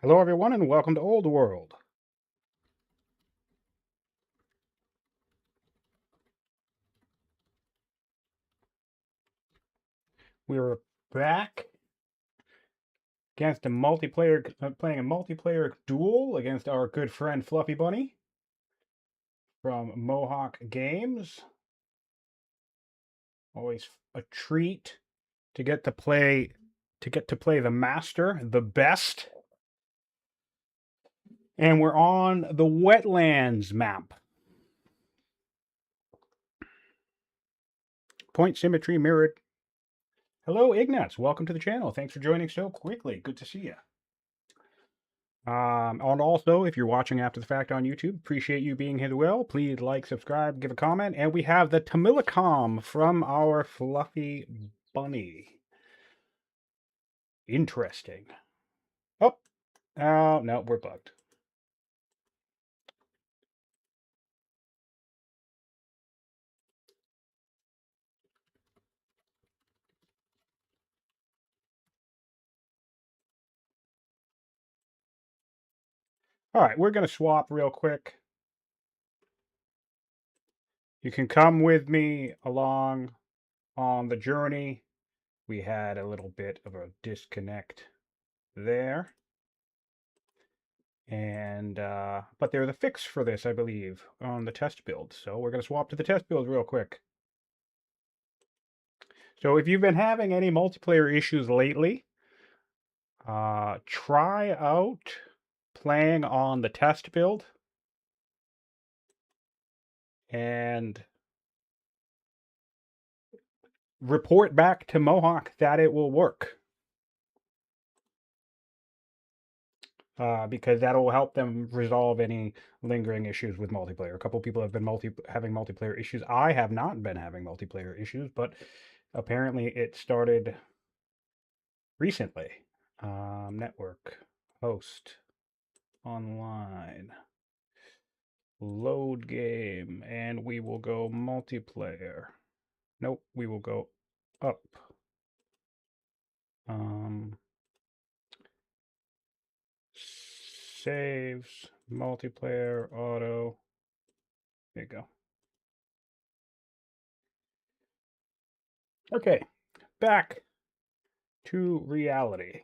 Hello, everyone, and welcome to Old World. We're back against a multiplayer, playing a multiplayer duel against our good friend Fluffybunny from Mohawk Games. Always a treat to get to play the master, the best. And we're on the wetlands map. Point symmetry mirrored. Hello, Ignatz. Welcome to the channel. Thanks for joining so quickly. Good to see you. And also, if you're watching after the fact on YouTube, appreciate you being here as well. Please like, subscribe, give a comment. And we have the Tamilicom from our Fluffy Bunny. Interesting. Oh, no, we're bugged. All right, we're going to swap real quick. You can come with me along on the journey. We had a little bit of a disconnect there. And but there's a fix for this, I believe, on the test build. So we're going to swap to the test build real quick. So if you've been having any multiplayer issues lately, try out playing on the test build and report back to Mohawk that it will work. Because that'll help them resolve any lingering issues with multiplayer. A couple people have been having multiplayer issues. I have not been having multiplayer issues, but apparently it started recently. Network, host, online, load game, and we will go multiplayer. Nope, we will go up. Saves, multiplayer, auto. There you go. Okay, back to reality.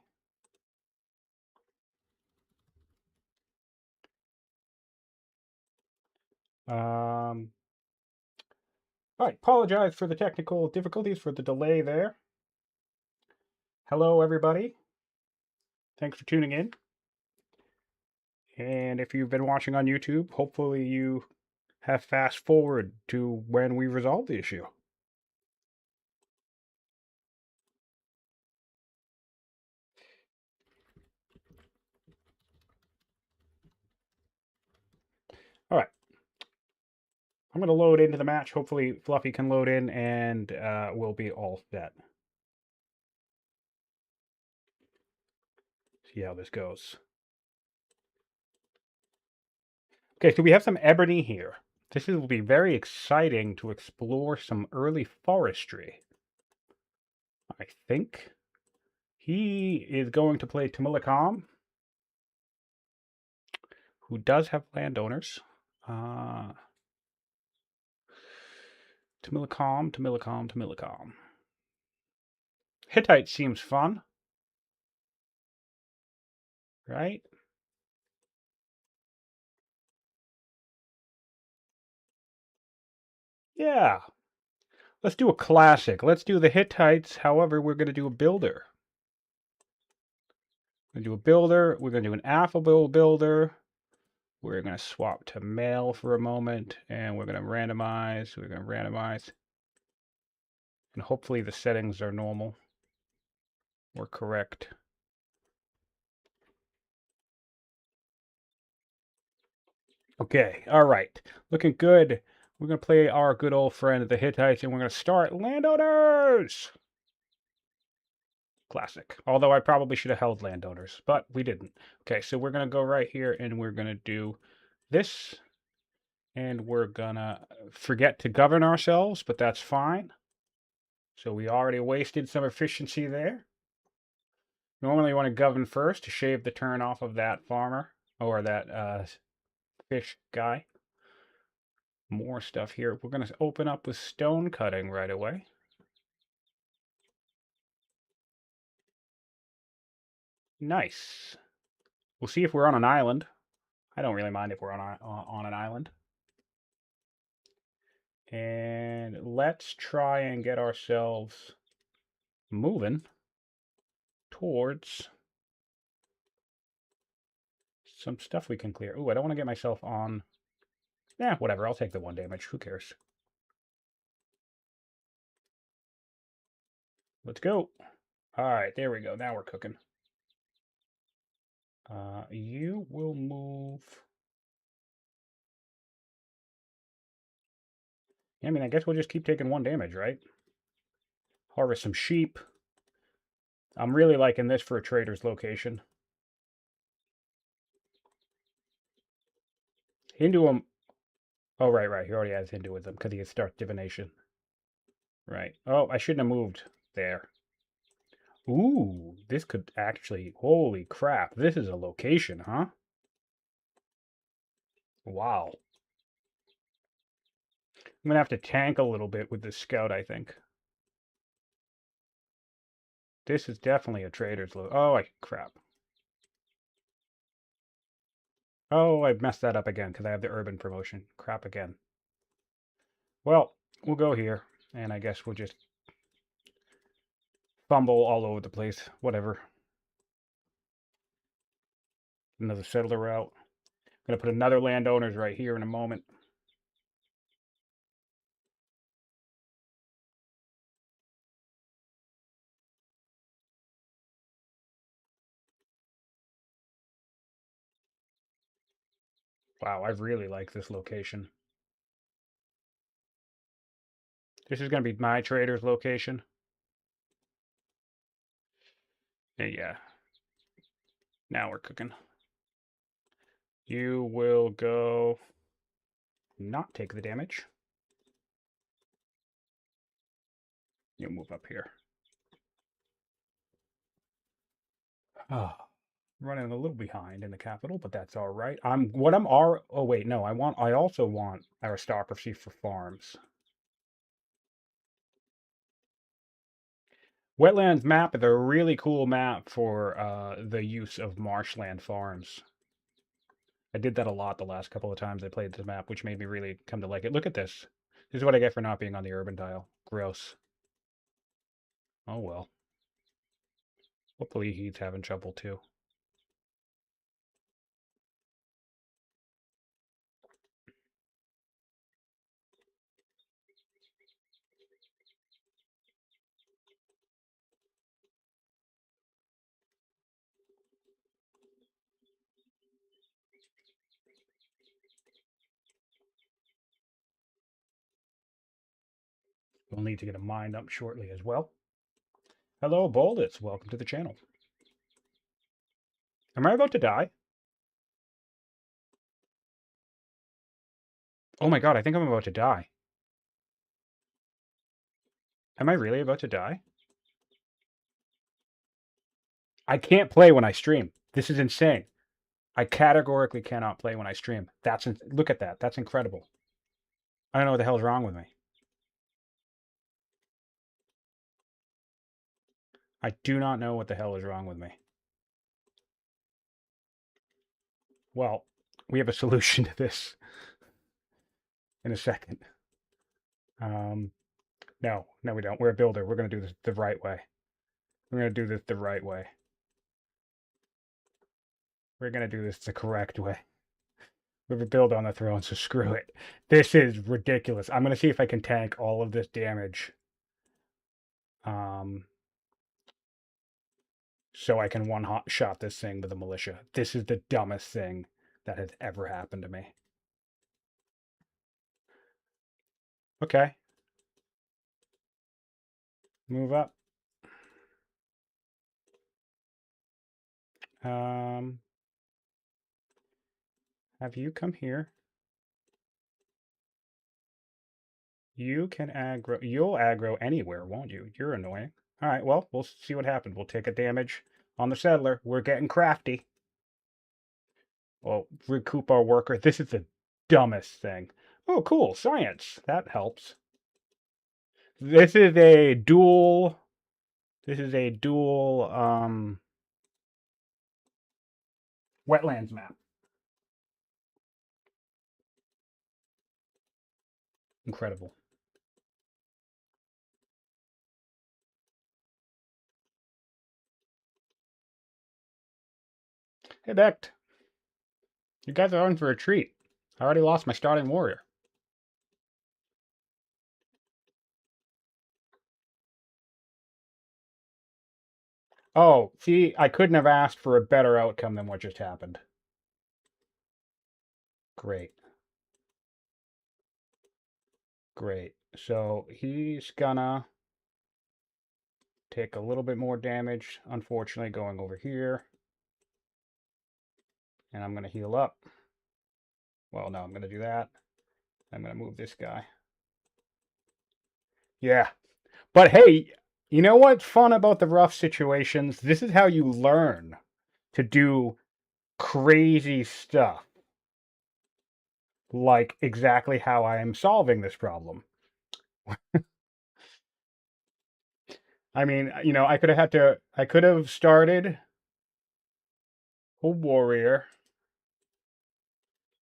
All right, apologize for the technical difficulties, for the delay there. Hello, everybody. Thanks for tuning in. And if you've been watching on YouTube, hopefully you have fast forward to when we resolve the issue. All right. I'm going to load into the match. Hopefully Fluffy can load in and we'll be all set. See how this goes. Okay, so we have some ebony here. This will be very exciting to explore some early forestry. I think he is going to play Tamilicom, who does have landowners. Tamilicom. Hittite seems fun, right? Yeah. Let's do a classic. Let's do the Hittites. However, we're going to do a builder. We're going to do a builder. We're going to do an affable builder. We're going to swap to male for a moment, and we're going to randomize. We're going to randomize. And hopefully the settings are normal or correct. Okay, all right. Looking good. We're going to play our good old friend, the Hittites, and we're going to start landowners. Classic. Although I probably should have held landowners, but we didn't. Okay, so we're going to go right here, and we're going to do this. And we're going to forget to govern ourselves, but that's fine. So we already wasted some efficiency there. Normally you want to govern first to shave the turn off of that farmer or that fish guy. More stuff here. We're going to open up with stone cutting right away. Nice. We'll see if we're on an island. I don't really mind if we're on an island. And let's try and get ourselves moving towards some stuff we can clear. Ooh, I don't want to get myself on... Yeah, whatever. I'll take the 1 damage. Who cares? Let's go. All right, there we go. Now we're cooking. You will move... Yeah, I mean, I guess we'll just keep taking 1 damage, right? Harvest some sheep. I'm really liking this for a trader's location. Hindu... Oh, right. He already has Hinduism because he has starts divination. Right. Oh, I shouldn't have moved there. Ooh, this could actually... Holy crap. This is a location, huh? Wow. I'm going to have to tank a little bit with this scout, I think. This is definitely a trader's location. Oh, crap. Oh, I messed that up again because I have the urban promotion. Crap again. Well, we'll go here, and I guess we'll just fumble all over the place. Whatever. Another settler route. I'm going to put another landowners right here in a moment. Wow, I really like this location. This is going to be my trader's location. Yeah. Now we're cooking. You will go... Not take the damage. You'll move up here. Oh, running a little behind in the capital, but that's all right. Oh wait, no, I also want aristocracy for farms. Wetlands map is a really cool map for the use of marshland farms. I did that a lot the last couple of times I played this map, which made me really come to like it. Look at this. This is what I get for not being on the urban tile. Gross. Oh well. Hopefully he's having trouble too. We'll need to get a mine up shortly as well. Hello, Bolditz. Welcome to the channel. Am I about to die? Oh my god, I think I'm about to die. Am I really about to die? I can't play when I stream. This is insane. I categorically cannot play when I stream. Look at that. That's incredible. I don't know what the hell's wrong with me. I do not know what the hell is wrong with me. Well, we have a solution to this in a second. No, we don't. We're a builder. We're going to do this the right way. We're going to do this the right way. We're going to do this the correct way. We have a build on the throne, so screw it. This is ridiculous. I'm going to see if I can tank all of this damage. So I can one-shot this thing with a militia. This is the dumbest thing that has ever happened to me. Okay. Move up. Have you come here? You can aggro. You'll aggro anywhere, won't you? You're annoying. All right, well, we'll see what happens. We'll take a damage On the settler. We're getting crafty. Well, recoup our worker. This is the dumbest thing. Oh, cool. Science. That helps. This is a dual. This is a dual wetlands map. Incredible. Hey, Becht. You guys are in for a treat. I already lost my starting warrior. Oh, see, I couldn't have asked for a better outcome than what just happened. Great. Great. So he's gonna take a little bit more damage, unfortunately, going over here. And I'm gonna heal up. Well, no, I'm gonna do that. I'm gonna move this guy. Yeah. But hey, you know what's fun about the rough situations? This is how you learn to do crazy stuff. Like exactly how I am solving this problem. I mean, you know, I could have started a warrior.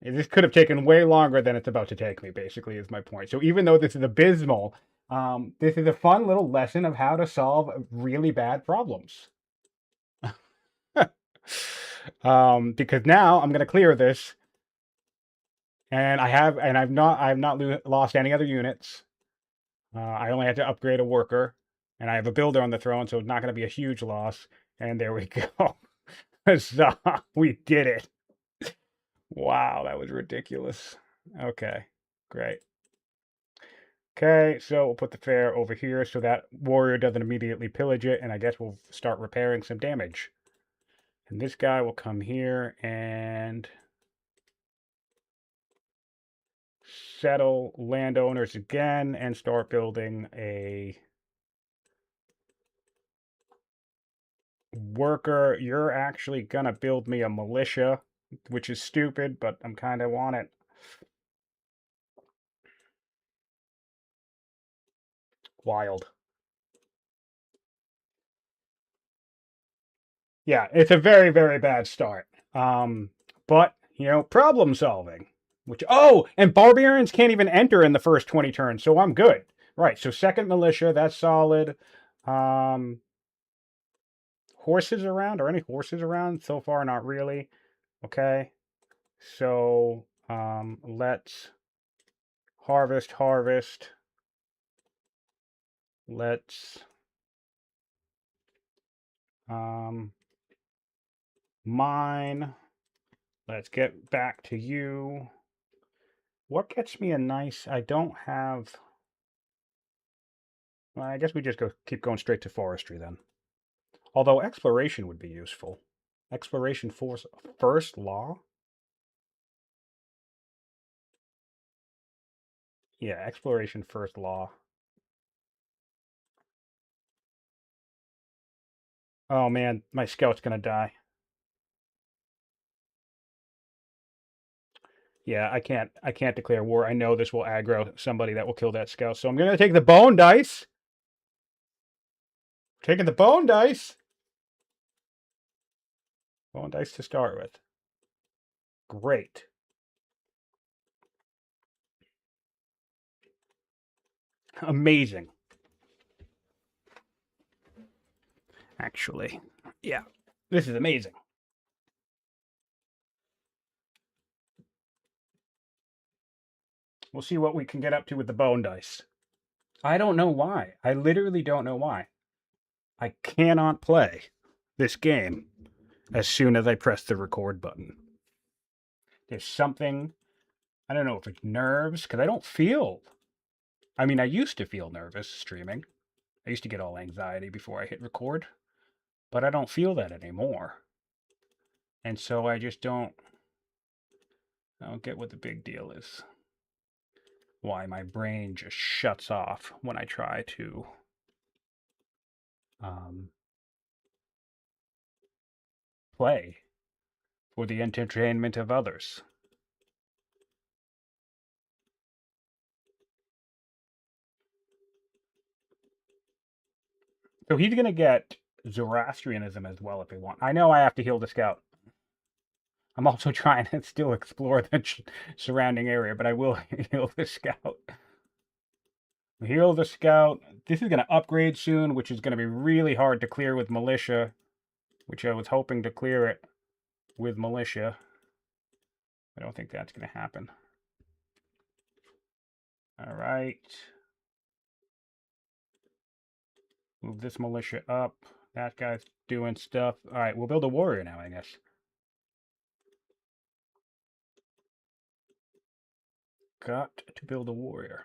This could have taken way longer than it's about to take me, basically, is my point. So even though this is abysmal, this is a fun little lesson of how to solve really bad problems. Because now I'm going to clear this, and I've not lost any other units. I only had to upgrade a worker, and I have a builder on the throne, so it's not going to be a huge loss. And there we go. So we did it. Wow, that was ridiculous. Okay, great. Okay, so we'll put the fair over here so that warrior doesn't immediately pillage it, and I guess we'll start repairing some damage. And this guy will come here and settle landowners again and start building a worker. You're actually gonna build me a militia, which is stupid, but I'm kind of want it. Wild. Yeah, it's a very, very bad start. But, you know, problem solving. Which, oh, and barbarians can't even enter in the first 20 turns, so I'm good. Right, so second militia, that's solid. Um, horses around? Are any horses around? So far, not really. Okay, so let's harvest. Let's um, mine. Let's get back to you. What gets me a nice... I don't have... Well, I guess we just keep going straight to forestry then. Although exploration would be useful. Exploration force first law? Yeah, exploration first law. Oh man, my scout's gonna die. Yeah, I can't declare war. I know this will aggro somebody that will kill that scout. So I'm gonna take the bone dice. Taking the bone dice. Bone dice to start with. Great. Amazing. Actually. Yeah. This is amazing. We'll see what we can get up to with the bone dice. I don't know why. I literally don't know why. I cannot play this game as soon as I press the record button. There's something, I don't know if it's nerves, because I don't feel. I mean, I used to feel nervous streaming. I used to get all anxiety before I hit record, but I don't feel that anymore. And so I just I don't get what the big deal is. Why my brain just shuts off when I try to um, play for the entertainment of others. So he's going to get Zoroastrianism as well if he wants. I know I have to heal the scout. I'm also trying to still explore the surrounding area, but I will heal the scout. Heal the scout. This is going to upgrade soon, which is going to be really hard to clear with militia, which I was hoping to clear it with militia. I don't think that's going to happen. All right. Move this militia up. That guy's doing stuff. All right, we'll build a warrior now, I guess. Got to build a warrior.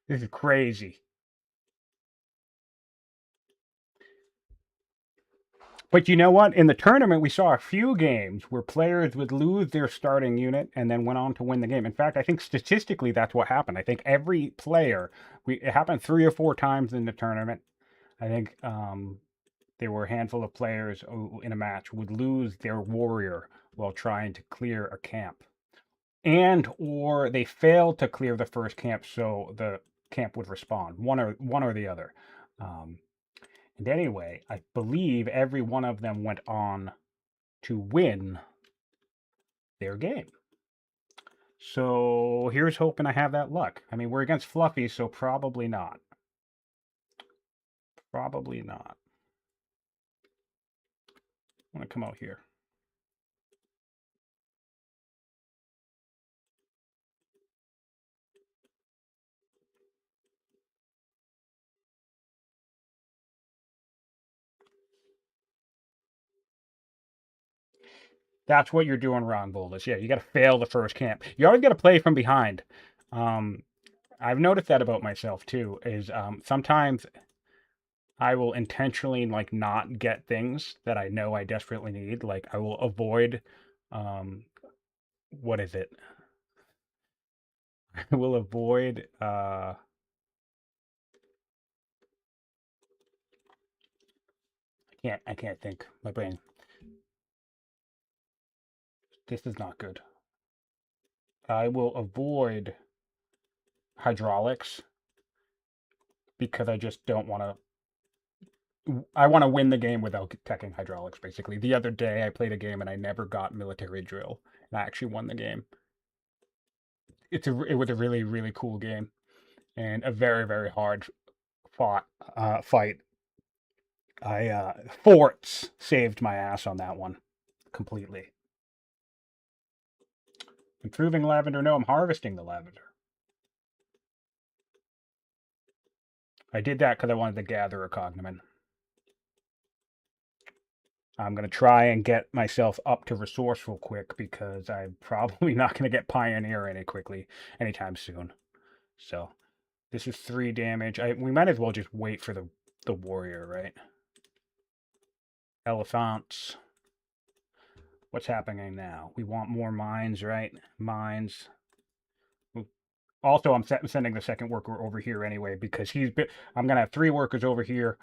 This is crazy. But you know what? In the tournament, we saw a few games where players would lose their starting unit and then went on to win the game. In fact, I think statistically that's what happened. I think every player, it happened 3 or 4 times in the tournament. I think there were a handful of players who, in a match, would lose their warrior while trying to clear a camp, and or they failed to clear the first camp, so the camp would respawn. One or the other. Um, and anyway, I believe every one of them went on to win their game. So here's hoping I have that luck. I mean, we're against Fluffy, so probably not. Probably not. I'm going to come out here. That's what you're doing wrong, Boldus. Yeah, you got to fail the first camp. You always got to play from behind. Um, I've noticed that about myself too. Is sometimes I will intentionally like not get things that I know I desperately need. Like I will avoid, um, what is it? I will avoid. I can't think. My brain. This is not good. I will avoid hydraulics because I just don't want to. I want to win the game without teching hydraulics, basically. The other day, I played a game and I never got military drill, and I actually won the game. It was a really, really cool game and a very, very hard fight. Forts saved my ass on that one completely. Improving lavender? No, I'm harvesting the lavender. I did that because I wanted to gather a cognomen. I'm going to try and get myself up to resourceful quick because I'm probably not going to get pioneer anytime soon. So this is 3 damage. We might as well just wait for the warrior, right? Elephants. What's happening now? We want more mines, right? Mines. Also, I'm sending the second worker over here anyway because I'm gonna have 3 workers over here.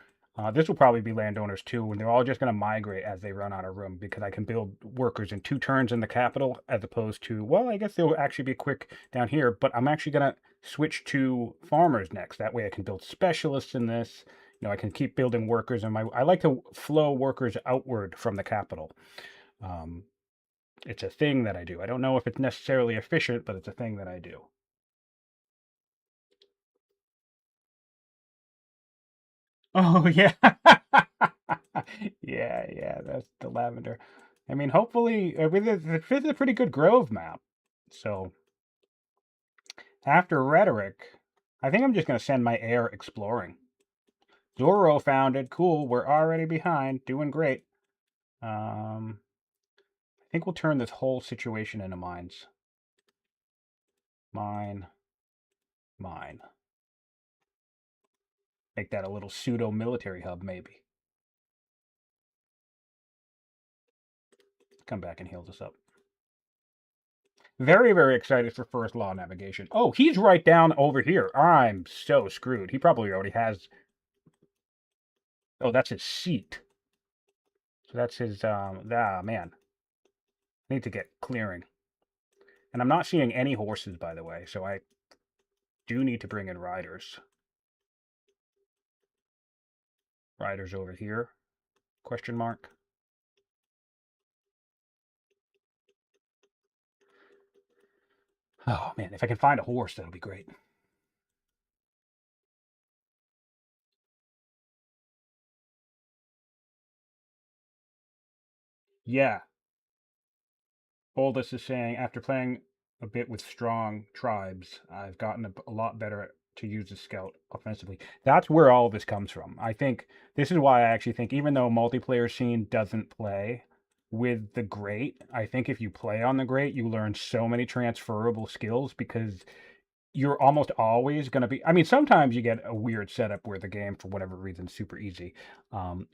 This will probably be landowners too, and they're all just gonna migrate as they run out of room because I can build workers in 2 turns in the capital as opposed to, well, I guess they'll actually be quick down here. But I'm actually gonna switch to farmers next. That way, I can build specialists in this. I can keep building workers, and I like to flow workers outward from the capital. Um, it's a thing that I do. I don't know if it's necessarily efficient, but it's a thing that I do. Oh yeah. Yeah, that's the lavender. I mean, hopefully, this is a pretty good grove map. So after rhetoric, I think I'm just going to send my heir exploring. Zorro found it. Cool. We're already behind. Doing great. I think we'll turn this whole situation into mines. Mine, mine. Make that a little pseudo military hub, maybe. Come back and heal this up. Very, very excited for first law navigation. Oh, he's right down over here. I'm so screwed. He probably already has. Oh, that's his seat. So that's his. Man, I need to get clearing. And I'm not seeing any horses, by the way. So I do need to bring in riders. Riders over here? Question mark. Oh man, if I can find a horse, that'll be great. Yeah, Oldest is saying, after playing a bit with strong tribes, I've gotten a lot better to use the scout offensively. That's where all of this comes from. I think this is why I actually think, even though multiplayer scene doesn't play with the great, I think if you play on the great, you learn so many transferable skills because you're almost always going to be. I mean, sometimes you get a weird setup where the game, for whatever reason, is super easy.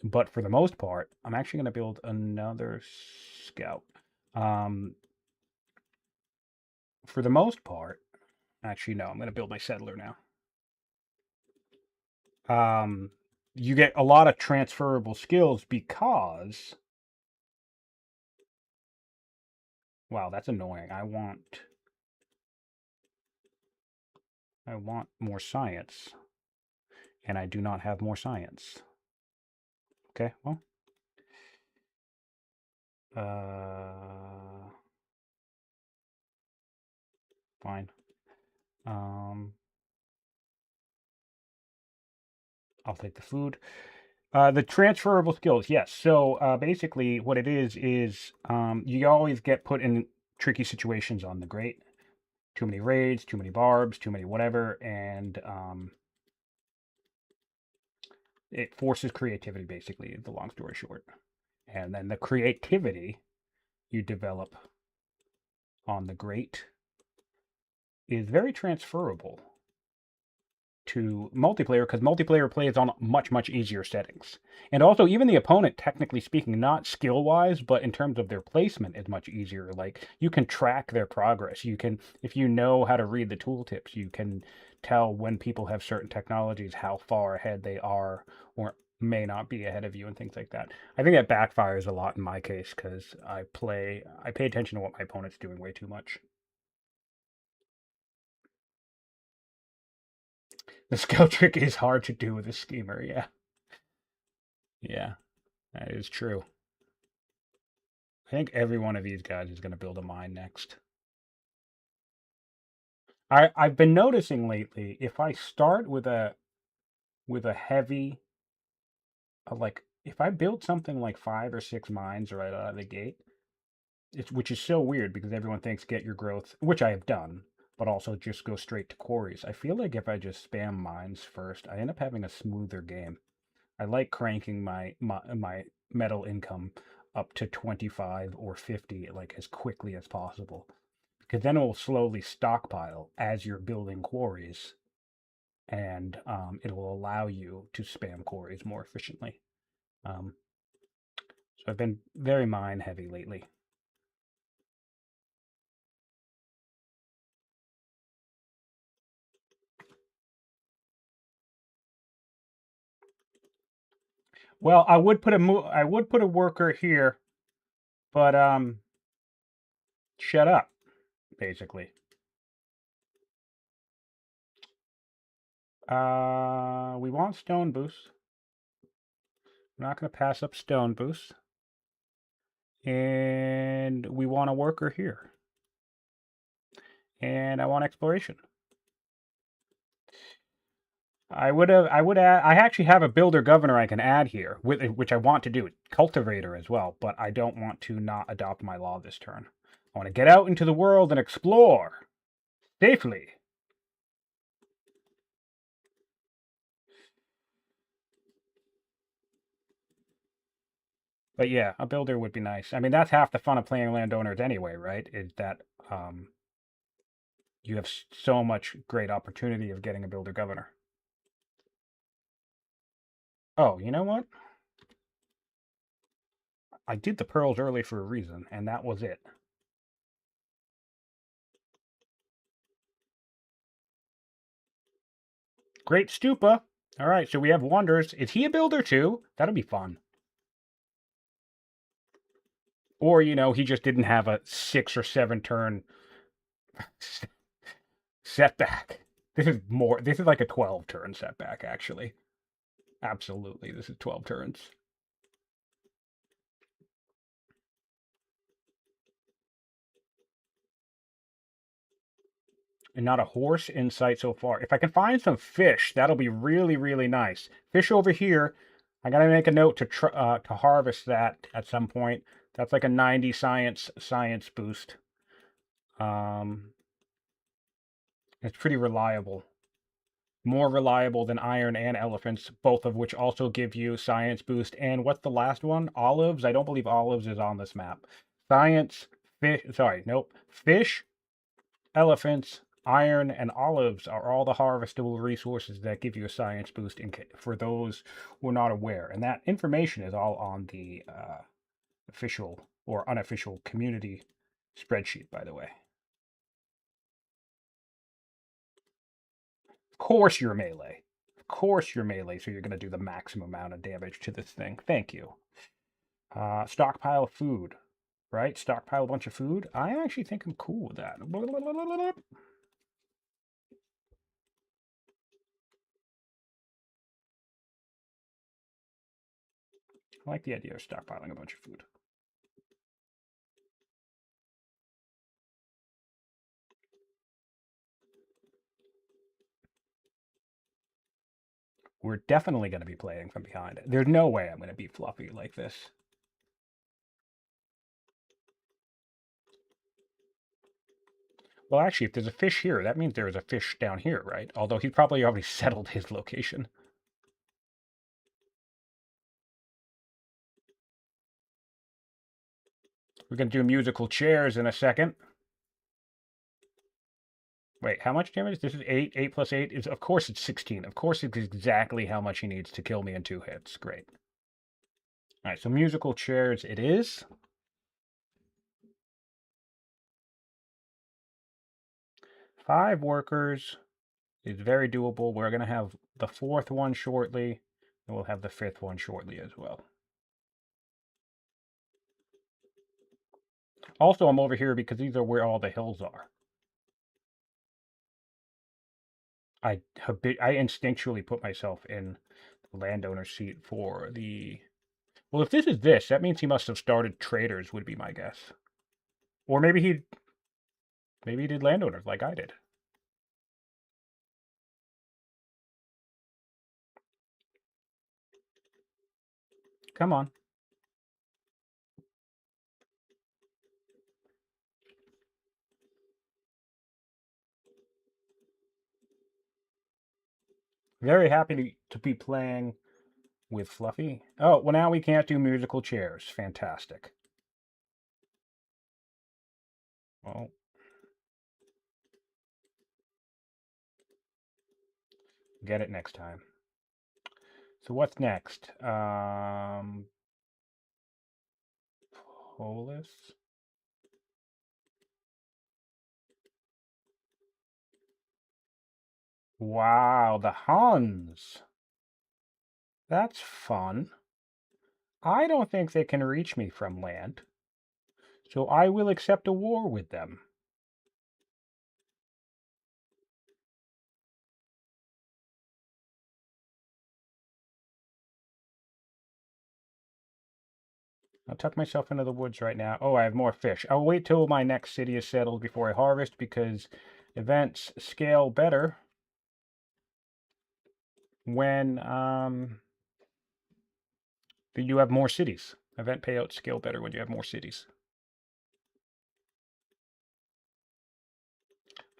But for the most part, I'm actually going to build another scout. Um, for the most part, actually, no, I'm going to build my settler now. Um, you get a lot of transferable skills because, wow, that's annoying. I want more science, and I do not have more science. Okay, well, uh, fine. Um, I'll take the food. The transferable skills, yes. So basically, what it is you always get put in tricky situations on the great. Too many raids, too many barbs, too many whatever, and it forces creativity, basically, the long story short. And then the creativity you develop on the great is very transferable to multiplayer because multiplayer plays on much, much easier settings. And also, even the opponent, technically speaking, not skill wise, but in terms of their placement, is much easier. Like, you can track their progress. You can, if you know how to read the tooltips, you can tell when people have certain technologies how far ahead they are or may not be ahead of you and things like that. I think that backfires a lot in my case because I pay attention to what my opponent's doing way too much. The skill trick is hard to do with a schemer, yeah. Yeah. That is true. I think every one of these guys is going to build a mine next. I've been noticing lately if I start with a heavy like if I build something like 5 or 6 mines right out of the gate, which is so weird because everyone thinks get your growth, which I have done, but also just go straight to quarries. I feel like if I just spam mines first, I end up having a smoother game. I like cranking my metal income up to 25 or 50 like as quickly as possible because then it will slowly stockpile as you're building quarries and it will allow you to spam quarries more efficiently. Um, so I've been very mine heavy lately. Well, I would put a worker here, but shut up basically. We want stone boost. We're not going to pass up stone boost. And we want a worker here. And I want exploration. I actually have a builder governor I can add here, which I want to do, cultivator as well, but I don't want to not adopt my law this turn. I want to get out into the world and explore safely. But yeah, a builder would be nice. I mean, that's half the fun of playing landowners anyway, right? Is that you have so much great opportunity of getting a builder governor. Oh, you know what? I did the pearls early for a reason, and that was it. Great Stupa. All right, so we have Wonders. Is he a builder too? That'll be fun. Or, he just didn't have a 6 or 7 turn setback. This is like a 12 turn setback, actually. Absolutely, this is 12 turns. And not a horse in sight so far. If I can find some fish, that'll be really, really nice. Fish over here. I gotta make a note to harvest that at some point. That's like a 90 science boost. Um, it's pretty reliable. More reliable than iron and elephants, both of which also give you science boost. And what's the last one? Olives. I don't believe olives is on this map. Science, fish. Sorry, nope. Fish, elephants, iron, and olives are all the harvestable resources that give you a science boost for those who are not aware. And that information is all on the official or unofficial community spreadsheet, by the way. Of course you're melee. Of course you're melee, so you're going to do the maximum amount of damage to this thing. Thank you. Stockpile food, right? Stockpile a bunch of food. I actually think I'm cool with that. I like the idea of stockpiling a bunch of food. We're definitely going to be playing from behind. There's no way I'm going to beat Fluffy like this. Well, actually, if there's a fish here, that means there's a fish down here, right? Although he probably already settled his location. We're going to do musical chairs in a second. Wait, how much damage? This is 8. 8 plus 8 is, of course, it's 16. Of course, it's exactly how much he needs to kill me in 2 hits. Great. All right, so musical chairs it is. 5 workers is very doable. We're going to have the 4th one shortly, and we'll have the 5th one shortly as well. Also, I'm over here because these are where all the hills are. I instinctually put myself in the landowner seat for the... Well, if this is this, that means he must have started traders, would be my guess. Or maybe he did landowners like I did. Come on. Very happy to be playing with Fluffy. Oh, well, now we can't do musical chairs. Fantastic. Well, get it next time. So what's next? Polis? Wow, the Huns. That's fun. I don't think they can reach me from land, so I will accept a war with them. I'll tuck myself into the woods right now. Oh, I have more fish. I'll wait till my next city is settled before I harvest because events scale better when you have more cities. Event payouts scale better when you have more cities.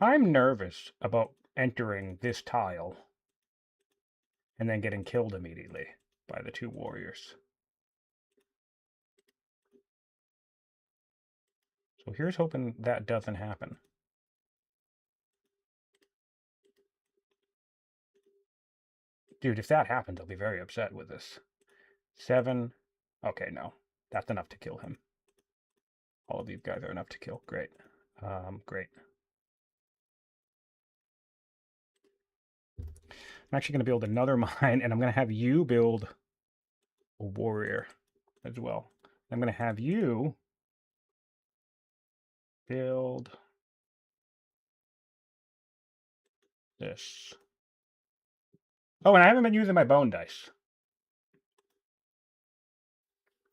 I'm nervous about entering this tile and then getting killed immediately by the 2 warriors. So here's hoping that doesn't happen. Dude, if that happens, I'll be very upset with this. 7. Okay, no. That's enough to kill him. All of these guys are enough to kill. Great. Great. I'm actually going to build another mine, and I'm going to have you build a warrior as well. I'm going to have you build this. Oh, and I haven't been using my bone dice.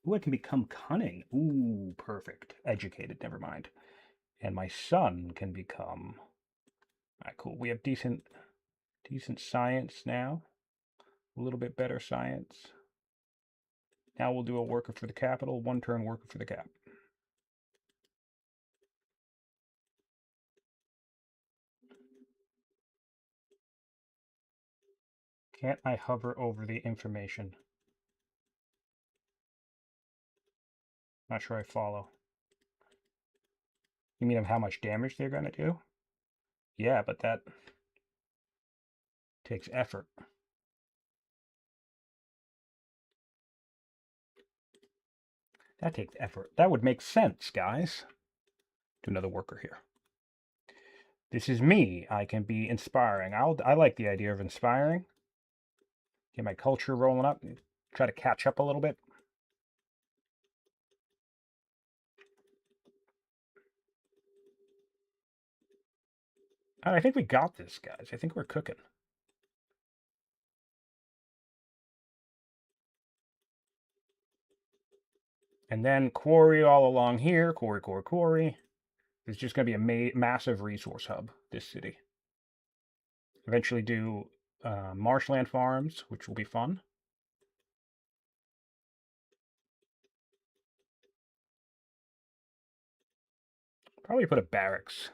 Ooh, I can become cunning. Ooh, perfect. Educated, never mind. And my son can become... All right, cool. We have decent science now. A little bit better science. Now we'll do a worker for the capital, 1 turn worker for the cap. Can't I hover over the information? Not sure I follow. You mean of how much damage they're going to do? Yeah, but that takes effort. That takes effort. That would make sense, guys. Do another worker here. This is me. I can be inspiring. I like the idea of inspiring. Get my culture rolling up. Try to catch up a little bit. I think we got this, guys. I think we're cooking. And then quarry all along here. Quarry. It's just going to be a massive resource hub, this city. Eventually do marshland farms, which will be fun. Probably put a barracks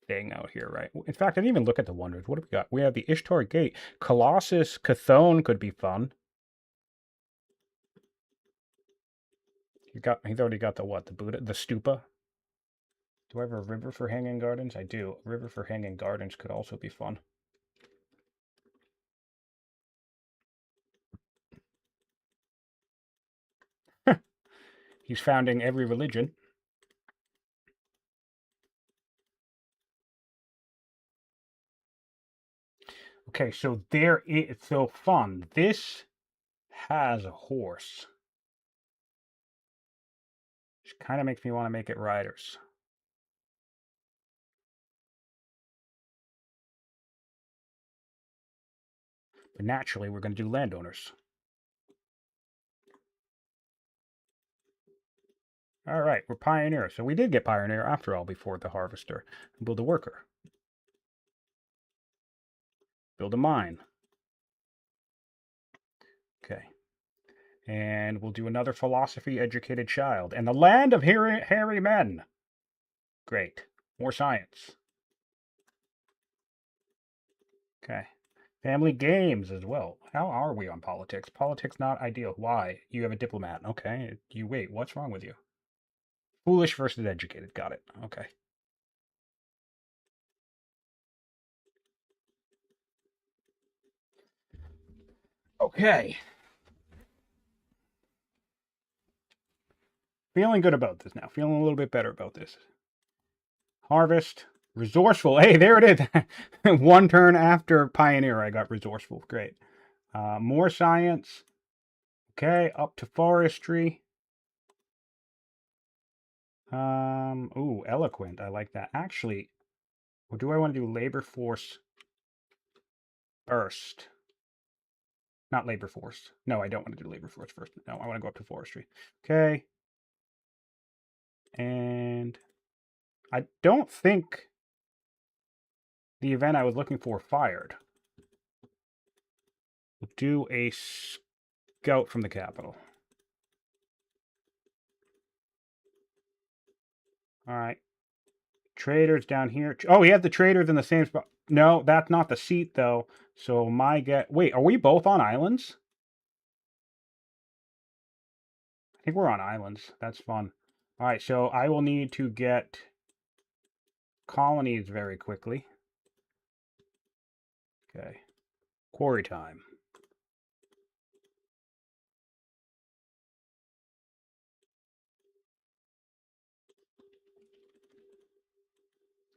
thing out here, right? In fact, I didn't even look at the wonders. What have we got? We have the Ishtar Gate. Colossus Chthon could be fun. He's already got the what? The Buddha? The Stupa? Do I have a river for hanging gardens? I do. A river for hanging gardens could also be fun. He's founding every religion. Okay, so it's so fun. This has a horse. Which kind of makes me want to make it riders. But naturally, we're going to do landowners. All right, we're pioneer. So we did get pioneer after all before the harvester. Build a worker. Build a mine. Okay. And we'll do another philosophy-educated child. And the land of hairy men. Great. More science. Okay. Family games as well. How are we on politics? Politics not ideal. Why? You have a diplomat. Okay. You wait. What's wrong with you? Foolish versus educated. Got it. Okay. Okay. Feeling good about this now. Feeling a little bit better about this. Harvest. Resourceful. Hey, there it is. 1 turn after Pioneer, I got resourceful. Great. More science. Okay, up to forestry. Ooh, eloquent. I like that. Actually, or do I want to do labor force first? Not labor force. No, I don't want to do labor force first. No, I want to go up to forestry. Okay. And I don't think the event I was looking for fired. We'll do a scout from the capital. All right. Traders down here. Oh, we have the traders in the same spot. No, that's not the seat, though. So my get... Wait, are we both on islands? I think we're on islands. That's fun. All right, so I will need to get colonies very quickly. Okay. Quarry time.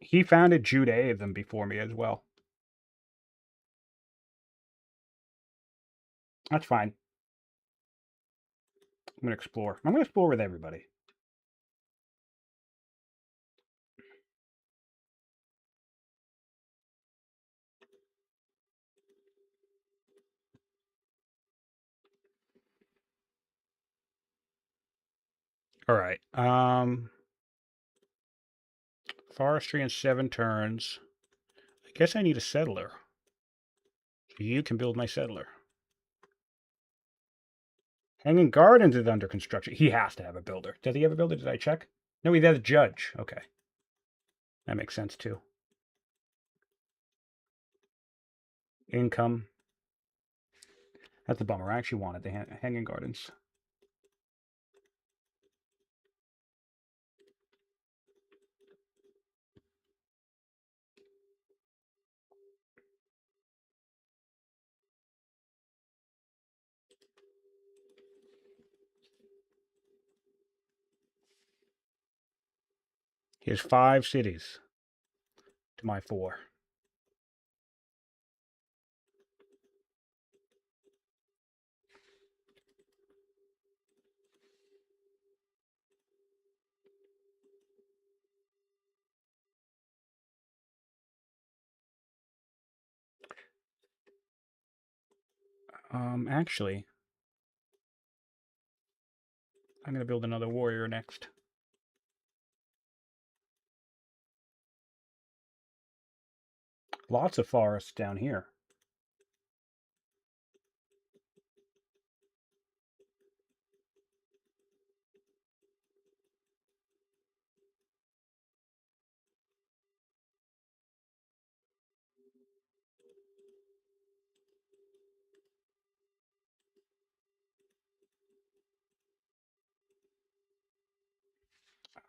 He founded Judaism before me as well. That's fine. I'm going to explore. I'm going to explore with everybody. All right. Forestry in 7 turns. I guess I need a settler. So you can build my settler. Hanging Gardens is under construction. He has to have a builder. Does he have a builder? Did I check? No, he has a judge. Okay. That makes sense too. Income. That's a bummer. I actually wanted the Hanging Gardens. He has 5 cities to my 4. Actually, I'm going to build another warrior next. Lots of forests down here.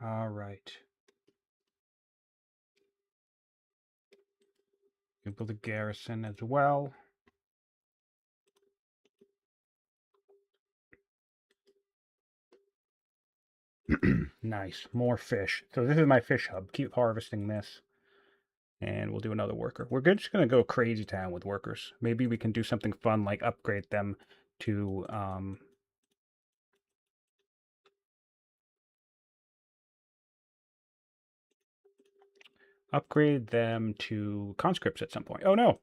All right. You build a garrison as well. Nice. More fish. So this is my fish hub. Keep harvesting this. And we'll do another worker. We're just going to go crazy town with workers. Maybe we can do something fun like upgrade them to conscripts at some point. Oh no.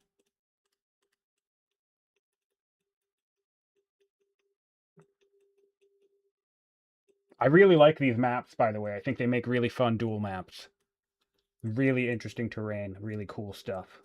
I really like these maps, by the way. I think they make really fun duel maps. Really interesting terrain, really cool stuff.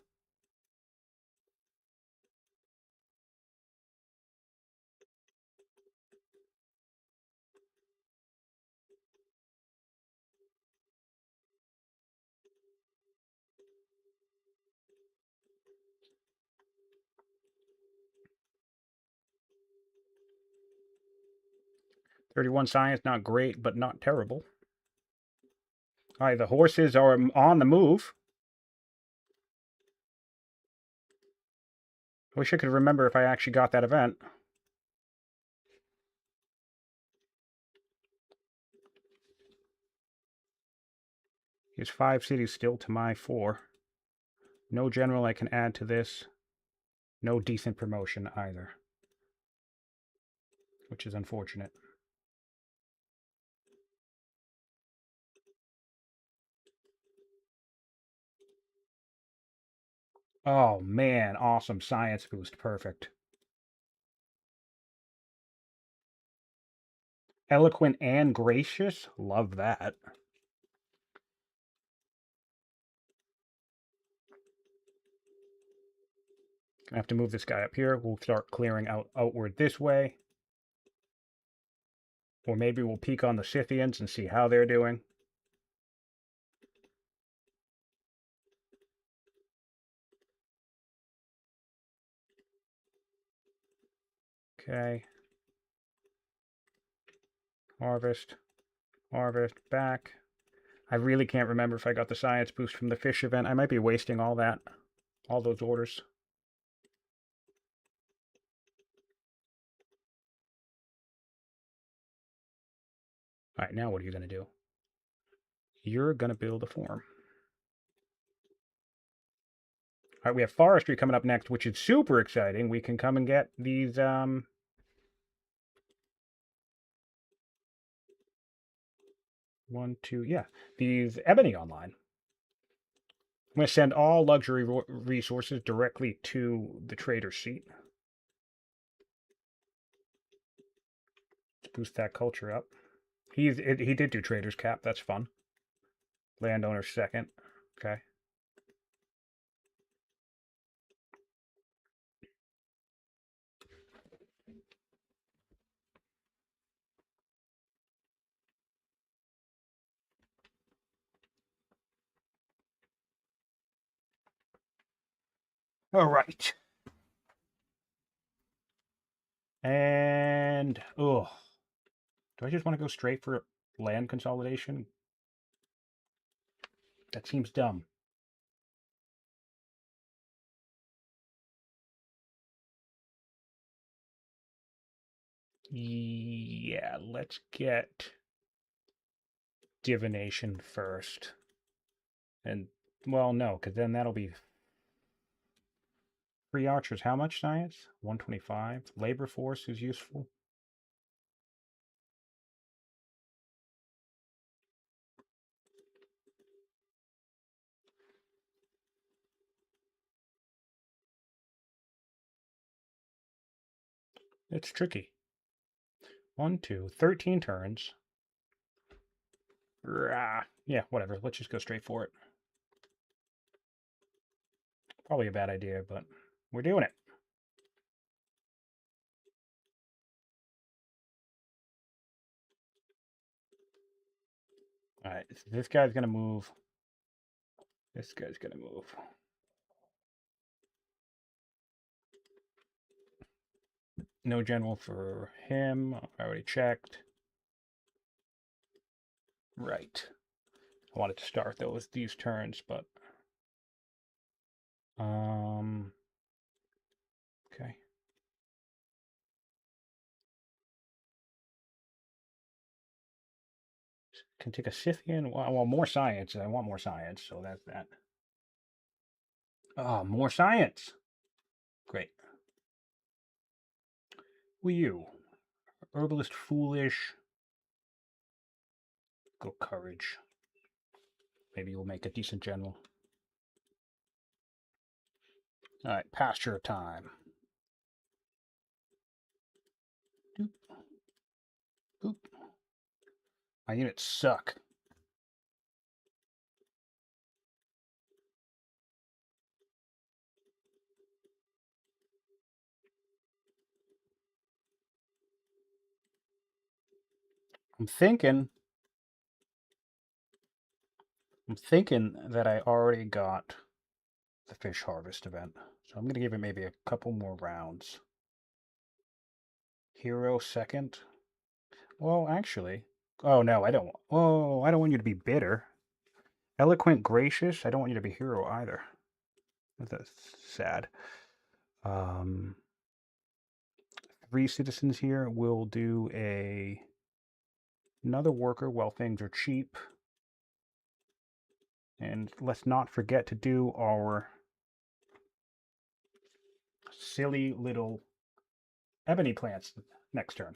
'31 science, not great, but not terrible. All right, the horses are on the move. I wish I could remember if I actually got that event. Here's 5 cities still to my 4. No general I can add to this. No decent promotion either, which is unfortunate. Oh man, awesome science boost, perfect. Eloquent and gracious, love that. Gonna have to move this guy up here. We'll start clearing outward this way. Or maybe we'll peek on the Scythians and see how they're doing. Okay. Harvest. Harvest. Back. I really can't remember if I got the science boost from the fish event. I might be wasting all that. All those orders. All right, now what are you going to do? You're going to build a form. All right, we have forestry coming up next, which is super exciting. We can come and get these, 1, 2, yeah, these ebony online. I'm going to send all luxury resources directly to the trader's seat. Let's boost that culture up. He did do trader's cap. That's fun. Landowner second. Okay. All right. And oh, do I just want to go straight for land consolidation? That seems dumb. Yeah, let's get divination first. And well, no, because then that'll be 3 archers. How much science? 125. Labor force is useful. It's tricky. 1, 2, 13 turns. Rah. Yeah, whatever. Let's just go straight for it. Probably a bad idea, but we're doing it. All right, so this guy's going to move. This guy's going to move. No general for him. I already checked. Right. I wanted to start these turns, but okay. Can take a Scythian. Well, more science. I want more science, so that's that. Ah, more science. Great. Who are you? Herbalist foolish. Go courage. Maybe you'll make a decent general. All right, pasture time. Doop. Boop. My units suck. I'm thinking that I already got the fish harvest event. So I'm going to give it maybe a couple more rounds. Hero second. Well, actually, oh no, I don't. Oh, I don't want you to be bitter. Eloquent, gracious. I don't want you to be hero either. That's sad. Um, 3 citizens here. We'll do another worker while things are cheap. And let's not forget to do our silly little ebony plants next turn.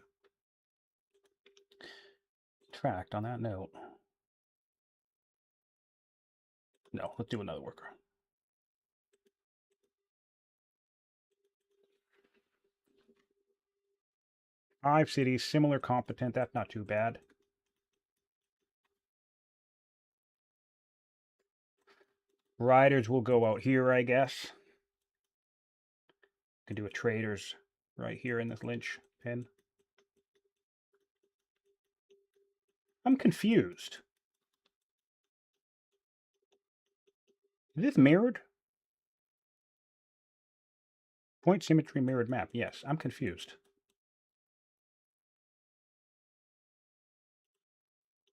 In fact, on that note, no, let's do another worker. 5 cities, similar competent. That's not too bad. Riders will go out here, I guess. Can do a traders right here in this lynch pin. I'm confused. Is this mirrored? Point symmetry mirrored map. Yes, I'm confused.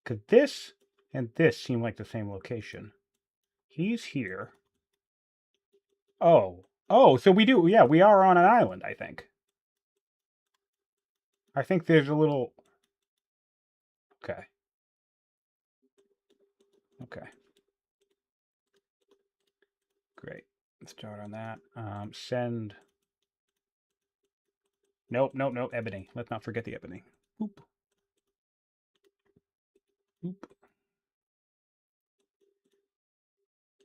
Because this and this seem like the same location. He's here. Oh. Oh, so we do. Yeah, we are on an island, I think. I think there's a little... Okay. Okay. Great. Start on that. Send. Nope, nope, nope. Ebony. Let's not forget the ebony. Boop. Boop.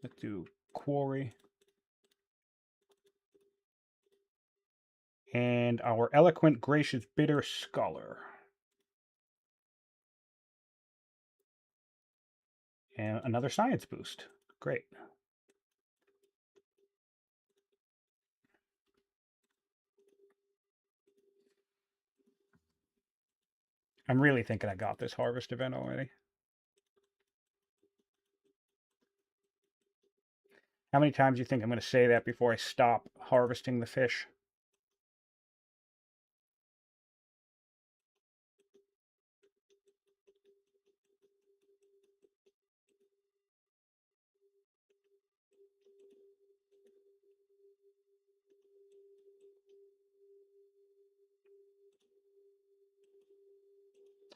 Let's do quarry. And our eloquent, gracious, bitter scholar. And another science boost. Great. I'm really thinking I got this harvest event already. How many times do you think I'm going to say that before I stop harvesting the fish?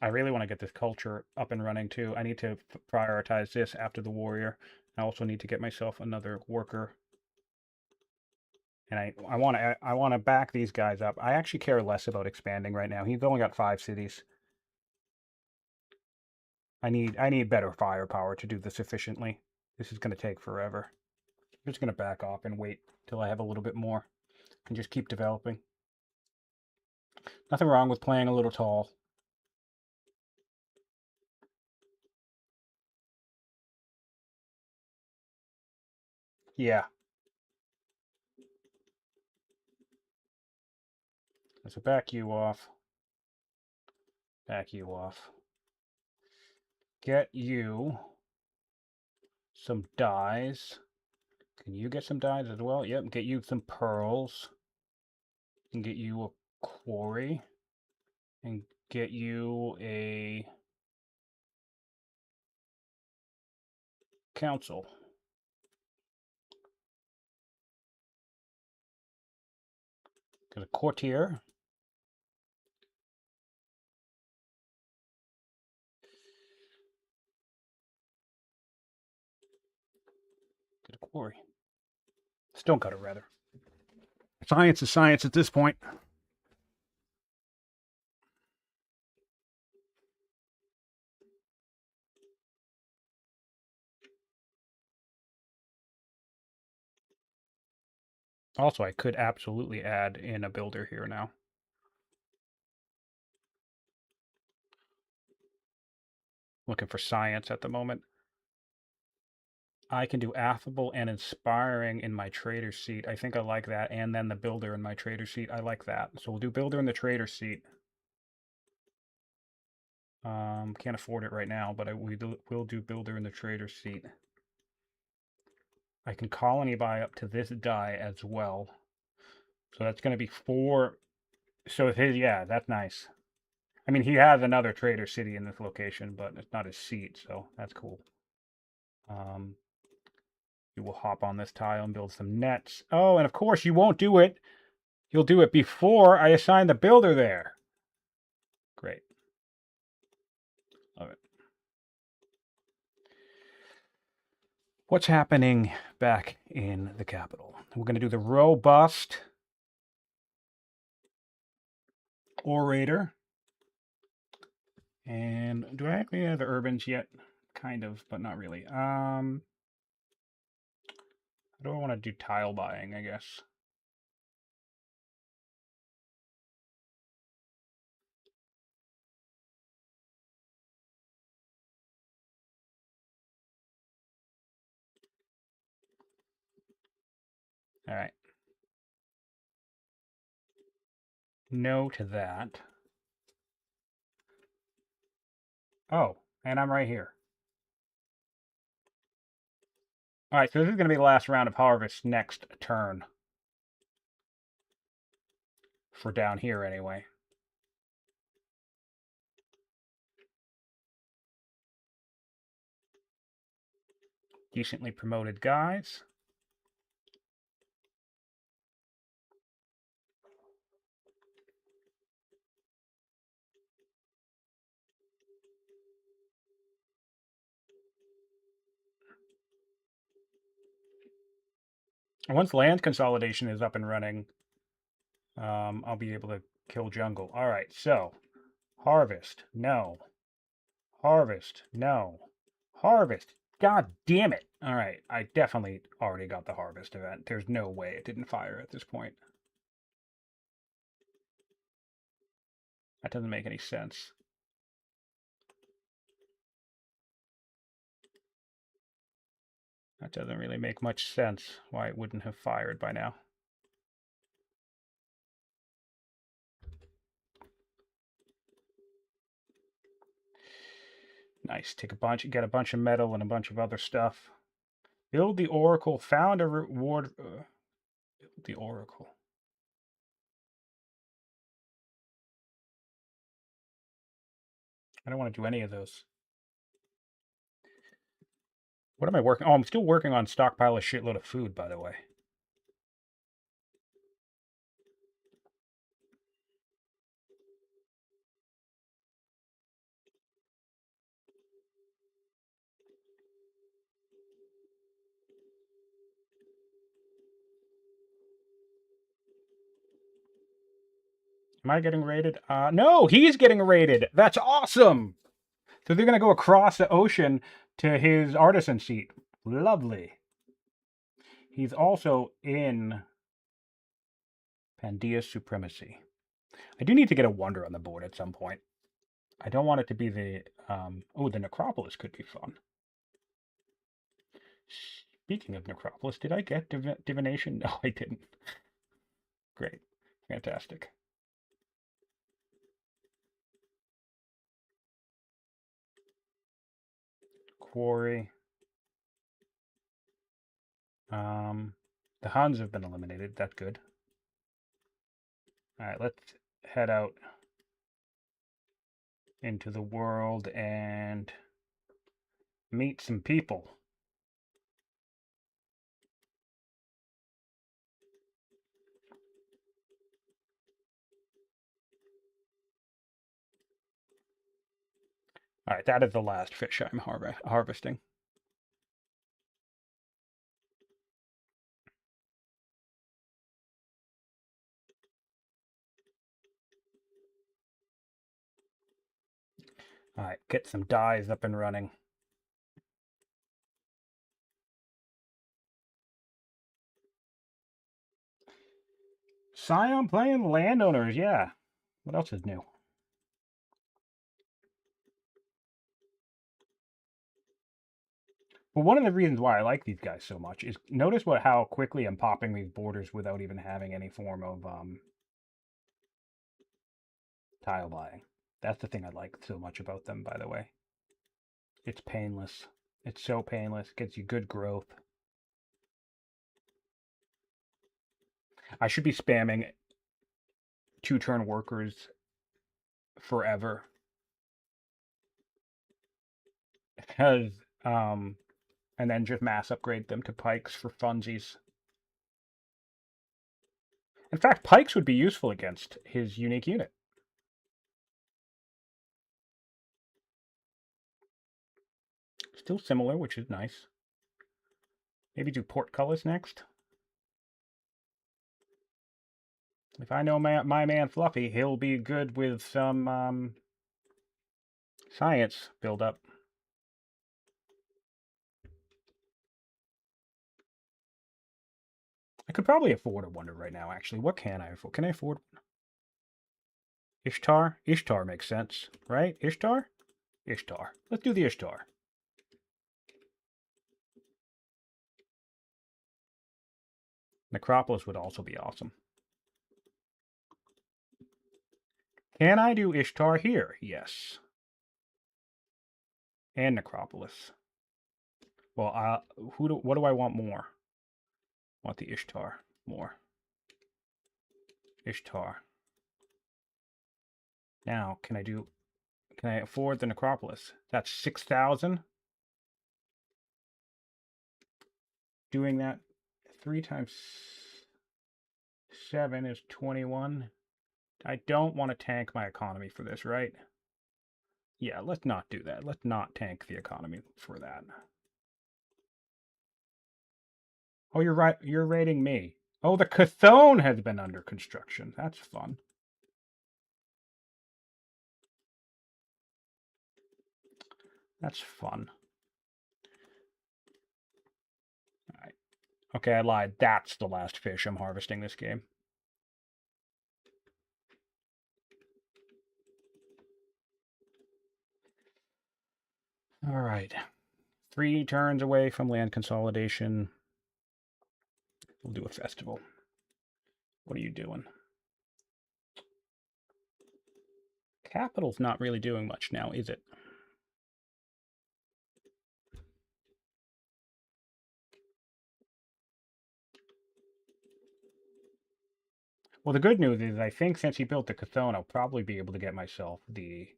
I really want to get this culture up and running too. I need to prioritize this after the warrior. I also need to get myself another worker. And I want to back these guys up. I actually care less about expanding right now. He's only got 5 cities. I need better firepower to do this efficiently. This is going to take forever. I'm just going to back off and wait till I have a little bit more and just keep developing. Nothing wrong with playing a little tall. Yeah. So back you off. Back you off. Get you some dyes. Can you get some dyes as well? Yep. Get you some pearls. And get you a quarry. And get you a council. Get a courtier. Get a quarry. Stone cutter, rather. Science is science at this point. Also, I could absolutely add in a builder here now. Looking for science at the moment. I can do affable and inspiring in my trader seat. I think I like that. And then the builder in my trader seat. I like that. So we'll do builder in the trader seat. Can't afford it right now, but we'll do builder in the trader seat. I can colony buy up to this die as well. So that's going to be 4. So his, yeah, that's nice. I mean, he has another trader city in this location, but it's not his seat, so that's cool. You will hop on this tile and build some nets. Oh, and of course you won't do it. You'll do it before I assign the builder there. Great. Love it. What's happening back in the capital? We're going to do the robust orator. And do I have any other urbans yet? Kind of, but not really. How do I want to do tile buying, I guess? All right. No to that. Oh, and I'm right here. All right, so this is going to be the last round of harvest next turn. For down here, anyway. Decently promoted guys. Once land consolidation is up and running, I'll be able to kill jungle. All right, so harvest, no. Harvest, no. Harvest, god damn it. All right, I definitely already got the harvest event. There's no way it didn't fire at this point. That doesn't make any sense. That doesn't really make much sense why it wouldn't have fired by now. Nice. Take a bunch, get a bunch of metal and a bunch of other stuff. Build the oracle. Found a reward. Build the oracle. I don't want to do any of those. What am I working? Oh, I'm still working on stockpile a shitload of food, by the way. Am I getting raided? No, he's getting raided. That's awesome. So they're going to go across the ocean to his artisan seat. Lovely. He's also in Pandia's Supremacy. I do need to get a wonder on the board at some point. I don't want it to be the... oh, the Necropolis could be fun. Speaking of Necropolis, did I get divination? No, I didn't. Great. Fantastic. Quarry. The Huns have been eliminated. That's good. All right, let's head out into the world and meet some people. All right, that is the last fish I'm harvesting. All right, get some dyes up and running. Scion playing landowners, yeah. What else is new? Well, one of the reasons why I like these guys so much is notice how quickly I'm popping these borders without even having any form of tile buying. That's the thing I like so much about them, by the way. It's painless. It's so painless. Gets you good growth. I should be spamming 2-turn workers forever. Because, and then just mass upgrade them to pikes for funsies. In fact, pikes would be useful against his unique unit. Still similar, which is nice. Maybe do portcullis next. If I know my man Fluffy, he'll be good with some science build-up. I could probably afford a wonder right now, actually. What can I afford? Can I afford Ishtar? Ishtar makes sense, right? Ishtar? Ishtar. Let's do the Ishtar. Necropolis would also be awesome. Can I do Ishtar here? Yes. And Necropolis. Well, what do I want more? I want the Ishtar more. Ishtar. Now, can I afford the Necropolis? That's 6,000. Doing that 3 times 7 is 21. I don't want to tank my economy for this, right? Yeah, let's not do that. Let's not tank the economy for that. Oh, you're right. You're rating me. Oh, the Chthon has been under construction. That's fun. That's fun. All right. Okay, I lied. That's the last fish I'm harvesting this game. All right. 3 turns away from land consolidation. We'll do a festival. What are you doing? Capital's not really doing much now, is it? Well, the good news is I think since he built the Chthon, I'll probably be able to get myself the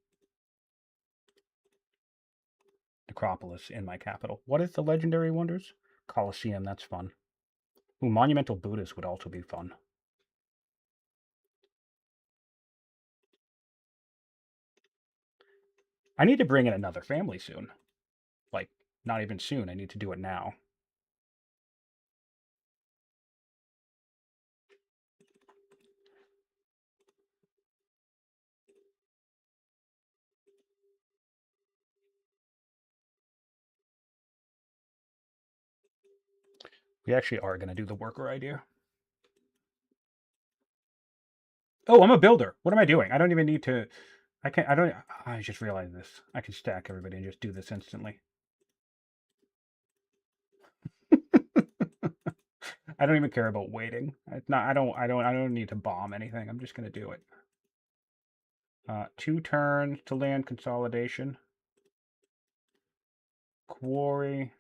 necropolis in my capital. What is the legendary wonders? Colosseum, that's fun. Ooh, monumental Buddhas would also be fun. I need to bring in another family soon. Like, not even soon. I need to do it now. We actually are going to do the worker idea. Oh, I'm a builder. What am I doing? I don't even need to... I just realized this. I can stack everybody and just do this instantly. I don't even care about waiting. It's not. I don't need to bomb anything. I'm just gonna do it. 2 turns to land consolidation. Quarry.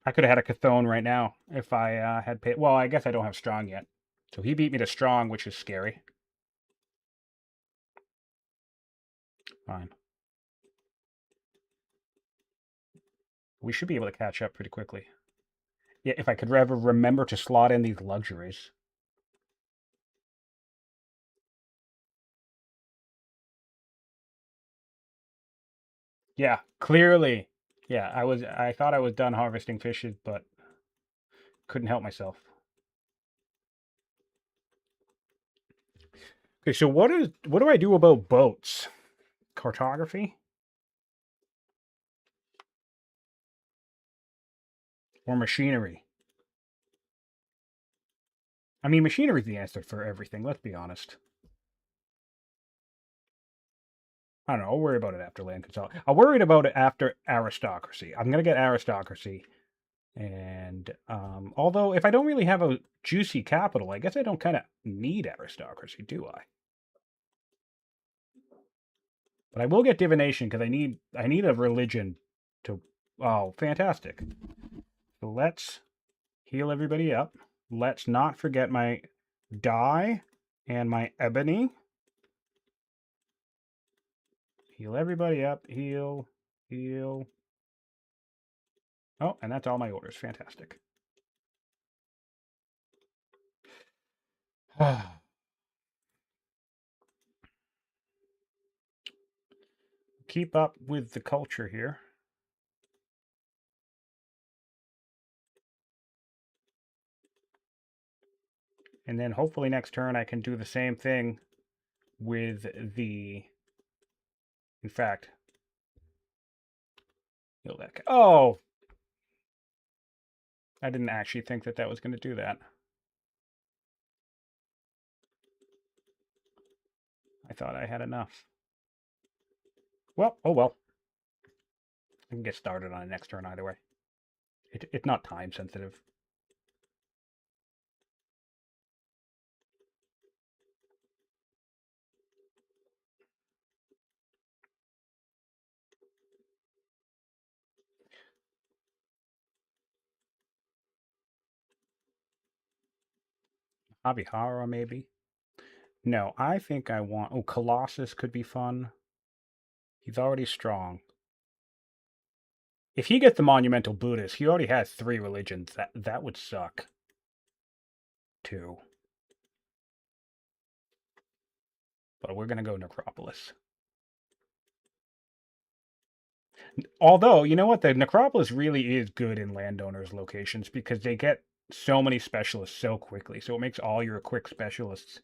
I could have had a Chthon right now if I had paid. Well, I guess I don't have strong yet. So he beat me to strong, which is scary. Fine. We should be able to catch up pretty quickly. Yeah, if I could ever remember to slot in these luxuries. Yeah, clearly. Yeah, I thought I was done harvesting fishes, but couldn't help myself. Okay, so what do I do about boats? Cartography? Or machinery? I mean, machinery is the answer for everything, let's be honest. I don't know, I'll worry about it after land consolidation. I'll worry about it after aristocracy. I'm going to get aristocracy. And although if I don't really have a juicy capital, I guess I don't kind of need aristocracy, do I? But I will get divination because I need a religion to... Oh, fantastic. So let's heal everybody up. Let's not forget my dye and my ebony. Heal everybody up. Heal. Heal. Oh, and that's all my orders. Fantastic. Keep up with the culture here. And then hopefully next turn I can do the same thing with the... In fact... Heal that guy. Oh! I didn't actually think that that was going to do that. I thought I had enough. Well, oh well. I can get started on the next turn either way. It's not time sensitive. Abihara, maybe? No, I think I want... Oh, Colossus could be fun. He's already strong. If he gets the Monumental Buddhist, he already has 3 religions. That would suck. 2. But we're going to go Necropolis. Although, you know what? The necropolis really is good in landowners' locations because they get so many specialists so quickly. So it makes all your quick specialists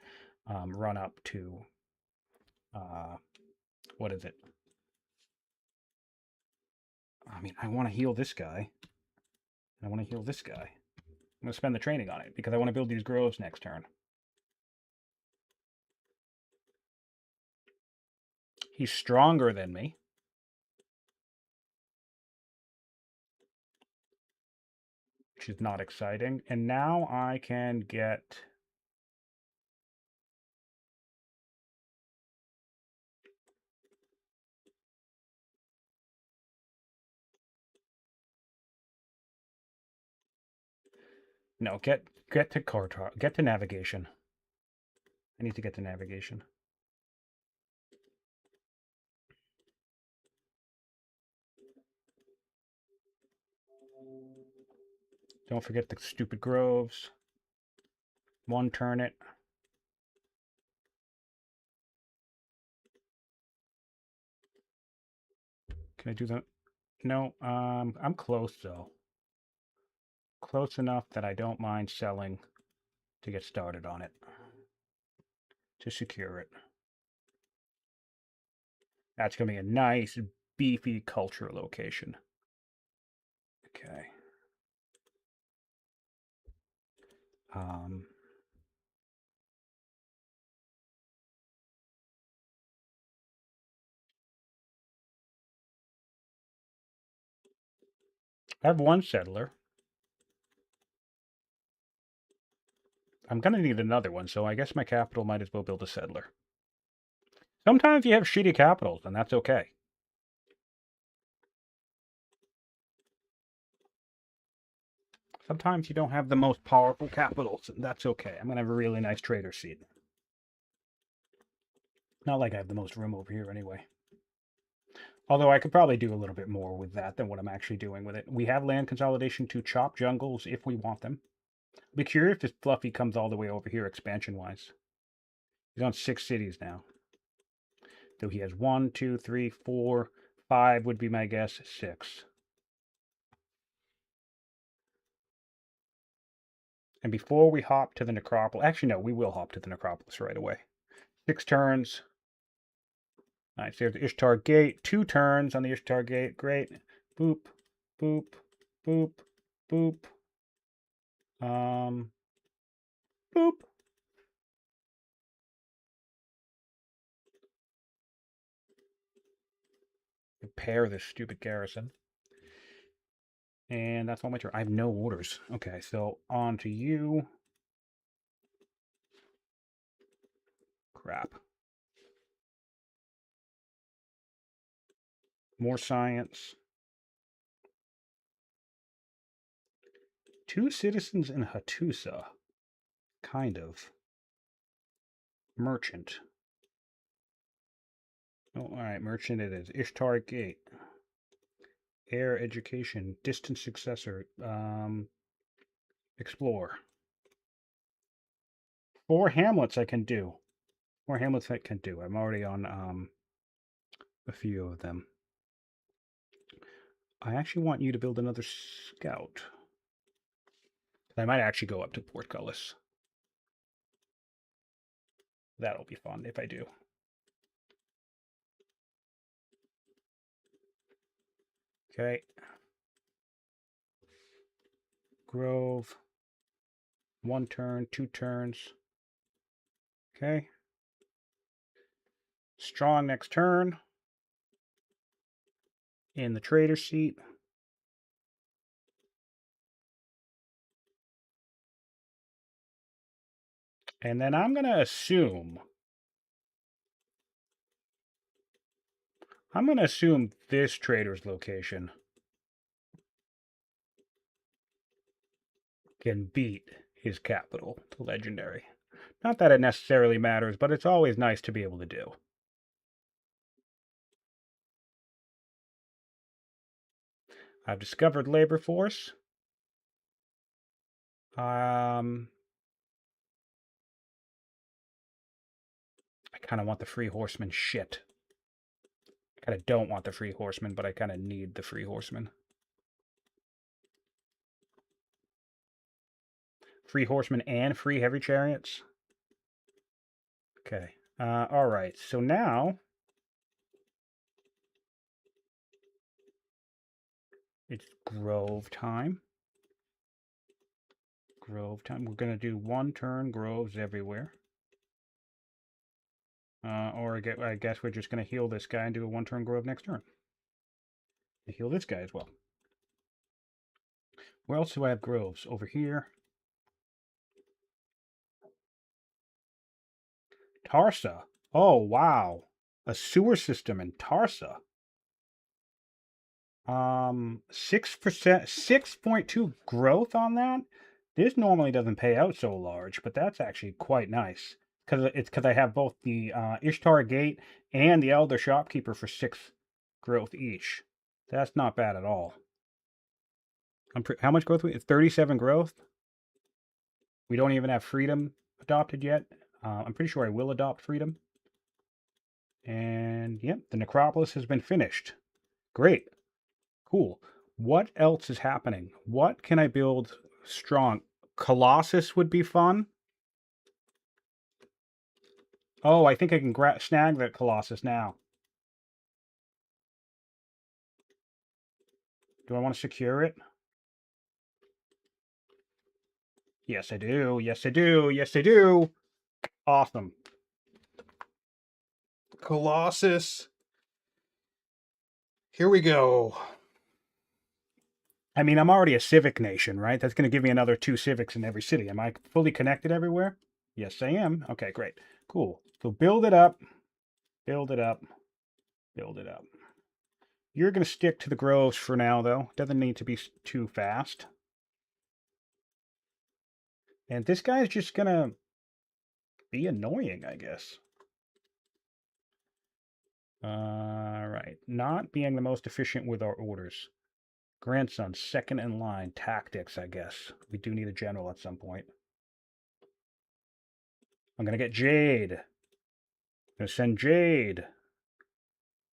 run up to uh, what is it? I mean, I want to heal this guy. I want to heal this guy. I'm going to spend the training on it because I want to build these groves next turn. He's stronger than me, which is not exciting. And now I can get... No, get to Cartar. Get to navigation. I need to get to navigation. Don't forget the stupid groves. One turn it. Can I do that? No, I'm close though. Close enough that I don't mind selling to get started on it. To secure it. That's going to be a nice, beefy culture location. Okay. Um, I have one settler. I'm going to need another one, so I guess my capital might as well build a settler. Sometimes you have shitty capitals, and that's okay. Sometimes you don't have the most powerful capitals, and that's okay. I'm going to have a really nice trader seat. Not like I have the most room over here anyway. Although I could probably do a little bit more with that than what I'm actually doing with it. We have land consolidation to chop jungles if we want them. I'd be curious if Fluffy comes all the way over here expansion-wise. He's on 6 cities now. So he has 1, 2, 3, 4, 5 would be my guess. 6. And before we hop to the necropolis, actually no, we will hop to the necropolis right away. 6 turns. All right, so there's the Ishtar Gate. 2 turns on the Ishtar Gate. Great. Boop, boop, boop, boop. Boop. Repair this stupid garrison. And that's all my turn. I have no orders. Okay, so on to you. Crap. More science. 2 citizens in Hattusa. Kind of. Merchant. Oh, all right, merchant it is. Ishtar Gate. Air education. Distant successor. Explore. 4 hamlets I can do. 4 hamlets I can do. I'm already on a few of them. I actually want you to build another scout. I might actually go up to Portcullis. That'll be fun if I do. Okay. Grove. 1 turn, 2 turns. Okay. Strong next turn. In the trader seat. And then I'm going to assume this trader's location can beat his capital to legendary. Not that it necessarily matters, but it's always nice to be able to do. I've discovered labor force. I kind of want the free horseman shit. Kind of don't want the free horseman, but I kind of need the free horseman. Free horseman and free heavy chariots. Okay. All right. So now it's Grove time. Grove time. We're going to do 1 turn Groves everywhere. Or I guess we're just going to heal this guy and do a 1 turn Grove next turn. And heal this guy as well. Where else do I have Groves? Over here. Tarsa. Oh, wow. A sewer system in Tarsa. 6%, 6.2 growth on that. This normally doesn't pay out so large, but that's actually quite nice. Because I have both the Ishtar Gate and the Elder Shopkeeper for 6 growth each. That's not bad at all. How much growth? 37 growth. We don't even have Freedom adopted yet. I'm pretty sure I will adopt Freedom. And yep, the Necropolis has been finished. Great. Cool. What else is happening? What can I build strong? Colossus would be fun. Oh, I think I can snag that Colossus now. Do I want to secure it? Yes, I do. Yes, I do. Yes, I do. Awesome. Colossus. Here we go. I mean, I'm already a civic nation, right? That's going to give me another 2 civics in every city. Am I fully connected everywhere? Yes, I am. Okay, great. Cool. So build it up. Build it up. Build it up. You're going to stick to the groves for now, though. Doesn't need to be too fast. And this guy's just going to be annoying, I guess. Right. Not being the most efficient with our orders. Grandson, second in line. Tactics, I guess. We do need a general at some point. I'm going to get Jade. I'm going to send Jade.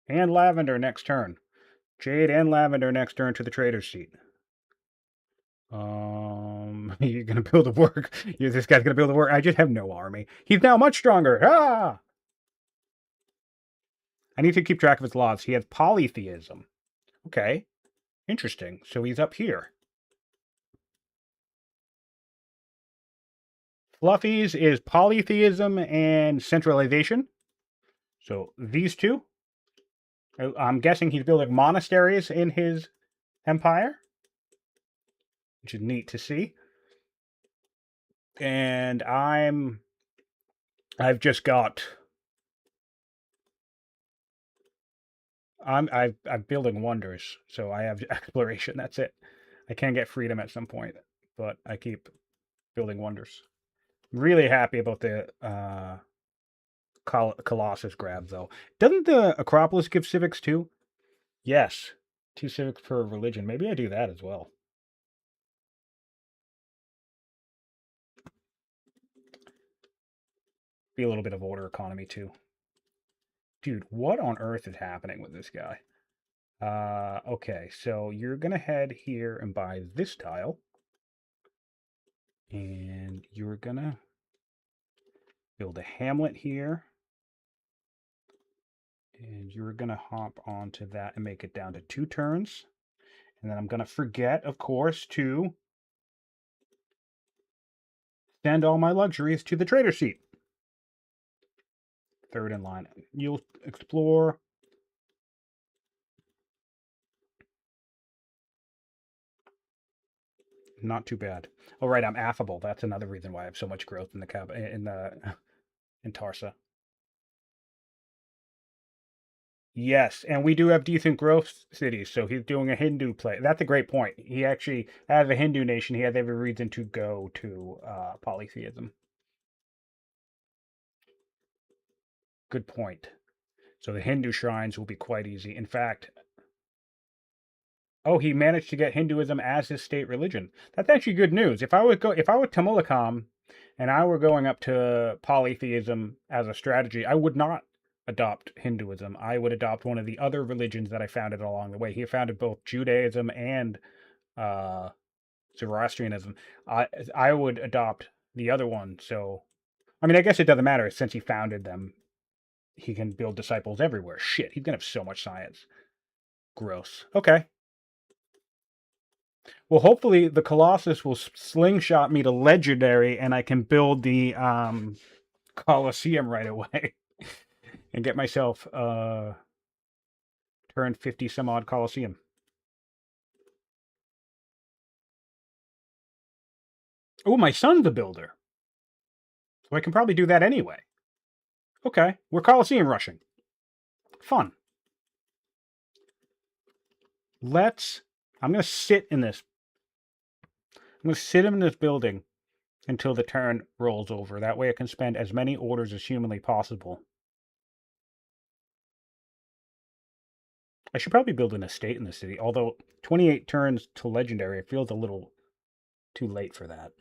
And Lavender next turn. Jade and Lavender next turn to the trader's seat. You're going to build a work. This guy's going to build a work. I just have no army. He's now much stronger. Ah! I need to keep track of his laws. He has polytheism. Okay. Interesting. So he's up here. Fluffy's is polytheism and centralization. So these two. I'm guessing he's building monasteries in his empire, which is neat to see. And I'm building wonders, so I have exploration. That's it. I can get freedom at some point, but I keep building wonders. I'm really happy about the Colossus grab, though. Doesn't the Acropolis give civics too? Yes, 2 civics per religion. Maybe I do that as well. Be a little bit of order economy too. Dude, what on earth is happening with this guy? Okay, so you're gonna head here and buy this tile. And you're gonna build a hamlet here. And you're gonna hop onto that and make it down to 2 turns. And then I'm gonna forget, of course, to send all my luxuries to the trader seat. 3rd in line. You'll explore. Not too bad. Oh, right, I'm affable. That's another reason why I have so much growth in the in Tarsa. Yes, and we do have decent growth cities, so he's doing a Hindu play. That's a great point. He actually, as a Hindu nation, he has every reason to go to polytheism. Good point. So the Hindu shrines will be quite easy. In fact, oh, he managed to get Hinduism as his state religion. That's actually good news. If I were Tamilakam and I were going up to polytheism as a strategy, I would not adopt Hinduism. I would adopt one of the other religions that I founded along the way. He founded both Judaism and uh, Zoroastrianism. I would adopt the other one. So, I mean, I guess it doesn't matter since he founded them. He can build disciples everywhere. Shit, he's gonna have so much science. Gross. Okay. Well, hopefully the Colossus will slingshot me to legendary, and I can build the Colosseum right away, and get myself turn 50 some odd Colosseum. Oh, my son's a builder, so I can probably do that anyway. Okay, we're Colosseum rushing. Fun. Let's. I'm gonna sit in this. I'm gonna sit in this building until the turn rolls over. That way I can spend as many orders as humanly possible. I should probably build an estate in the city, although 28 turns to legendary, it feels a little too late for that.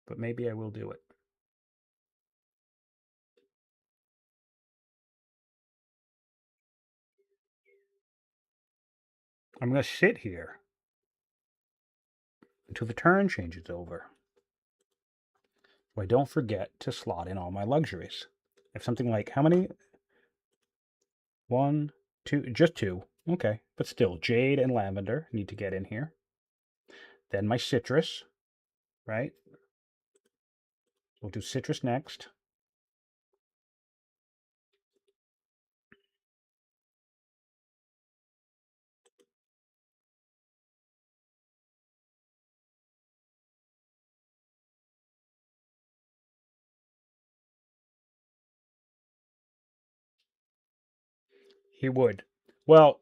But maybe I will do it. I'm going to sit here until the turn changes over. So I don't forget to slot in all my luxuries. If something like, how many? 1, 2, just 2. Okay, but still, jade and lavender need to get in here. Then my citrus, right? We'll do citrus next. He would. Well,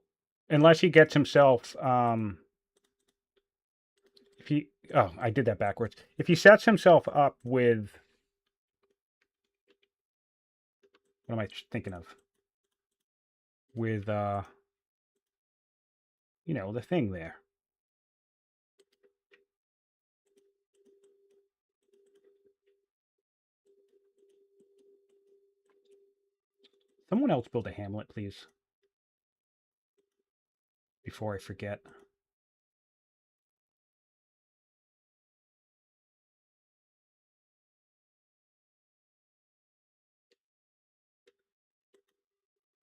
unless he gets himself, if he, oh, I did that backwards. If he sets himself up with, what am I thinking of? With, you know, the thing there. Someone else build a hamlet, please. Before I forget.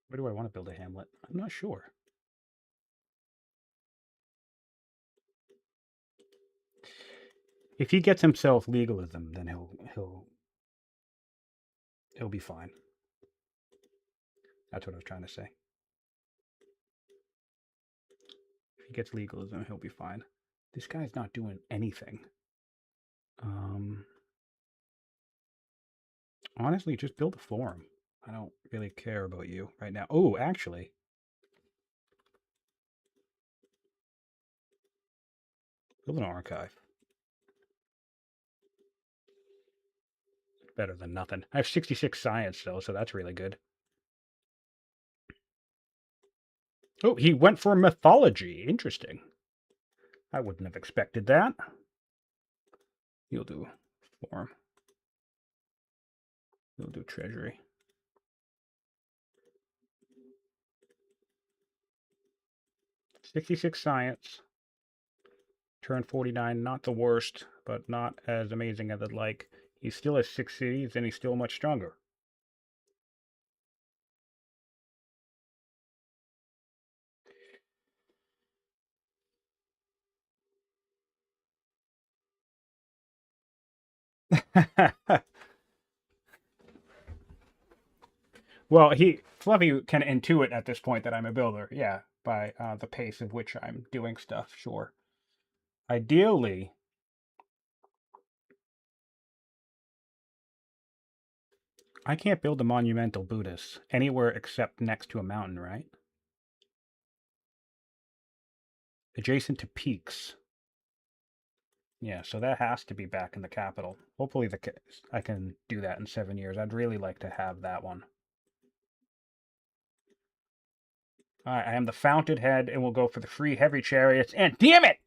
Where do I want to build a hamlet? I'm not sure. If he gets himself legalism, then he'll be fine. That's what I was trying to say. If he gets legalism, he'll be fine. This guy's not doing anything. Honestly, just build a forum. I don't really care about you right now. Oh, actually, build an archive. Better than nothing. I have 66 science, though, so that's really good. Oh, he went for mythology. Interesting. I wouldn't have expected that. You'll do forum. You'll do treasury. '66 science. Turn 49, not the worst, but not as amazing as I'd like. He still has 6 cities, and he's still much stronger. Well, Fluffy can intuit at this point that I'm a builder, yeah, by the pace of which I'm doing stuff, sure. Ideally, I can't build a monumental Buddhist anywhere except next to a mountain, right? Adjacent to peaks. Yeah, so that has to be back in the capital. Hopefully I can do that in 7 years. I'd really like to have that one. Alright, I am the Fountainhead, and we'll go for the free heavy chariots. And damn it!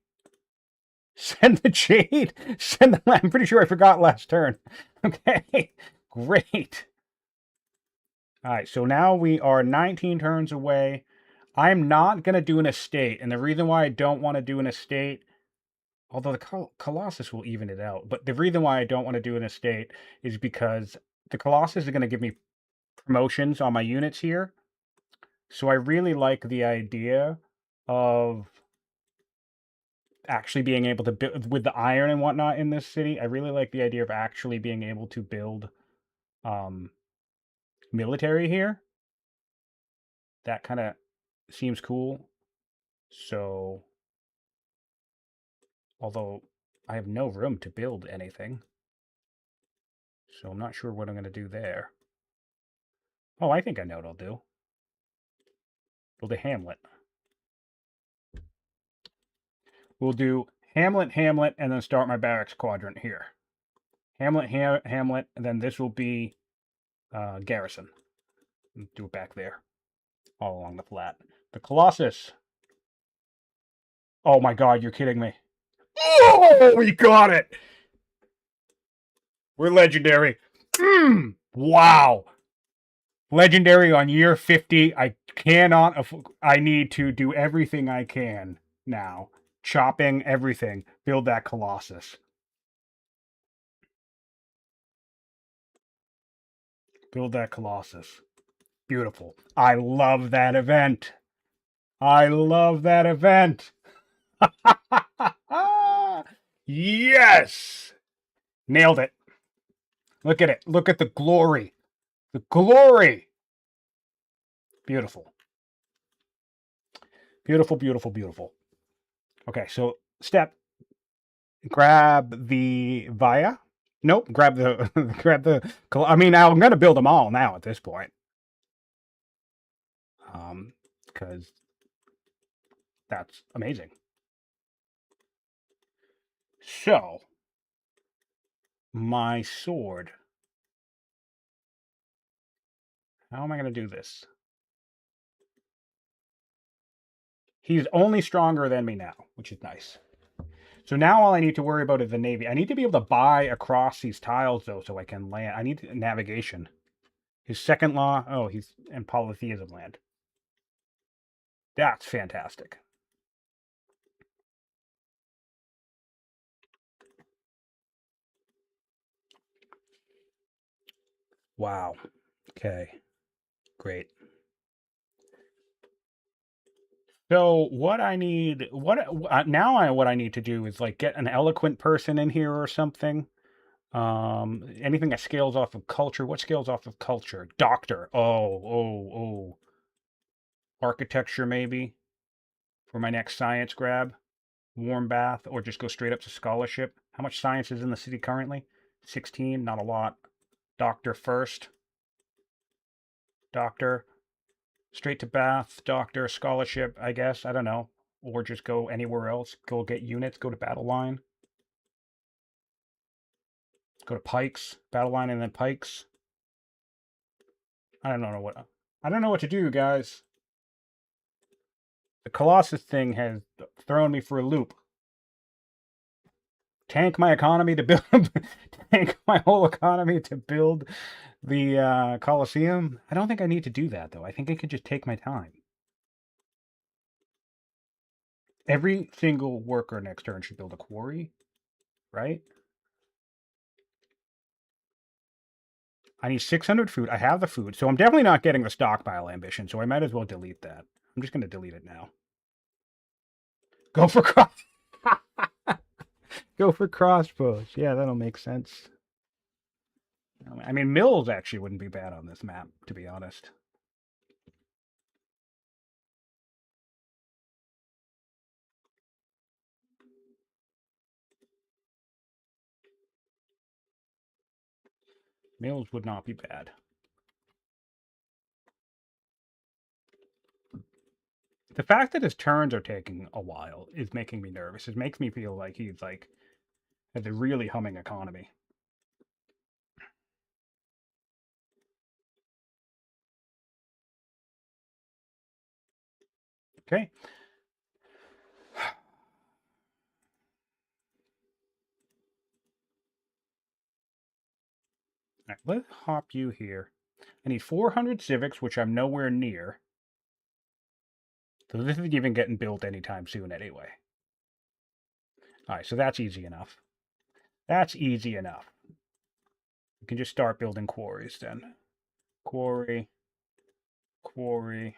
Send the jade! Send the... I'm pretty sure I forgot last turn. Okay, great. All right, so now we are 19 turns away. I'm not going to do an estate, and the reason why I don't want to do an estate, although the Colossus will even it out, but the reason why I don't want to do an estate is because the Colossus is going to give me promotions on my units here. So I really like the idea of actually being able to build with the iron and whatnot in this city. I really like the idea of actually being able to build military here. That kind of seems cool. So, although I have no room to build anything, so I'm not sure what I'm going to do there. Oh, I think I know what I'll do. Build a hamlet. We'll do hamlet, hamlet, and then start my barracks quadrant here. Hamlet, hamlet, and then this will be garrison. Do it back there, all along the flat. The Colossus. Oh my god, you're kidding me. Oh, we got it! We're legendary. Wow. Legendary on year 50. I cannot. I need to do everything I can now. Chopping everything. Build that Colossus. Build that Colossus. Beautiful. I love that event. I love that event. Yes! Nailed it. Look at it. Look at the glory. The glory. Beautiful. Beautiful, beautiful, beautiful. Okay, so step. Grab the Via. Nope, grab the grab the. I mean, I'm gonna build them all now at this point. Because that's amazing. So, my sword. How am I gonna do this? He's only stronger than me now, which is nice. So now all I need to worry about is the navy. I need to be able to buy across these tiles though, so I can land. I need navigation. His second law. Oh, he's in polytheism land. That's fantastic. Wow. Okay. Great. So what I need, what I need to do is like get an eloquent person in here or something. Anything that scales off of culture. What scales off of culture? Doctor. Oh. Architecture maybe for my next science grab. Warm bath, or just go straight up to scholarship. How much science is in the city currently? 16, not a lot. Doctor first. Doctor. Straight to bath, doctor, scholarship, I guess. I don't know. Or just go anywhere else. Go get units, go to battle line. Go to pikes, battle line, and then pikes. I don't know what to do, guys. The Colossus thing has thrown me for a loop. Tank my economy to build, tank my whole economy to build the Colosseum. I don't think I need to do that though. I think I could just take my time. Every single worker next turn should build a quarry, right? I need 600 food. I have the food, so I'm definitely not getting the stockpile ambition, so I might as well delete that. I'm just going to delete it now. Go for cross. Go for crossbows. Yeah, that'll make sense. I mean, mills actually wouldn't be bad on this map, to be honest. Mills would not be bad. The fact that his turns are taking a while is making me nervous. It makes me feel like he's like has a really humming economy. Okay. All right, let's hop you here. I need 400 civics, which I'm nowhere near. So this isn't even getting built anytime soon anyway. All right, so that's easy enough. That's easy enough. We can just start building quarries then. Quarry, quarry,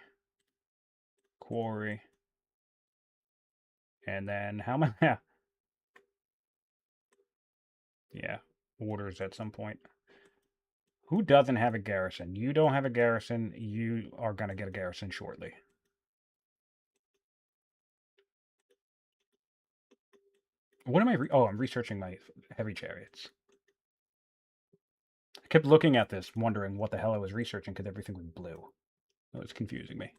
quarry. And then how many? Yeah, orders at some point. Who doesn't have a garrison? You don't have a garrison. You are going to get a garrison shortly. What am I? Oh, I'm researching my heavy chariots. I kept looking at this, wondering what the hell I was researching because everything was blue. It was confusing me.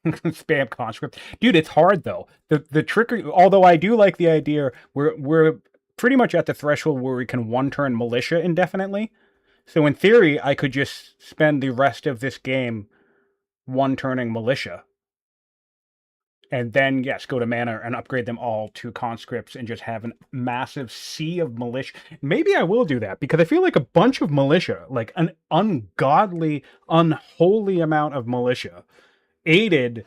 Spam conscript, dude. It's hard though. The trick, although I do like the idea, we're pretty much at the threshold where we can one turn militia indefinitely. So in theory, I could just spend the rest of this game one turning militia. And then, yes, go to mana and upgrade them all to conscripts and just have a massive sea of militia. Maybe I will do that because I feel like a bunch of militia, like an ungodly, unholy amount of militia, aided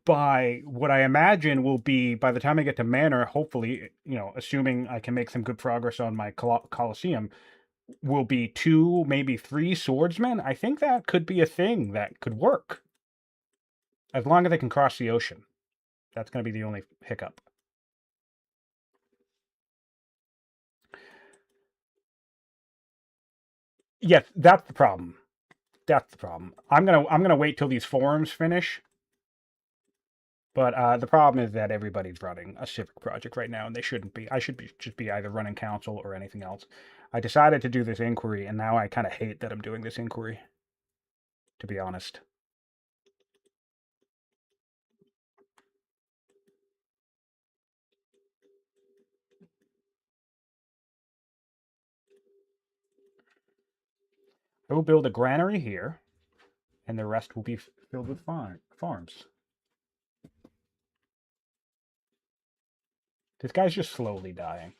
by what I imagine will be, by the time I get to mana, hopefully, assuming I can make some good progress on my Colosseum, will be 2, maybe 3 swordsmen. I think that could be a thing that could work. As long as I can cross the ocean. That's going to be the only hiccup. Yes, that's the problem. That's the problem. I'm gonna wait till these forums finish. But the problem is that everybody's running a civic project right now, and they shouldn't be. I should just be either running council or anything else. I decided to do this inquiry, and now I kind of hate that I'm doing this inquiry, to be honest. I will build a granary here, and the rest will be filled with farms. This guy's just slowly dying.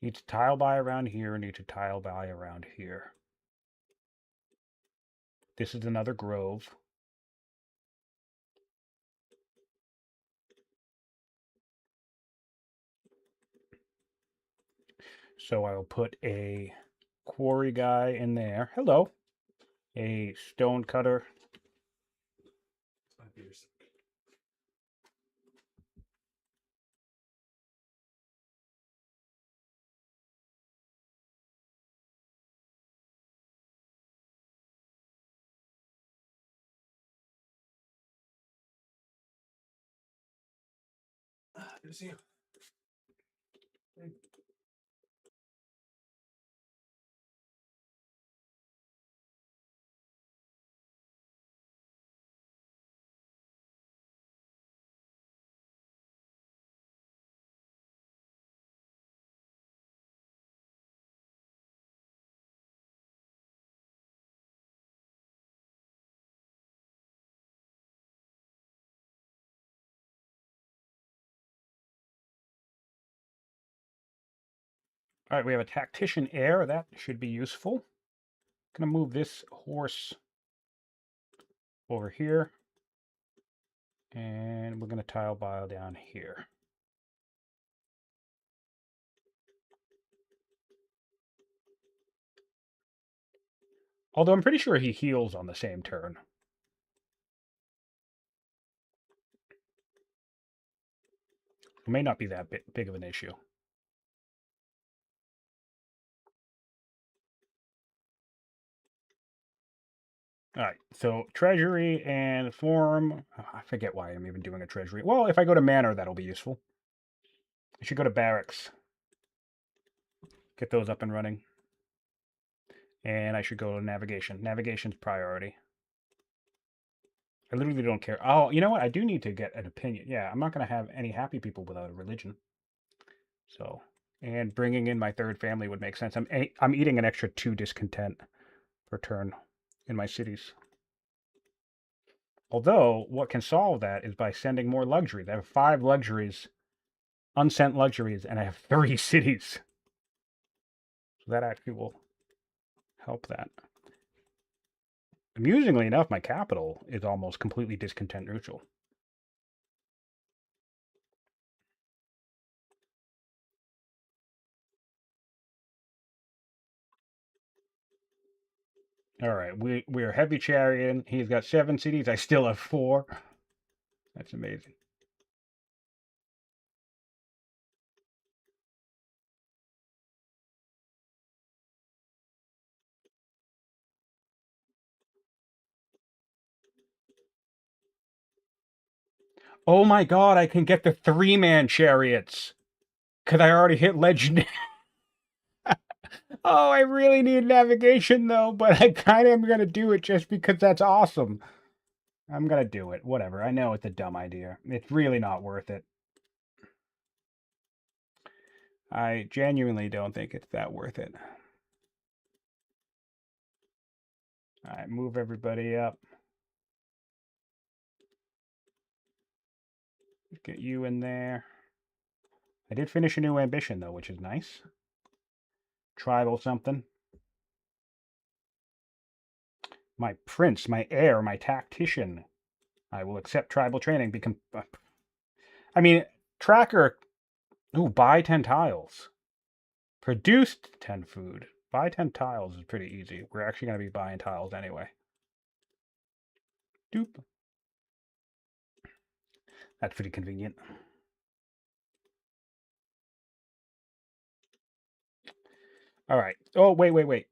Need to tile by around here, need to tile by around here. This is another grove. So I will put a quarry guy in there. Hello. A stone cutter. Good to see you. All right, we have a tactician heir. That should be useful. Gonna move this horse over here. And we're gonna tile bile down here. Although I'm pretty sure he heals on the same turn. It may not be that big of an issue. All right, so treasury and forum. I forget why I'm even doing a treasury. Well, if I go to manor, that'll be useful. I should go to barracks. Get those up and running. And I should go to navigation. Navigation's priority. I literally don't care. Oh, you know what? I do need to get an opinion. Yeah, I'm not going to have any happy people without a religion. So, and bringing in my third family would make sense. I'm eating an extra 2 discontent per turn in my cities. Although, what can solve that is by sending more luxuries. I have 5 luxuries, unsent luxuries, and I have 30 cities. So that actually will help that. Amusingly enough, my capital is almost completely discontent neutral. All right, we're heavy chariot. He's got 7 cities. I still have 4. That's amazing. Oh my god, I can get the 3-man chariots. Because I already hit legendary. Oh, I really need navigation though, but I kind of am going to do it just because that's awesome. I'm going to do it. Whatever. I know it's a dumb idea. It's really not worth it. I genuinely don't think it's that worth it. All right, move everybody up. Get you in there. I did finish a new ambition though, which is nice. Tribal something. My prince, my heir, my tactician. I will accept tribal training. Become. I mean, tracker. Ooh, buy 10 tiles. Produced 10 food. Buy 10 tiles is pretty easy. We're actually going to be buying tiles anyway. Doop. That's pretty convenient. All right. Oh, wait.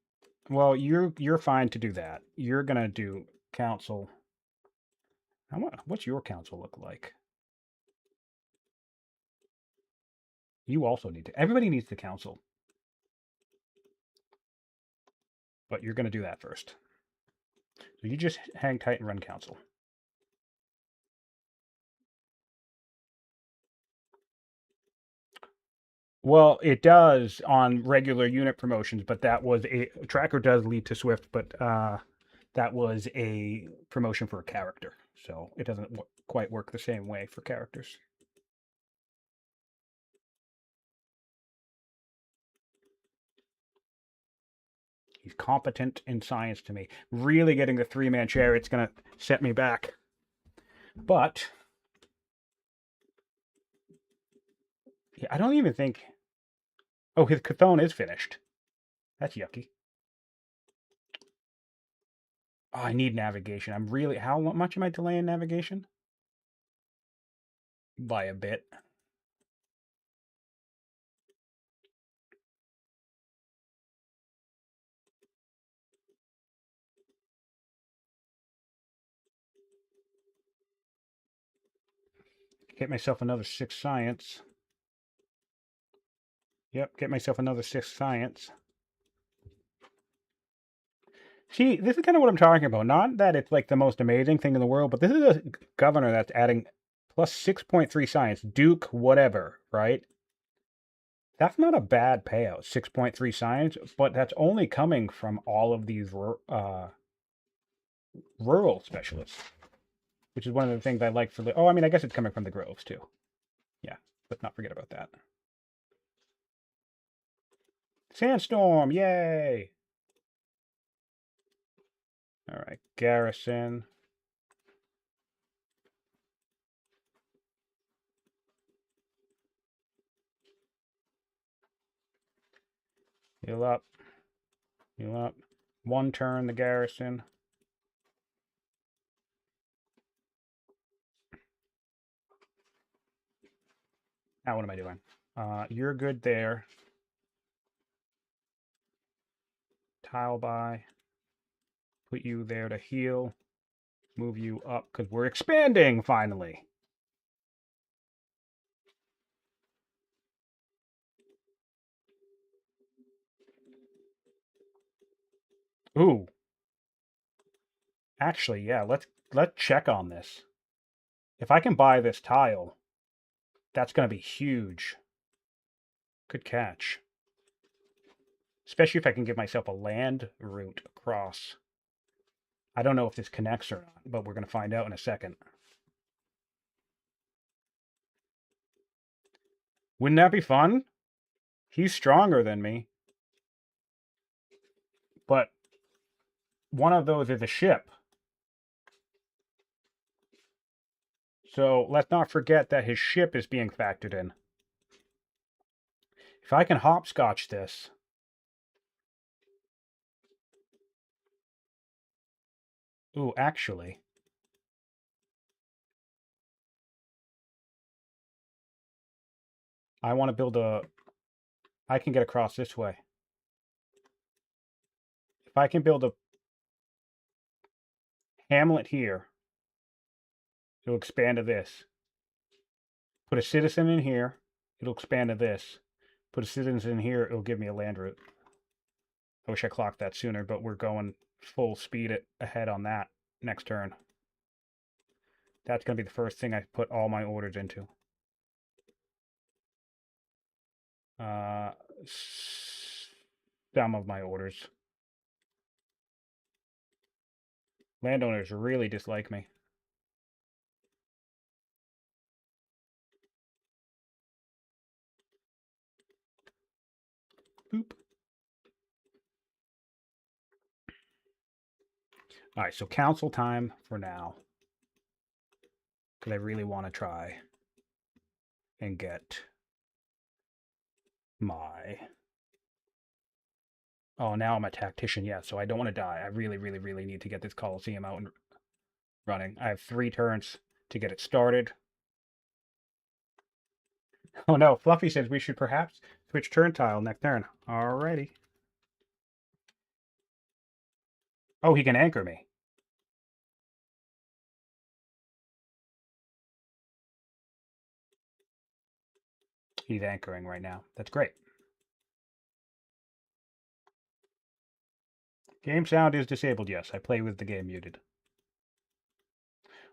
Well, you're fine to do that. You're going to do council. What's your council look like? You also need to. Everybody needs the council. But you're going to do that first. So you just hang tight and run council. Well, it does on regular unit promotions, but that was a tracker does lead to Swift, but that was a promotion for a character, so it doesn't quite work the same way for characters. He's competent in science to me. Really getting the 3-man chariot's going to set me back. But yeah, I don't even think. Oh, his Chthon is finished. That's yucky. Oh, I need navigation. I'm really. How much am I delaying navigation? By a bit. Get myself another 6 science. Yep, get myself another 6 science. See, this is kind of what I'm talking about. Not that it's like the most amazing thing in the world, but this is a governor that's adding plus 6.3 science, Duke, whatever, right? That's not a bad payout, 6.3 science, but that's only coming from all of these rural specialists, which is one of the things I like for the. Oh, I mean, I guess it's coming from the groves too. Yeah, let's not forget about that. Sandstorm, yay! All right, garrison. Heal up. Heal up. 1 turn the garrison. Now what am I doing? You're good there. Tile by. Put you there to heal. Move you up because we're expanding finally. Ooh. Actually, yeah, let's check on this. If I can buy this tile, that's going to be huge. Good catch. Especially if I can give myself a land route across. I don't know if this connects or not, but we're going to find out in a second. Wouldn't that be fun? He's stronger than me. But one of those is a ship. So let's not forget that his ship is being factored in. If I can hopscotch this. Ooh, actually. I want to build a... I can get across this way. If I can build a hamlet here, it'll expand to this. Put a citizen in here, it'll expand to this. Put a citizen in here, it'll give me a land route. I wish I clocked that sooner, but we're going full speed ahead on that next turn. That's going to be the first thing I put all my orders into. Some of my orders. Landowners really dislike me. Boop. All right, so council time for now. Because I really want to try and get my... Oh, now I'm a tactician, yeah, so I don't want to die. I really, really, really need to get this Coliseum out and running. I have 3 turns to get it started. Oh no, Fluffy says we should perhaps switch turn tile next turn. Alrighty. Oh, he can anchor me. He's anchoring right now. That's great. Game sound is disabled, yes. I play with the game muted.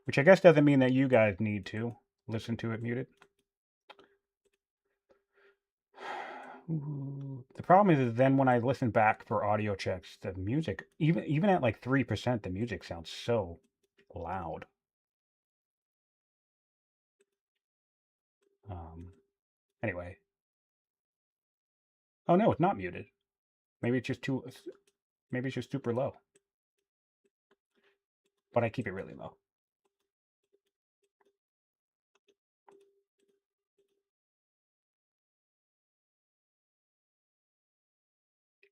Which I guess doesn't mean that you guys need to listen to it muted. The problem is then when I listen back for audio checks, the music, even at like 3%, the music sounds so loud. Anyway. Oh no, it's not muted. Maybe it's just maybe it's just super low. But I keep it really low.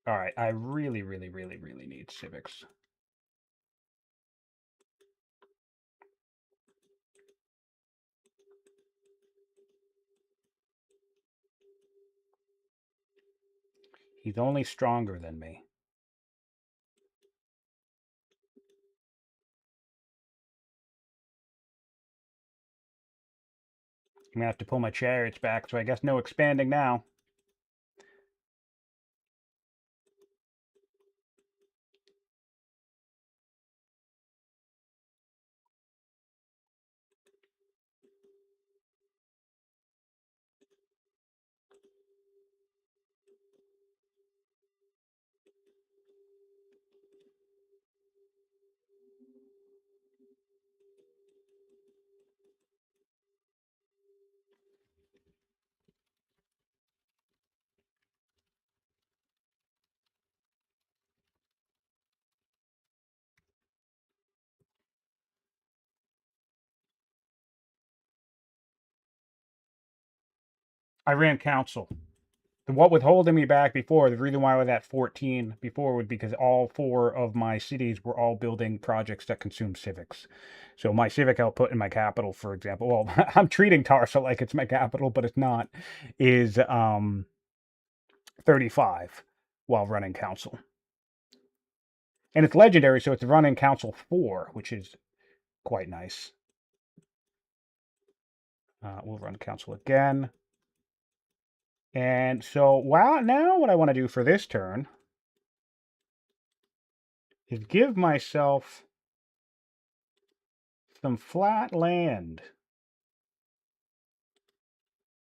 All right, I really, really, really, really need civics. He's only stronger than me. I'm gonna have to pull my chariots back, so I guess no expanding now. I ran council. What was holding me back before, the reason why I was at 14 before was because all 4 of my cities were all building projects that consume civics. So my civic output in my capital, for example, well, I'm treating Tarsa like it's my capital, but it's not, is 35 while running council. And it's legendary, so it's running council 4, which is quite nice. We'll run council again. And so, now what I want to do for this turn is give myself some flat land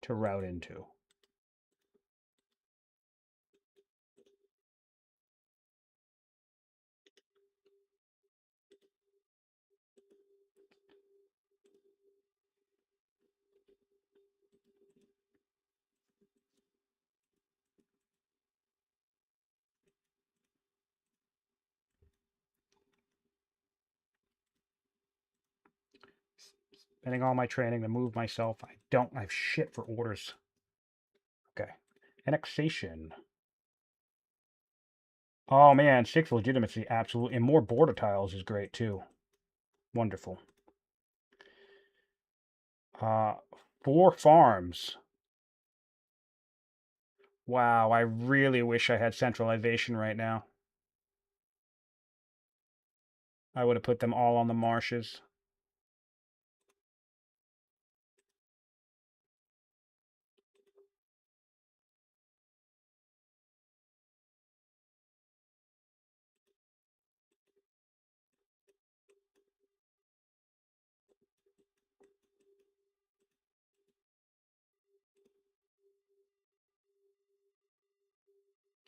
to route into. Spending all my training to move myself. I have shit for orders. Okay. Annexation. Oh man, 6 legitimacy, absolutely. And more border tiles is great too. Wonderful. 4 farms. Wow, I really wish I had centralization right now. I would have put them all on the marshes.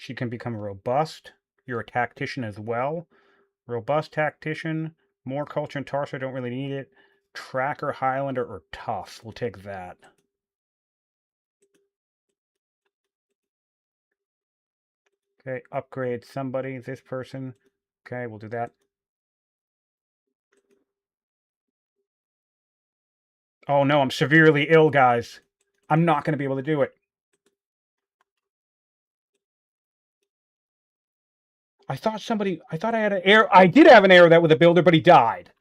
She can become robust. You're a tactician as well. Robust tactician. More culture and Tarso, don't really need it. Tracker, Highlander, or tough. We'll take that. Okay, upgrade somebody, this person. Okay, we'll do that. Oh no, I'm severely ill, guys. I'm not going to be able to do it. I thought I had an arrow. I did have an arrow that with a builder, but he died.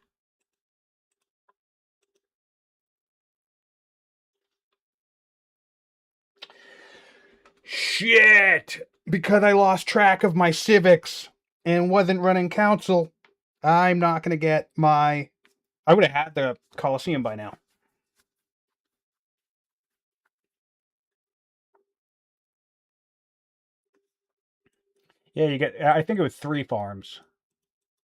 Shit! Because I lost track of my civics and wasn't running council, I'm not going to get my... I would have had the Coliseum by now. Yeah, you get... I think it was 3 farms.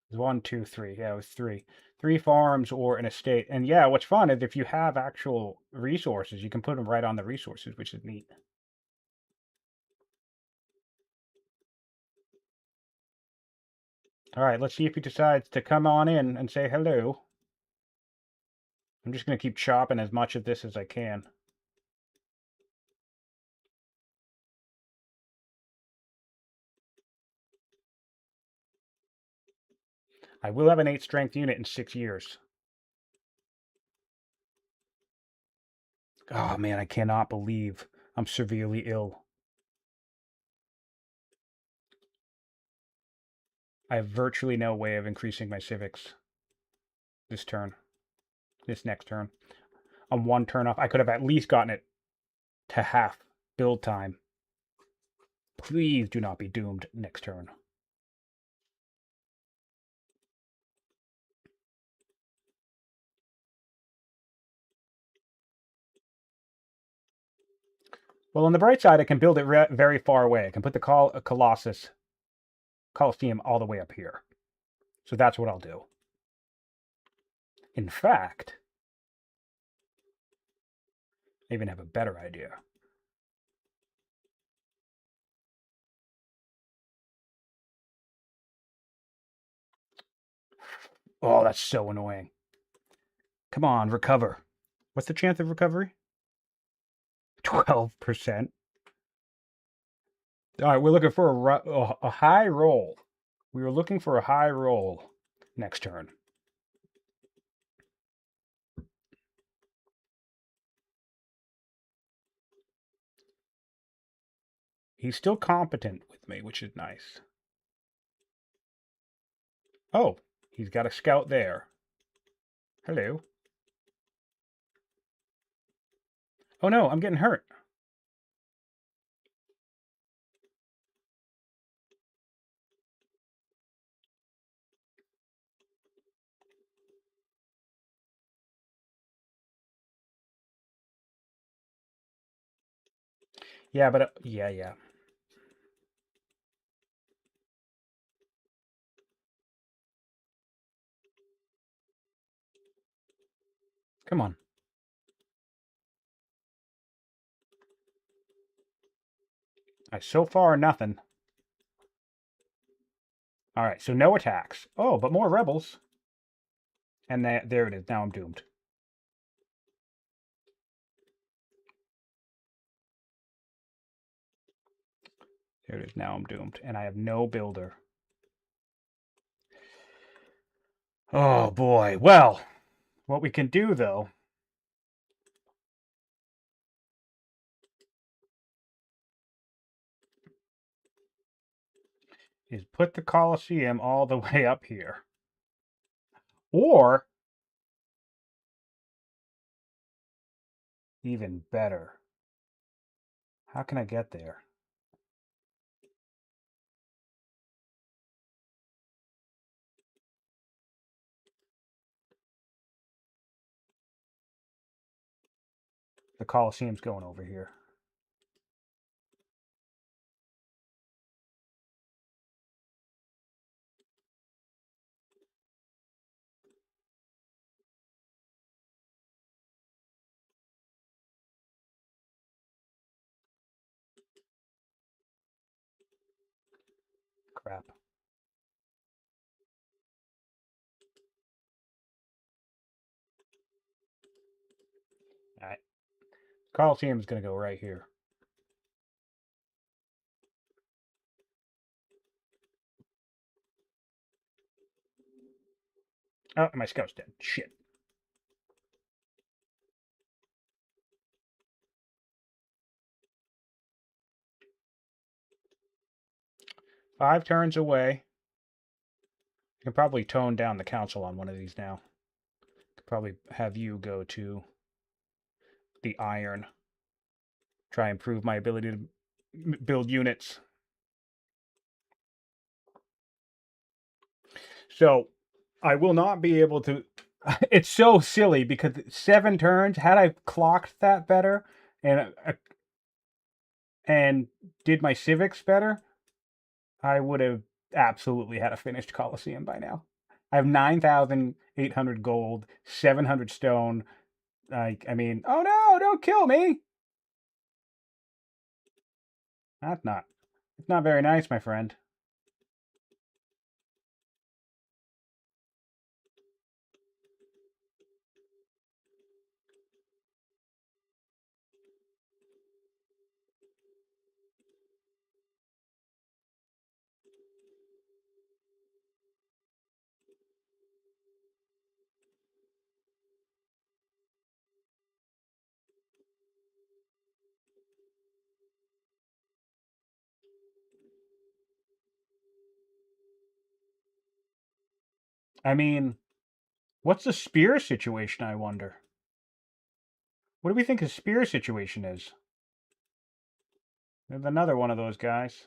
It was 1, 2, 3. Yeah, it was 3. 3 farms or an estate. And yeah, what's fun is if you have actual resources, you can put them right on the resources, which is neat. All right, let's see if he decides to come on in and say hello. I'm just going to keep chopping as much of this as I can. I will have an 8 strength unit in 6 years. Oh man, I cannot believe I'm severely ill. I have virtually no way of increasing my civics this turn. This next turn. I'm 1 turn off. I could have at least gotten it to half build time. Please do not be doomed next turn. Well, on the bright side, I can build it very far away. I can put the Coliseum all the way up here. So that's what I'll do. In fact, I even have a better idea. Oh, that's so annoying. Come on, recover. What's the chance of recovery? 12%. All right, we're looking for a high roll. We were looking for a high roll next turn. He's still competent with me, which is nice. Oh, he's got a scout there. Hello. Oh no, I'm getting hurt. Yeah, but yeah. Come on. So far, nothing. All right, so no attacks. Oh, but more rebels. And there it is. Now I'm doomed. There it is. Now I'm doomed. And I have no builder. Oh, boy. Well, what we can do, though, is put the Colosseum all the way up here. Or, even better, how can I get there? The Colosseum's going over here. Crap. All right. Colosseum's going to go right here. Oh, my scout's dead. Shit. Five turns away. I can probably tone down the council on one of these now. Could probably have you go to the iron. Try and improve my ability to build units. So I will not be able to. It's so silly because 7 turns. Had I clocked that better and did my civics better, I would have absolutely had a finished Colosseum by now. I have 9,800 gold, 700 stone. Like, I mean, oh no, don't kill me. That's not. It's not very nice, my friend. I mean, what's the spear situation, I wonder? What do we think the spear situation is? There's another one of those guys.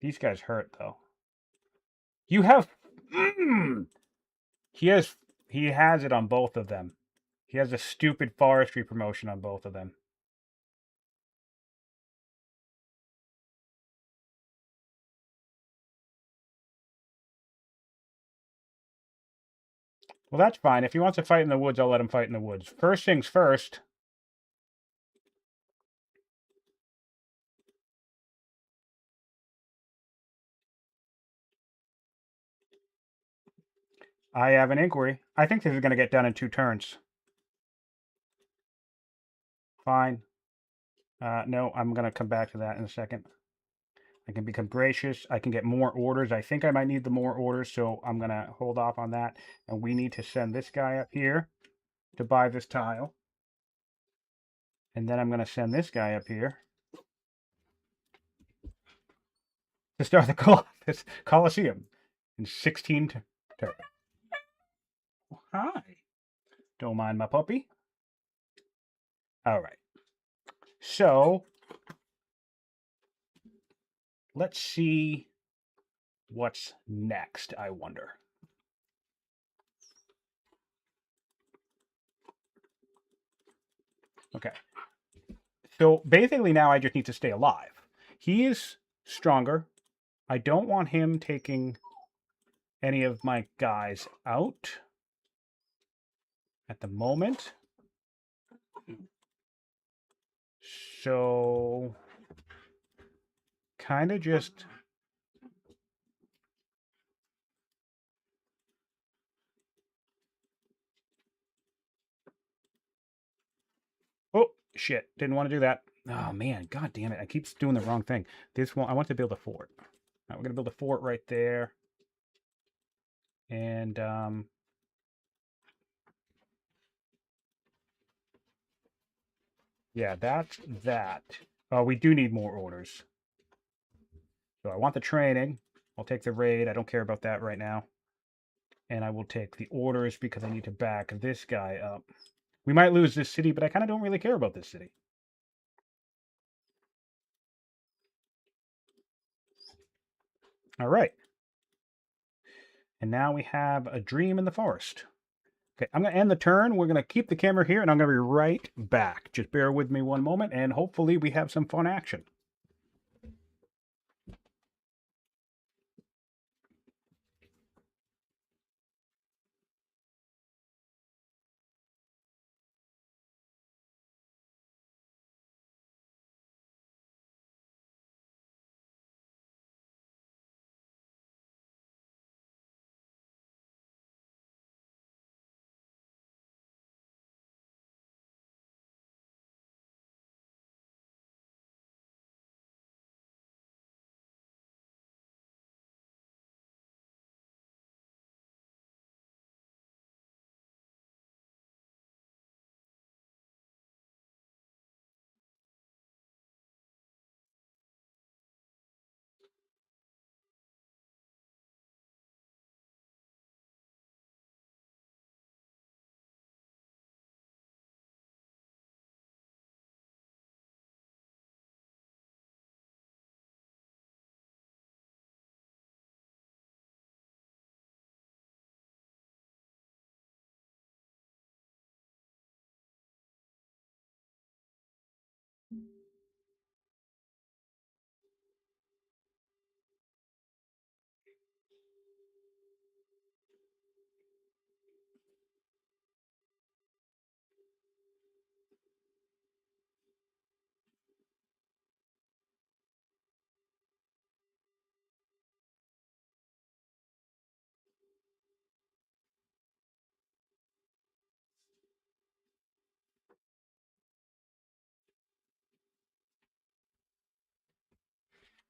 These guys hurt, though. You have... Mm, he has it on both of them. He has a stupid forestry promotion on both of them. Well, that's fine. If he wants to fight in the woods, I'll let him fight in the woods. First things first. I have an inquiry. I think this is going to get done in 2 turns. Fine. No, I'm going to come back to that in a second. I can become gracious. I can get more orders. I think I might need the more orders, so I'm going to hold off on that. And we need to send this guy up here to buy this tile. And then I'm going to send this guy up here to start the Colosseum in 16 turns. Hi. Don't mind my puppy. All right. So let's see what's next, I wonder. Okay. So basically now I just need to stay alive. He is stronger. I don't want him taking any of my guys out at the moment. So, kind of just... Oh, shit. Didn't want to do that. Oh, man. God damn it. I keep doing the wrong thing. This one, I want to build a fort. Right, we're going to build a fort right there. And, yeah, that's that. We do need more orders. So I want the training. I'll take the raid. I don't care about that right now. And I will take the orders because I need to back this guy up. We might lose this city, but I kind of don't really care about this city. All right. And now we have a dream in the forest. Okay, I'm going to end the turn. We're going to keep the camera here, and I'm going to be right back. Just bear with me one moment, and hopefully we have some fun action.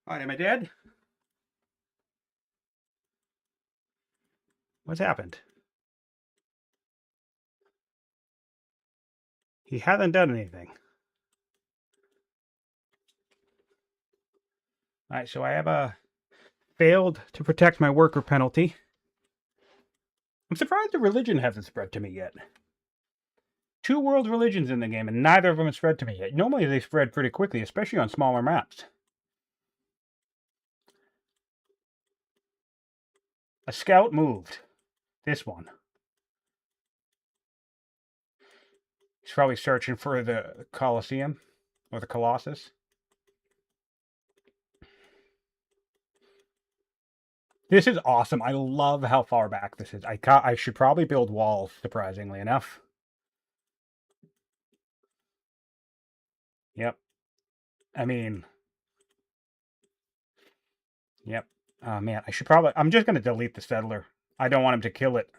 All right, am I dead? What's happened? He hasn't done anything. All right, so I have a failed to protect my worker penalty. I'm surprised the religion hasn't spread to me yet. 2 world religions in the game, and neither of them have spread to me yet. Normally they spread pretty quickly, especially on smaller maps. A scout moved. This one. He's probably searching for the Colosseum or the Colossus. This is awesome. I love how far back this is. I should probably build walls, surprisingly enough. Yep. I mean, yep. Oh, man. I should probably... I'm just going to delete the settler. I don't want him to kill it.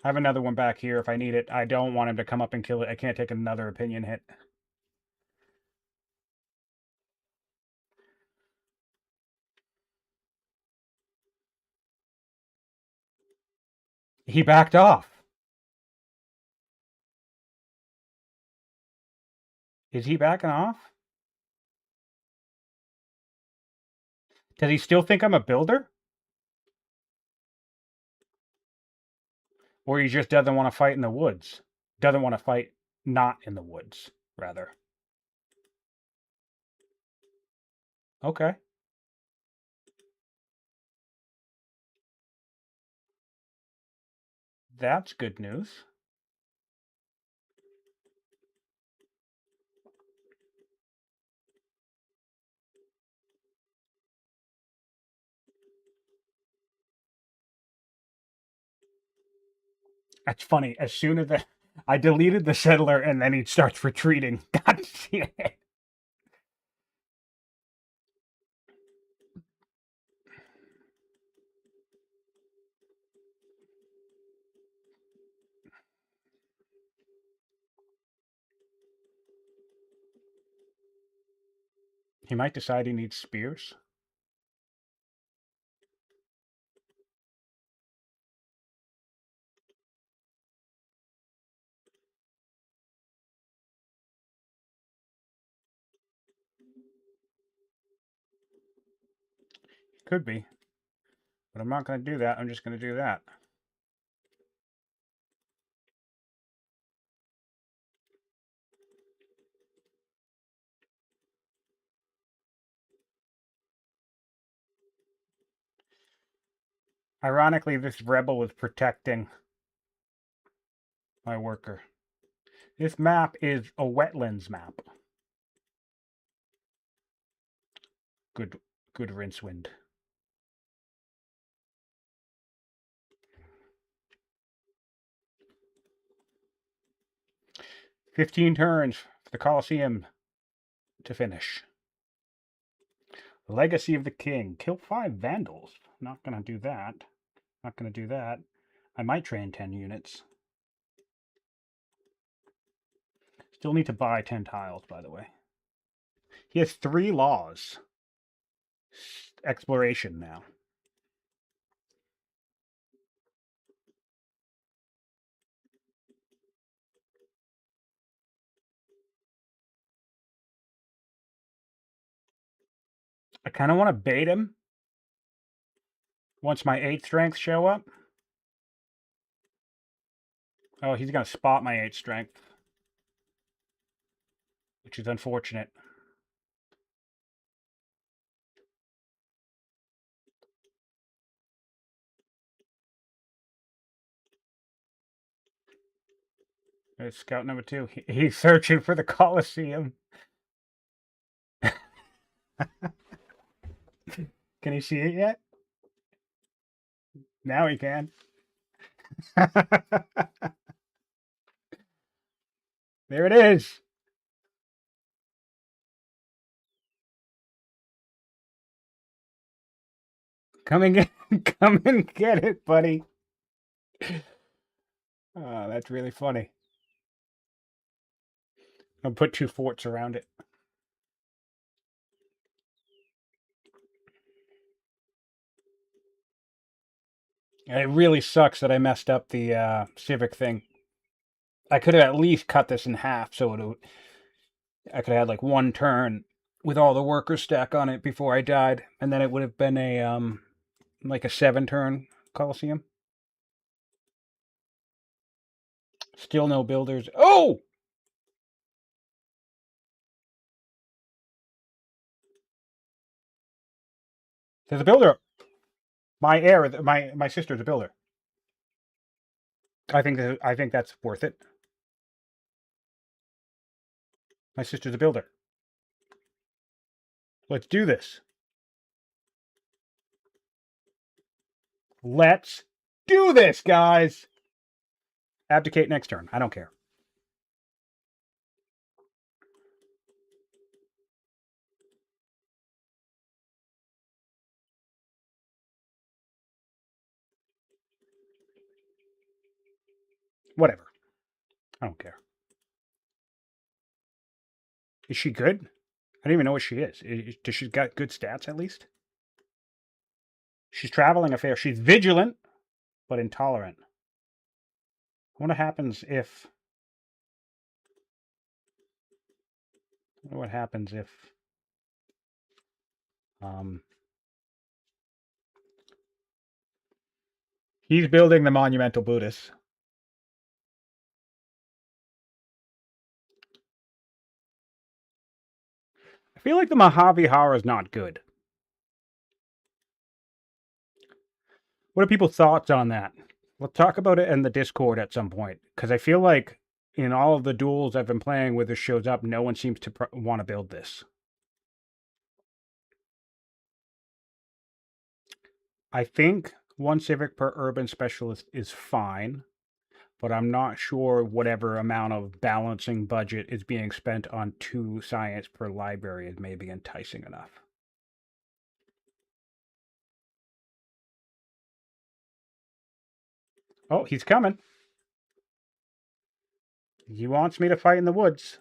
I have another one back here if I need it. I don't want him to come up and kill it. I can't take another opinion hit. He backed off. Is he backing off? Does he still think I'm a builder? Or he just doesn't want to fight in the woods? Doesn't want to fight not in the woods, rather. Okay. That's good news. That's funny. As soon as I deleted the settler and then he starts retreating. God damn it. He might decide he needs spears. Could be. But I'm not going to do that. I'm just going to do that. Ironically, this rebel is protecting my worker. This map is a wetlands map. Good, good Rincewind. 15 turns for the Colosseum to finish. Legacy of the King. Kill 5 Vandals. Not going to do that. Not going to do that. I might train 10 units. Still need to buy 10 tiles, by the way. He has 3 laws. Exploration now. I kind of want to bait him once my 8 strength show up. Oh, he's going to spot my 8 strength, which is unfortunate. There's scout number 2. He's searching for the Colosseum. Can he see it yet? Now he can. There it is. Come and get, come and get it, buddy. Oh, that's really funny. I'll put 2 forts around it. It really sucks that I messed up the civic thing. I could have at least cut this in half, so I could have had like 1 turn with all the workers stack on it before I died, and then it would have been a like a 7-turn Coliseum. Still no builders. Oh! There's a builder. My heir, my sister's a builder. I think that's worth it. My sister's a builder. Let's do this. Let's do this, guys. Abdicate next turn. I don't care. Whatever. I don't care. Is she good? I don't even know what she is. Does she got good stats at least? She's traveling a fair. She's vigilant, but intolerant. I wonder what happens if. I wonder what happens if. He's building the monumental Buddhist. I feel like the Mojave Horror is not good. What are people's thoughts on that? Let's talk about it in the Discord at some point, because I feel like in all of the duels I've been playing where this shows up, no one seems to want to build this. I think 1 civic per urban specialist is fine, but I'm not sure whatever amount of balancing budget is being spent on 2 science per library is maybe enticing enough. Oh, he's coming. He wants me to fight in the woods.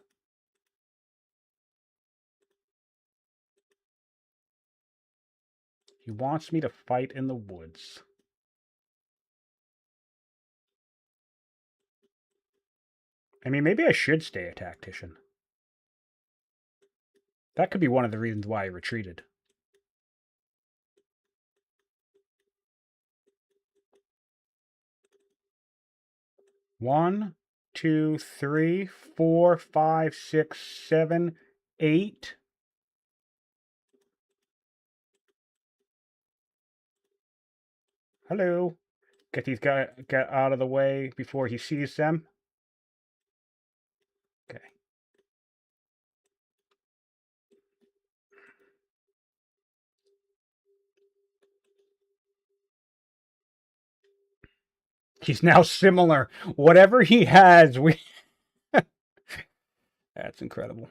He wants me to fight in the woods. I mean, maybe I should stay a tactician. That could be one of the reasons why I retreated. One, two, three, four, five, six, 7, 8. Hello. Get these guys get out of the way before he sees them. Okay. He's now similar. Whatever he has, we. That's incredible.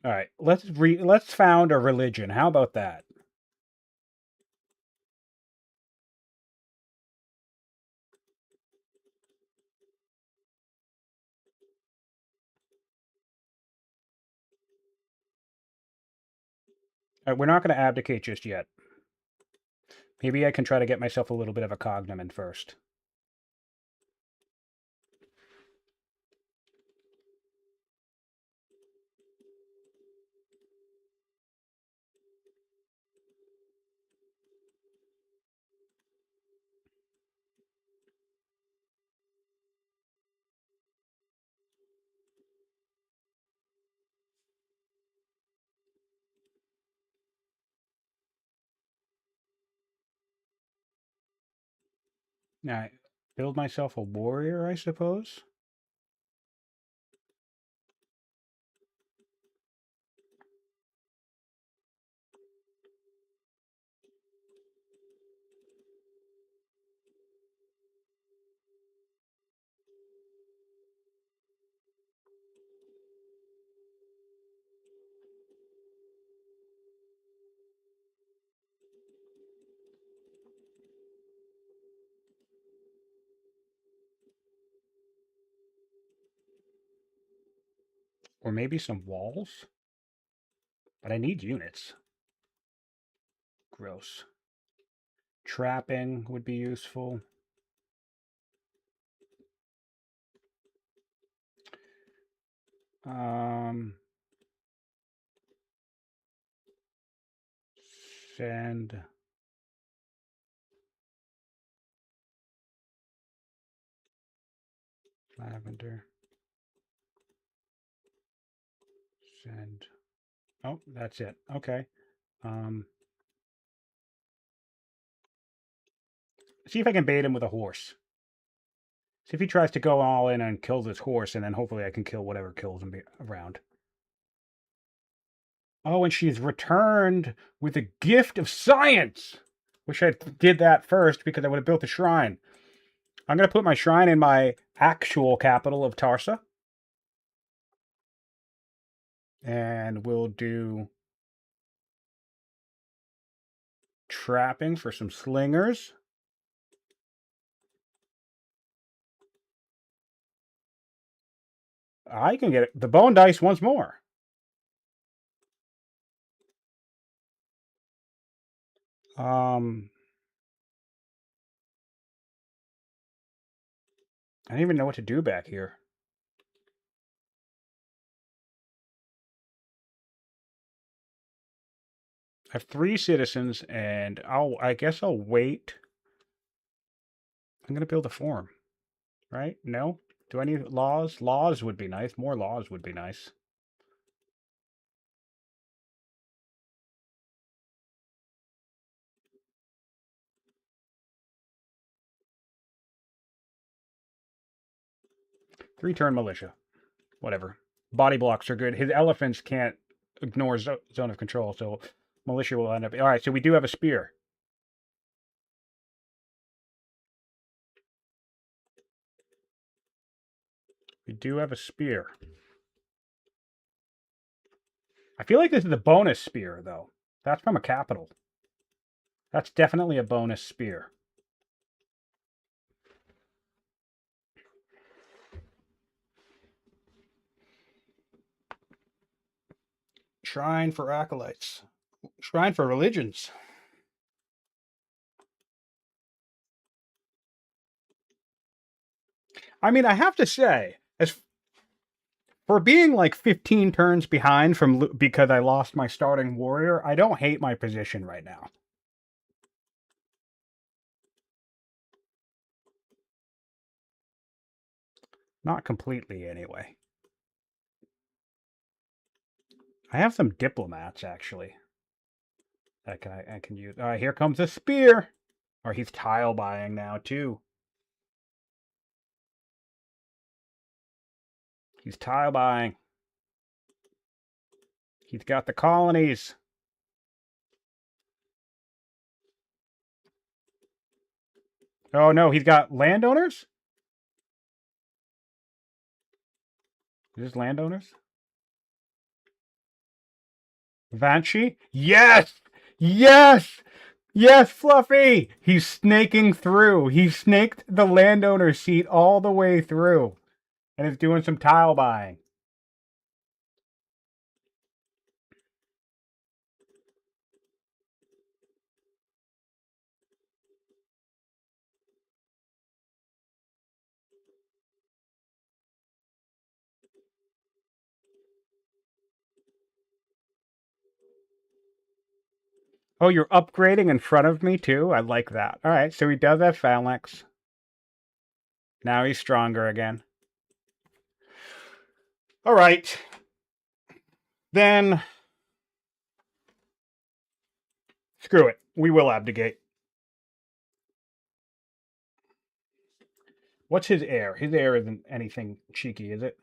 All right, let's found a religion. How about that? All right, we're not going to abdicate just yet. Maybe I can try to get myself a little bit of a cognomen first. Now, build myself a warrior, I suppose. Or maybe some walls. But I need units. Gross. Trapping would be useful. Um, Send lavender. Send. Oh, that's it. Okay. Um, See if I can bait him with a horse. See if he tries to go all in and kills his horse, and then hopefully I can kill whatever kills him around. Oh, and she's returned with a gift of science. Wish I did that first because I would have built a shrine. I'm going to put my shrine in my actual capital of Tarsa. And we'll do trapping for some slingers. I can get the bone dice once more. I don't even know what to do back here. I have 3 citizens, and I guess I'll wait. I'm gonna build a forum, right? No? Do I need laws? Laws would be nice. More laws would be nice. Three-turn militia. Whatever. Body blocks are good. His elephants can't ignore zone of control, so militia will end up. All right, so we do have a spear. We do have a spear. I feel like this is a bonus spear, though. That's from a capital. That's definitely a bonus spear. Shrine for acolytes. Shrine for religions. I mean, I have to say, as for being like 15 turns behind from because I lost my starting warrior, I don't hate my position right now. Not completely, anyway. I have some diplomats, actually. I can use. All right, here comes a spear. Or he's tile buying now, too. He's tile buying. He's got the colonies. Oh, no, he's got landowners? Is this landowners? Vanchi? Yes! Yes! Yes, Fluffy! He's snaking through. He snaked the landowner seat all the way through. And is doing some tile buying. Oh, you're upgrading in front of me, too? I like that. All right, so he does have phalanx. Now he's stronger again. All right. Then, screw it. We will abdicate. What's his heir? His heir isn't anything cheeky, is it?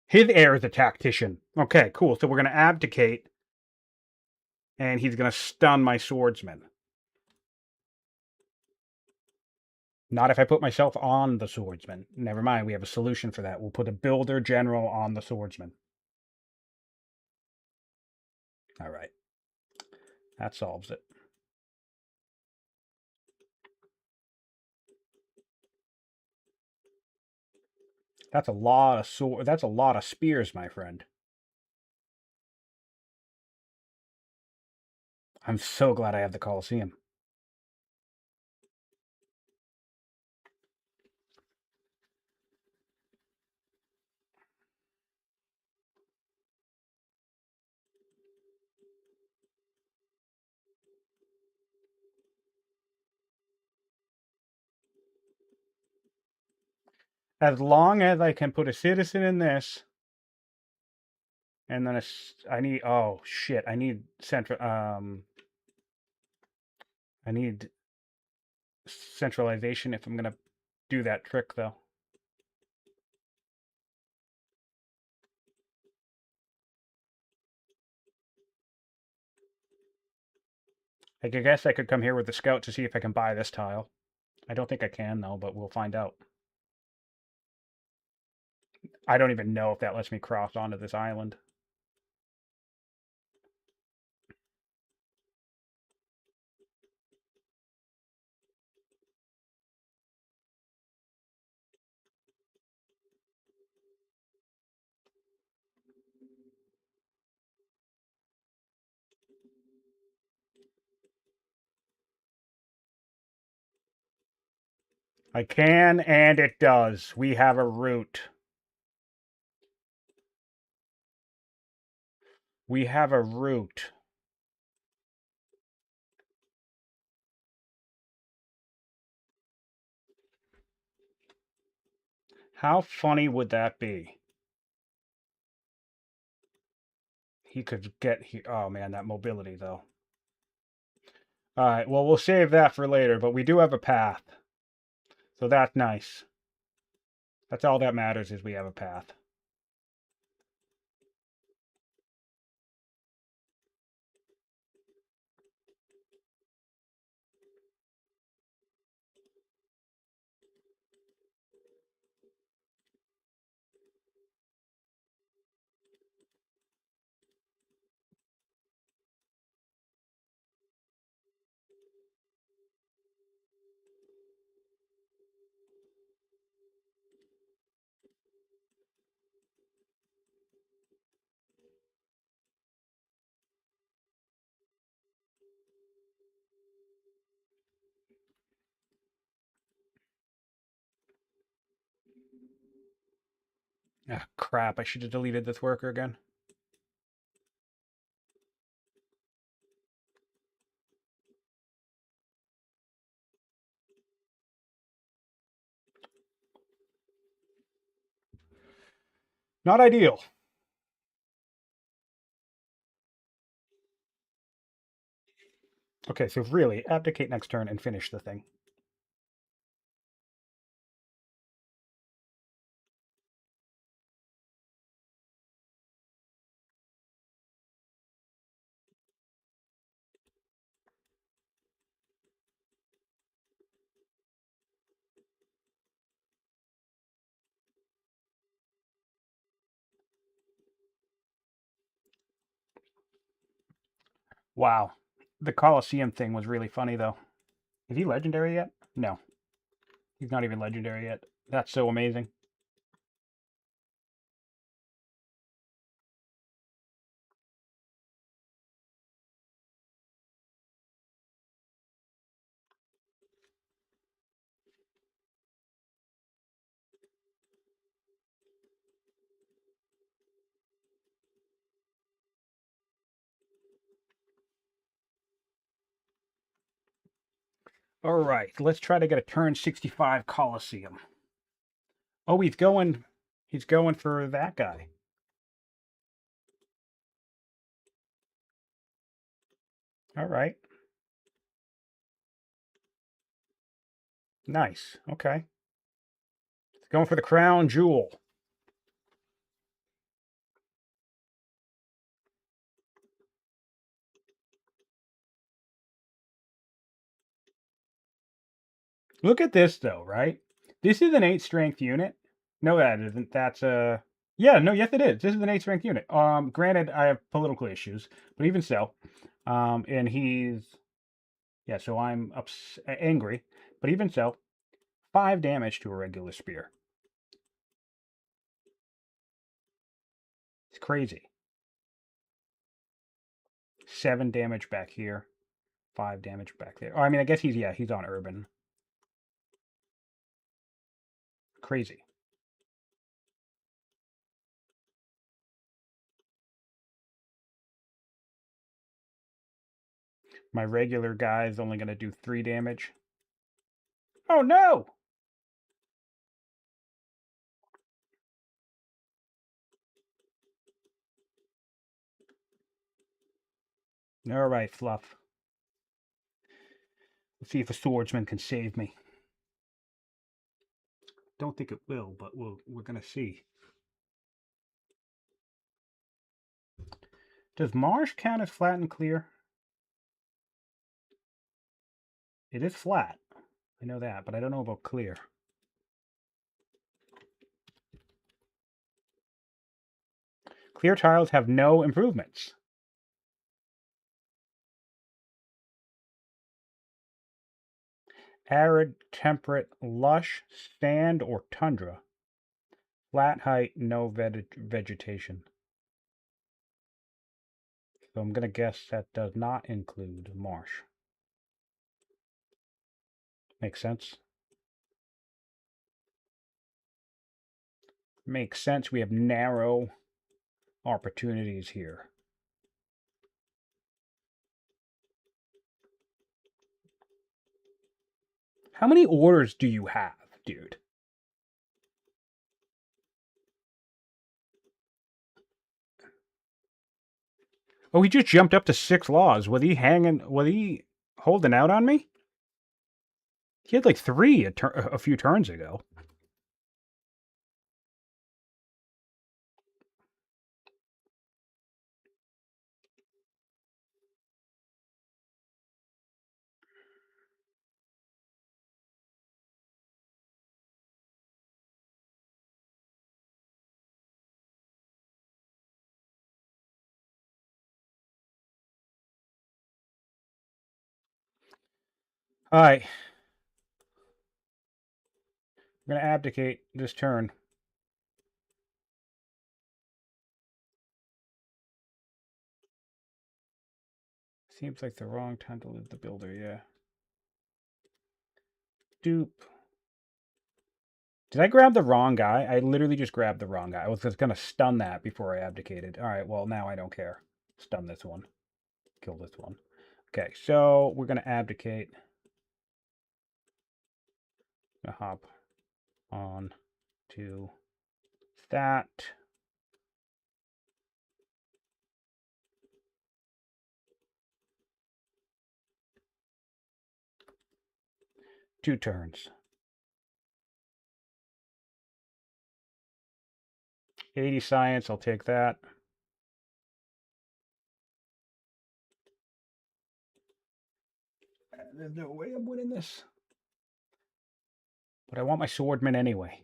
His heir is a tactician. Okay, cool. So we're going to abdicate, and he's going to stun my swordsman. Not if I put myself on the swordsman. Never mind, we have a solution for that. We'll put a builder general on the swordsman. All right. That solves it. That's a lot of that's a lot of spears, my friend. I'm so glad I have the Colosseum. As long as I can put a citizen in this, and then I need, oh shit, I need I need centralization if I'm gonna do that trick, though. I guess I could come here with the scout to see if I can buy this tile. I don't think I can, though, but we'll find out. I don't even know if that lets me cross onto this island. I can, and it does. We have a route. We have a route. How funny would that be? He could get here. Oh, man, that mobility, though. All right, well, we'll save that for later, but we do have a path. So that's nice. That's all that matters is we have a path. Ah, crap. I should have deleted this worker again. Not ideal. Okay, so really, abdicate next turn and finish the thing. Wow. The Coliseum thing was really funny, though. Is he legendary yet? No, he's not even legendary yet. That's so amazing. All right, let's try to get a turn 65 Coliseum. Oh, he's going for that guy. All right. Nice. Okay. He's going for the crown jewel. Look at this though, right? This is an 8 strength unit. No, that isn't. That's a yeah, no, yes it is. This is an 8 strength unit. Granted I have political issues, but even so, and he's yeah, so I'm angry, but even so, 5 damage to a regular spear. It's crazy. 7 damage back here, 5 damage back there. Oh, I mean, I guess he's on urban. Crazy. My regular guy is only going to do 3 damage. Oh no! All right, Fluff. Let's see if a swordsman can save me. Don't think it will, but we're going to see. Does marsh count as flat and clear? It is flat. I know that, but I don't know about clear. Clear tiles have no improvements. Arid, temperate, lush, sand, or tundra. Flat height, no vegetation. So I'm going to guess that does not include marsh. Makes sense? Makes sense. We have narrow opportunities here. How many orders do you have, dude? Oh, he just jumped up to 6 laws. Was he holding out on me? He had like 3 a few turns ago. All right. I'm going to abdicate this turn. Seems like the wrong time to live the builder, yeah. Dupe. Did I grab the wrong guy? I literally just grabbed the wrong guy. I was just going to stun that before I abdicated. All right, well, now I don't care. Stun this one. Kill this one. Okay, so we're going to abdicate. Hop on to that. Two turns. 80 science, I'll take that. There's no way I'm winning this. But I want my swordman anyway.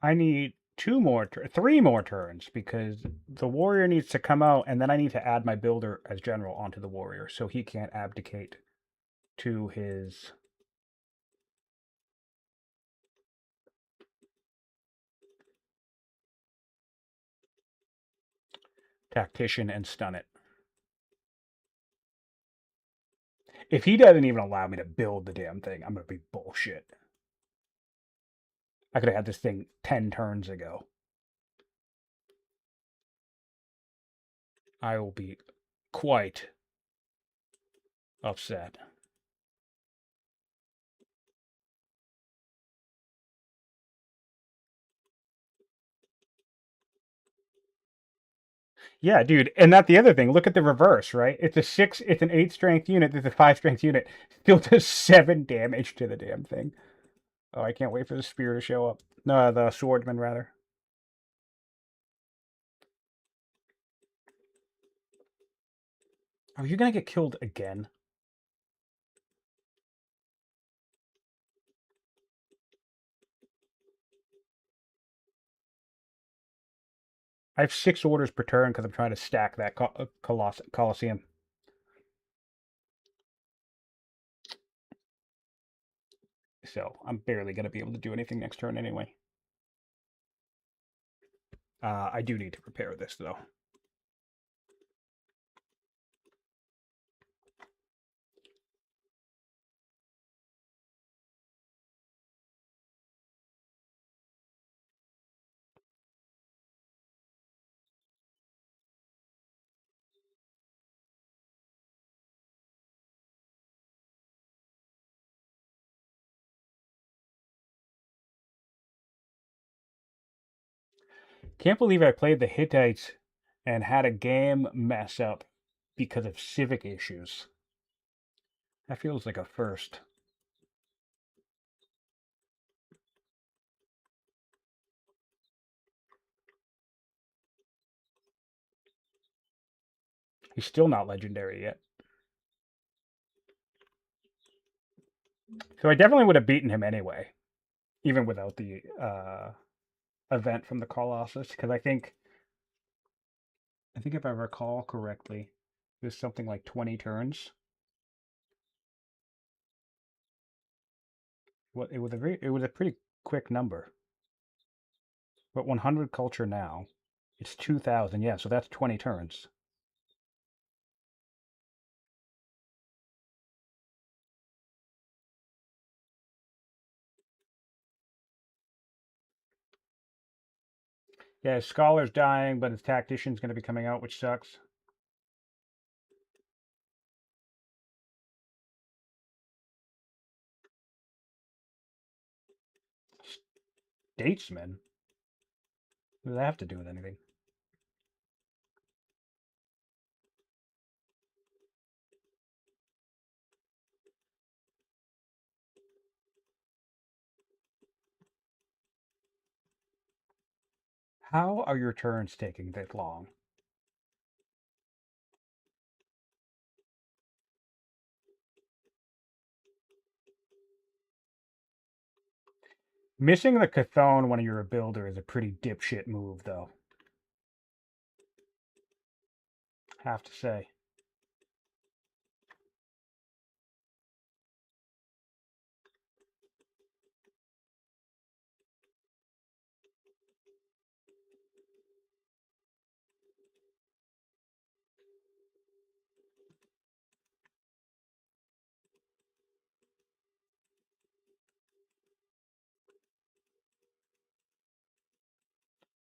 I need three more turns because the warrior needs to come out, and then I need to add my builder as general onto the warrior so he can't abdicate to his tactician and stun it. If he doesn't even allow me to build the damn thing, I'm going to be bullshit. I could have had this thing 10 turns ago. I will be quite upset. Yeah, dude, and that's the other thing. Look at the reverse, right? It's an 8 strength unit. There's a 5 strength unit. Still does 7 damage to the damn thing. Oh, I can't wait for the spear to show up. No, the swordsman rather. Are you gonna get killed again? I have 6 orders per turn because I'm trying to stack that Colosseum. So I'm barely gonna be able to do anything next turn anyway. I do need to prepare this though. Can't believe I played the Hittites and had a game mess up because of civic issues. That feels like a first. He's still not legendary yet. So I definitely would have beaten him anyway, even without the event from the Colossus, because I think if I recall correctly, there's something like 20 turns. Well, it was a pretty quick number. But 100 culture now, it's 2,000. Yeah, so that's 20 turns. Yeah, his scholar's dying, but his tactician's going to be coming out, which sucks. Statesman? What does that have to do with anything? How are your turns taking this long? Missing the Chthon when you're a builder is a pretty dipshit move, though. Have to say.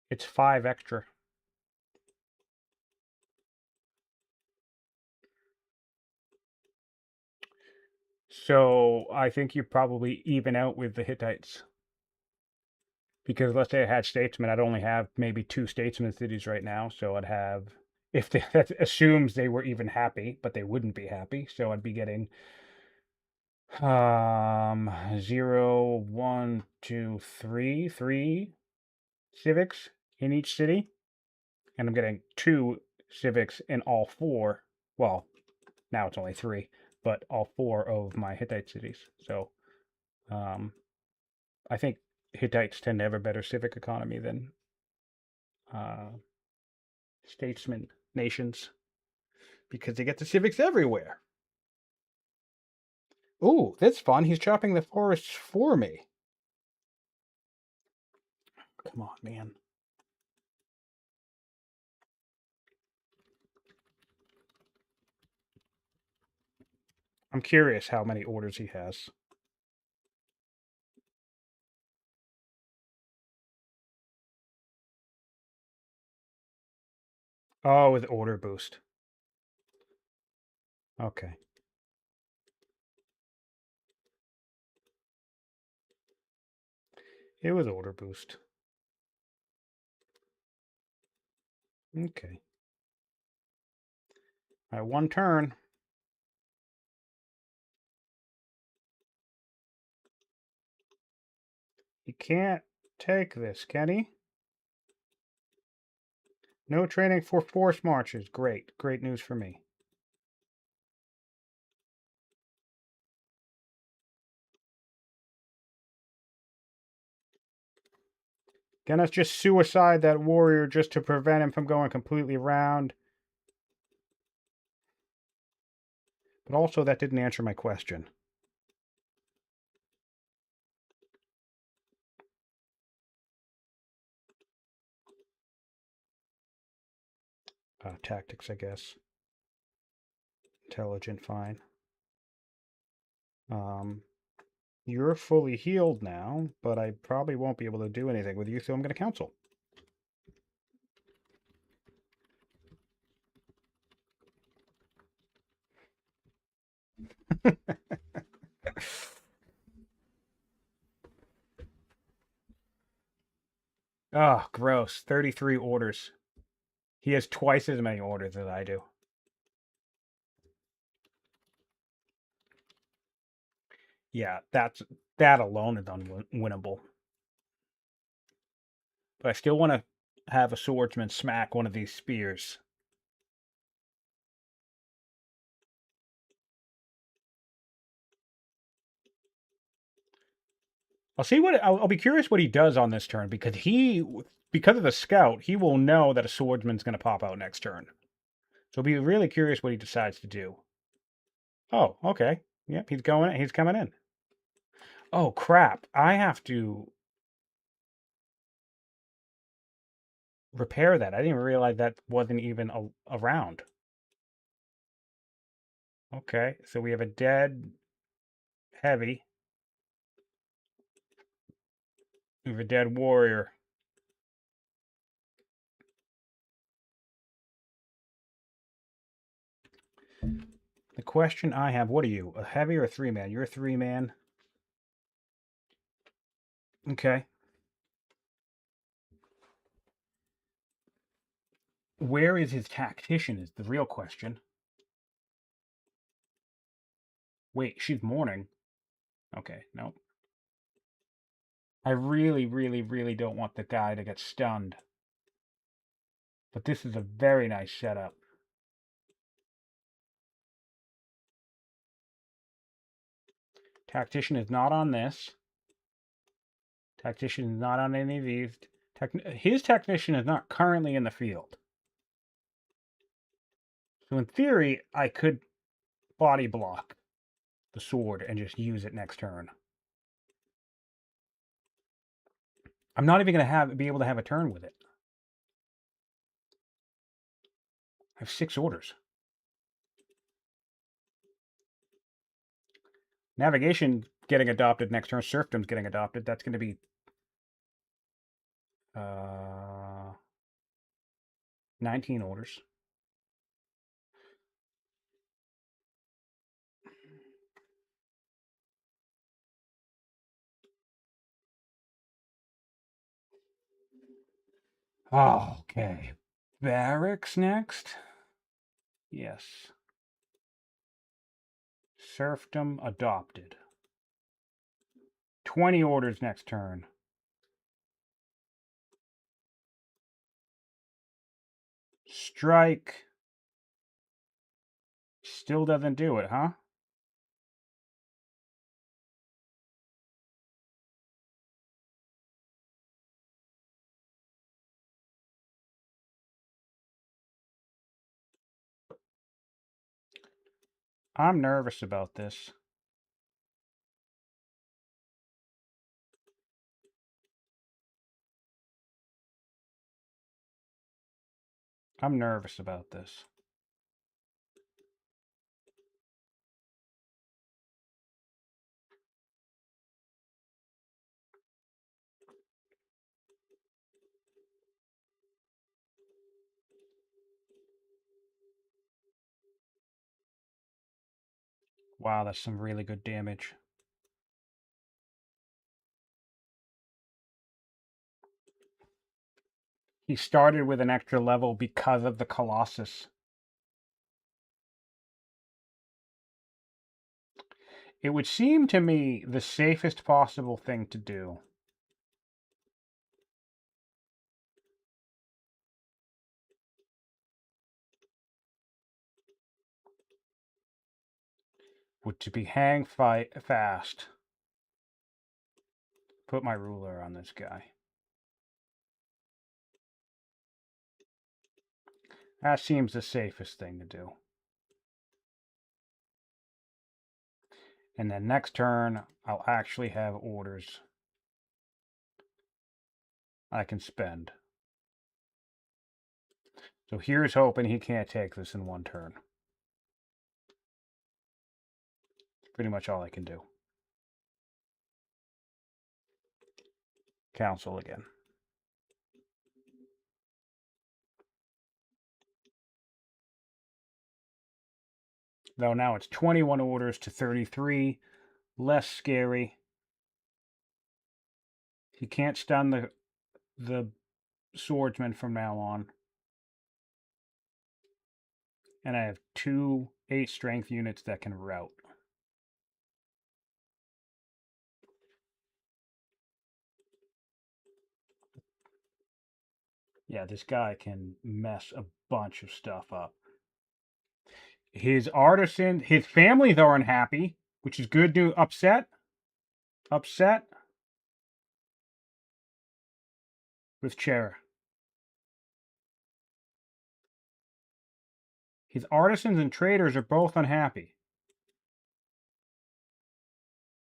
It's 5 extra. So I think you probably even out with the Hittites. Because let's say I had statesmen, I'd only have maybe 2 statesman cities right now. So I'd have, if that assumes they were even happy, but they wouldn't be happy. So I'd be getting 0, 1, 2, 3, 3 civics in each city. And I'm getting 2 civics in all 4. Well, now it's only 3, but all 4 of my Hittite cities. So I think Hittites tend to have a better civic economy than uh, statesman nations because they get the civics everywhere. Ooh, that's fun. He's chopping the forests for me. Come on, man. I'm curious how many orders he has. Oh, with order boost. Okay. It was order boost. Okay. All right, 1 turn. He can't take this, can he? No training for force marches. Great. Great news for me. Gonna just suicide that warrior just to prevent him from going completely around. But also, that didn't answer my question. Tactics, I guess. Intelligent, fine. You're fully healed now, but I probably won't be able to do anything with you, so I'm going to counsel. Oh, gross. 33 orders. He has twice as many orders as I do. Yeah, that alone is unwinnable. But I still want to have a swordsman smack one of these spears. I'll be curious what he does on this turn because because of the scout, he will know that a swordsman's going to pop out next turn. So I'll be really curious what he decides to do. Oh, okay. Yep, he's coming in. Oh crap. I have to repair that. I didn't even realize that wasn't even around. Okay, so we have a dead heavy. We have a dead warrior. The question I have, what are you? A heavy or a 3-man? You're a 3-man. Okay. Where is his tactician is the real question. Wait, she's mourning. Okay, nope. I really, really, really don't want the guy to get stunned. But this is a very nice setup. Tactician is not on this. Tactician is not on any of these. His Technician is not currently in the field. So in theory, I could body block the sword and just use it next turn. I'm not even going to be able to have a turn with it. I have 6 orders. Navigation getting adopted next turn. Serfdom's getting adopted. That's going to be 19 orders. Oh, okay. Barracks next? Yes. Serfdom adopted. 20 orders next turn. Strike. Still doesn't do it, huh? I'm nervous about this. I'm nervous about this. Wow, that's some really good damage. He started with an extra level because of the Colossus. It would seem to me the safest possible thing to do would to be hang fight fast. Put my ruler on this guy. That seems the safest thing to do. And then next turn, I'll actually have orders I can spend. So here's hoping he can't take this in one turn. Pretty much all I can do. Council again. Though now it's 21 orders to 33. Less scary. He can't stun the swordsman from now on. And I have 2 8 strength units that can rout. Yeah, this guy can mess a bunch of stuff up. His artisan, his families are unhappy, which is good to upset. Upset with Chera. His artisans and traders are both unhappy.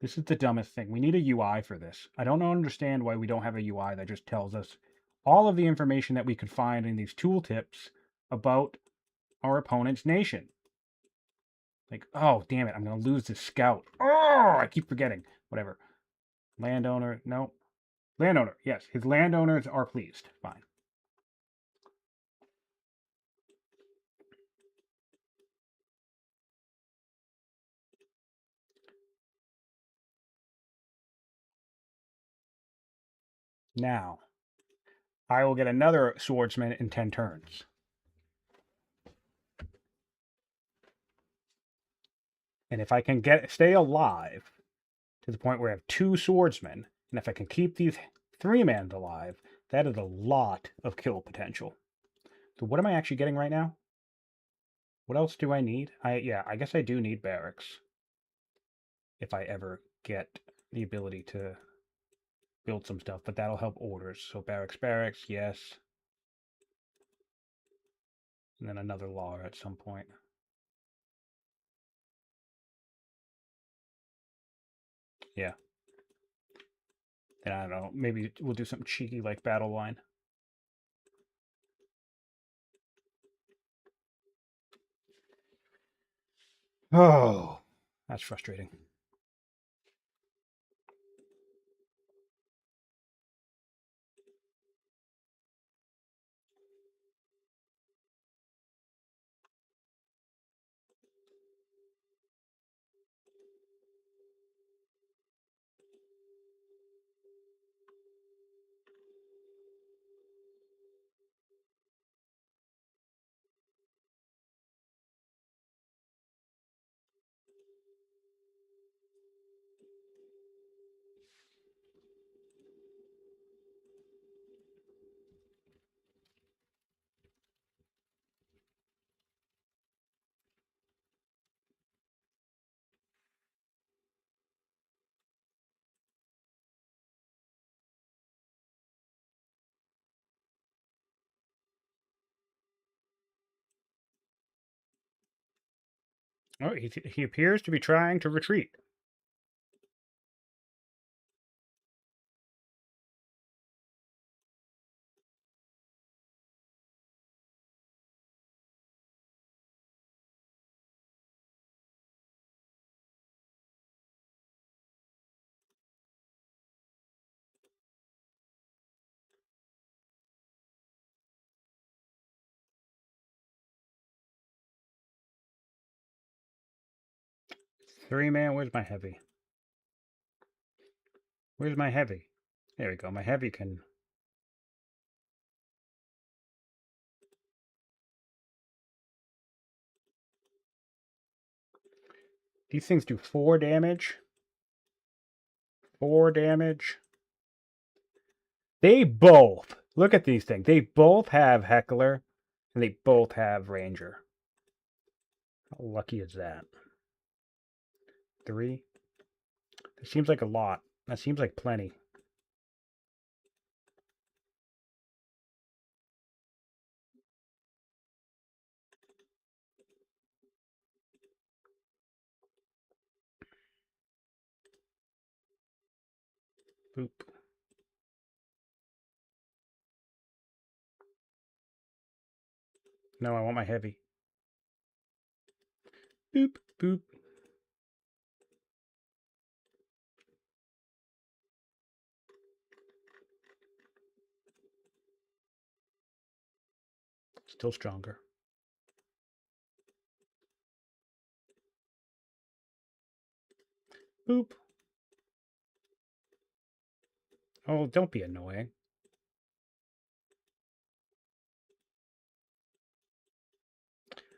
This is the dumbest thing. We need a UI for this. I don't understand why we don't have a UI that just tells us all of the information that we could find in these tooltips about our opponent's nation. Like, oh, damn it, I'm going to lose this scout. Oh, I keep forgetting. Whatever. Landowner, no. Landowner, yes. His landowners are pleased. Fine. Now, I will get another swordsman in 10 turns. And if I can stay alive to the point where I have 2 swordsmen, and if I can keep these 3 men alive, that is a lot of kill potential. So what am I actually getting right now? What else do I need? Yeah, I guess I do need barracks if I ever get the ability to build some stuff, but that'll help orders. So barracks, yes. And then another law at some point. Yeah. Then I don't know, maybe we'll do something cheeky like battle line. Oh, that's frustrating. Oh, he appears to be trying to retreat. Three-man, where's my heavy? Where's my heavy? There we go. My heavy can... These things do 4 damage. 4 damage. They both... Look at these things. They both have Heckler, and they both have Ranger. How lucky is that? 3? That seems like a lot. That seems like plenty. Boop. No, I want my heavy. Boop, boop. Still stronger. Boop. Oh, don't be annoying.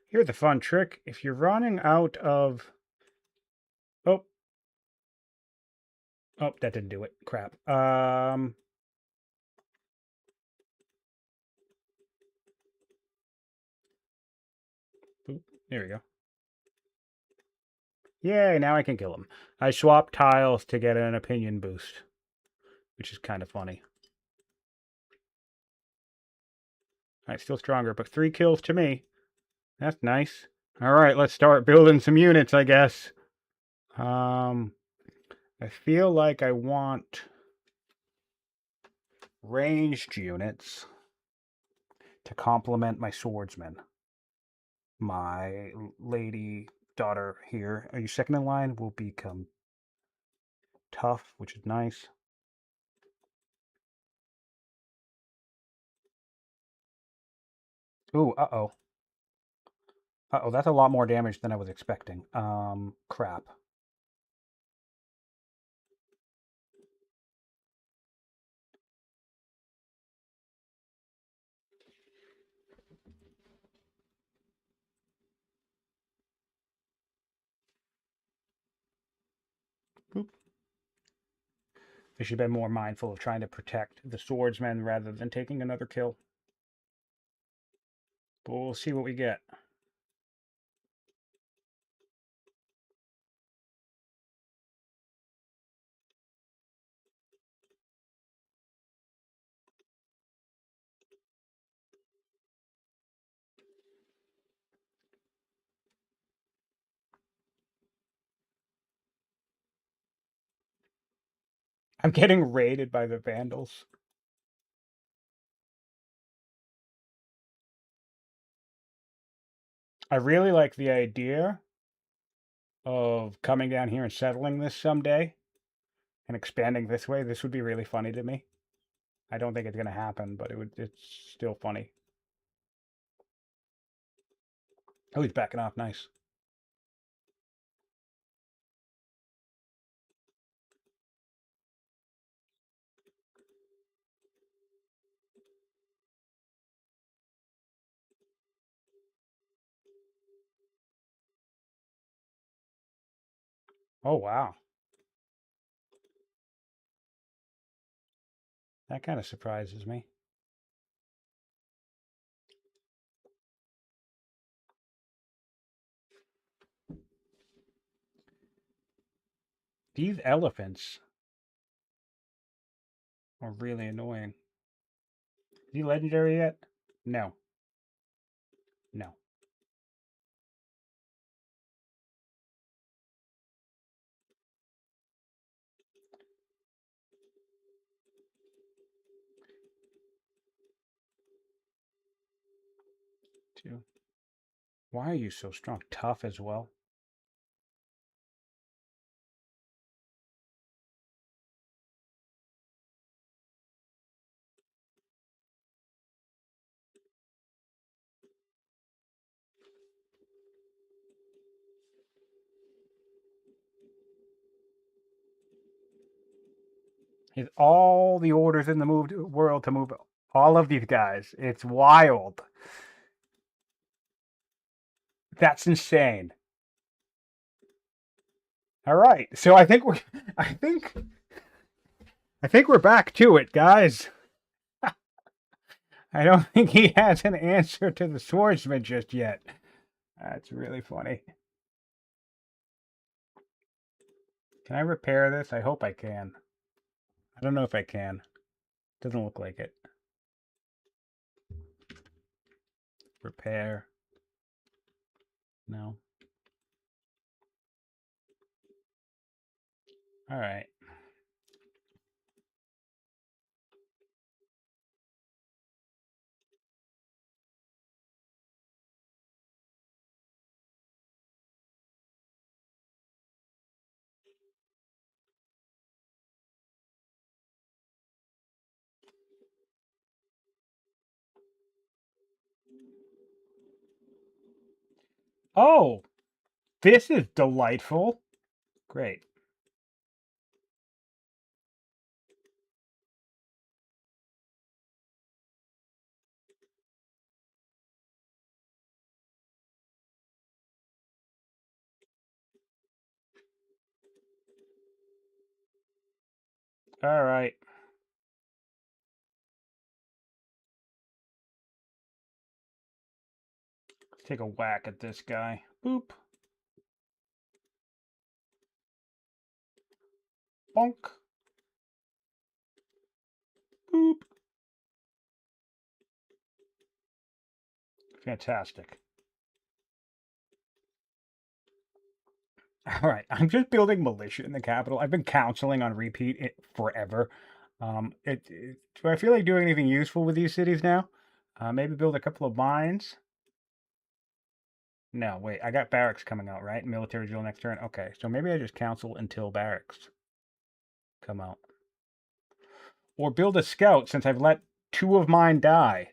Here's the fun trick. If you're running out of... Oh. Oh, that didn't do it. Crap. Boop. There we go. Yay, now I can kill him. I swapped tiles to get an opinion boost, which is kind of funny. Alright, still stronger, but 3 kills to me. That's nice. Alright, let's start building some units, I guess. I feel like I want ranged units to complement my swordsman. My lady daughter here, are you second in line? Will become tough, which is nice. Ooh, uh-oh. Uh-oh, that's a lot more damage than I was expecting. Crap. Boop. I should have been more mindful of trying to protect the swordsman rather than taking another kill. But we'll see what we get. I'm getting raided by the Vandals. I really like the idea of coming down here and settling this someday and expanding this way. This would be really funny to me. I don't think it's going to happen, but it's still funny. Oh, he's backing off. Nice. Oh, wow. That kind of surprises me. These elephants are really annoying. Is he legendary yet? No. No. Two. Why are you so strong? Tough as well. He has all the orders in the world to move all of these guys. It's wild. That's insane. All right. So I think I think we're back to it, guys. I don't think he has an answer to the swordsman just yet. That's really funny. Can I repair this? I hope I can. I don't know if I can. Doesn't look like it. Repair. No. All right. Oh, this is delightful. Great. All right. Let's take a whack at this guy. Boop. Bonk. Boop. Fantastic. All right. I'm just building militia in the capital. I've been counseling on repeat it forever. Do I feel like doing anything useful with these cities now? Maybe build a couple of mines. No, wait. I got barracks coming out, right? Military drill next turn. Okay, so maybe I just counsel until barracks come out. Or build a scout since I've let two of mine die.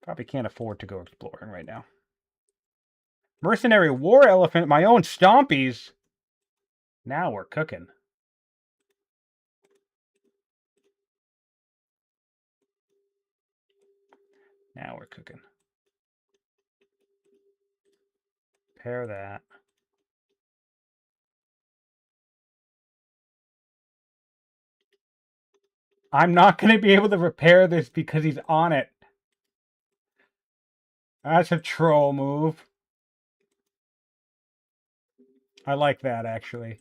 Probably can't afford to go exploring right now. Mercenary war elephant, my own stompies. Now we're cooking. Now we're cooking. Pair that. I'm not going to be able to repair this because he's on it. That's a troll move. I like that, actually.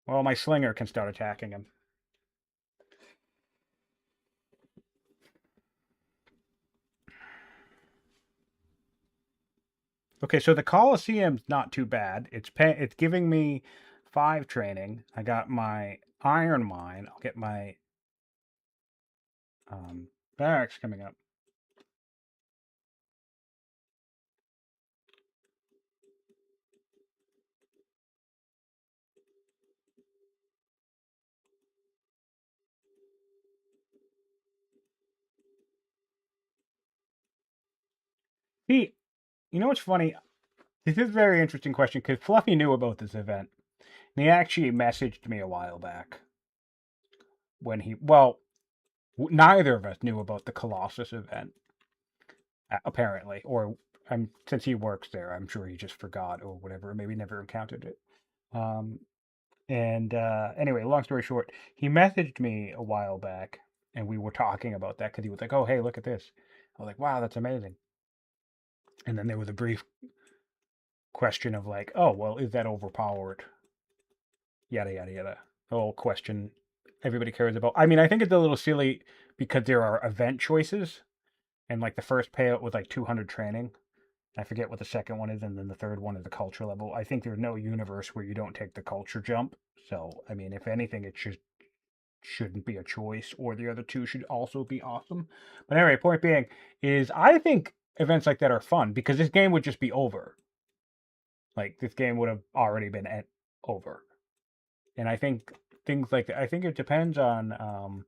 Well, my slinger can start attacking him. Okay, so the Colosseum's not too bad. It's giving me 5 training. I got my iron mine. I'll get my barracks coming up. See, you know what's funny? This is a very interesting question because Fluffy knew about this event. And he actually messaged me a while back when well, neither of us knew about the Colossus event, apparently. Or since he works there, I'm sure he just forgot or whatever. Maybe never encountered it. Um, and anyway, long story short, he messaged me a while back and we were talking about that because he was like, oh, hey, look at this. I was like, wow, that's amazing. And then there was a brief question of like, oh, well, is that overpowered? Yada, yada, yada. The whole question everybody cares about. I mean, I think it's a little silly because there are event choices. And like the first payout was like 200 training. I forget what the second one is. And then the third one is the culture level. I think there's no universe where you don't take the culture jump. So, I mean, if anything, it shouldn't be a choice, or the other two should also be awesome. But anyway, point being is I think events like that are fun because this game would just be over. Like this game would have already been over. And I think things like that, I think it depends on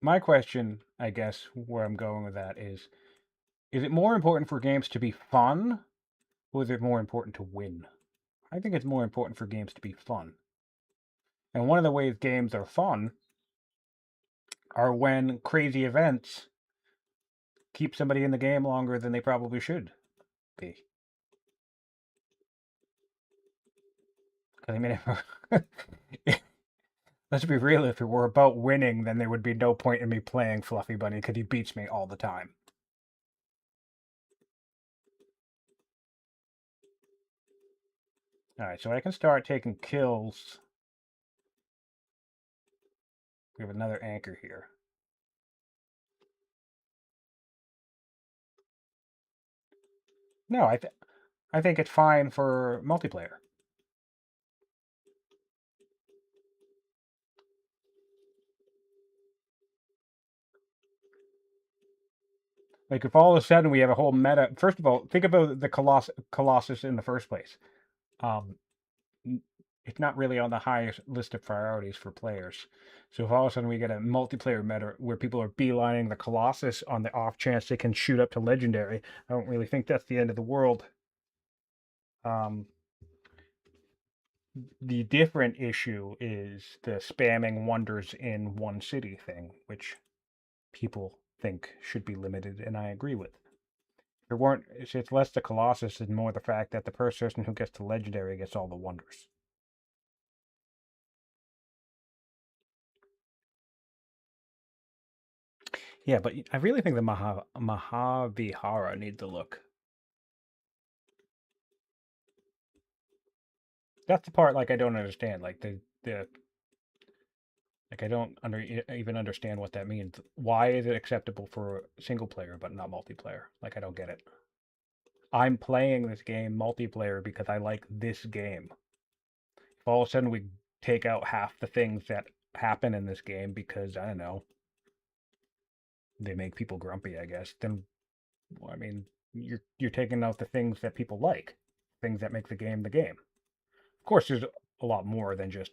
my question, I guess, where I'm going with that is it more important for games to be fun or is it more important to win? I think it's more important for games to be fun. And one of the ways games are fun are when crazy events keep somebody in the game longer than they probably should be. Because I mean, let's be real, if it were about winning, then there would be no point in me playing Fluffybunny because he beats me all the time. Alright, so I can start taking kills. We have another anchor here. No, I think it's fine for multiplayer. Like if all of a sudden we have a whole meta. First of all, think about the Colossus in the first place. Um, it's not really on the highest list of priorities for players. So if all of a sudden we get a multiplayer meta where people are beelining the Colossus on the off chance they can shoot up to legendary, I don't really think that's the end of the world. Um, the different issue is the spamming wonders in one city thing, which people think should be limited, and I agree with. There weren't. It's less the Colossus and more the fact that the person who gets to legendary gets all the wonders. Yeah, but I really think the Mahavihara needs a look. That's the part like I don't understand. Like the like I don't even understand what that means. Why is it acceptable for single player but not multiplayer? Like I don't get it. I'm playing this game multiplayer because I like this game. If all of a sudden we take out half the things that happen in this game because I don't know, they make people grumpy, I guess, then well, I mean, you're taking out the things that people like, things that make the game the game. Of course, there's a lot more than just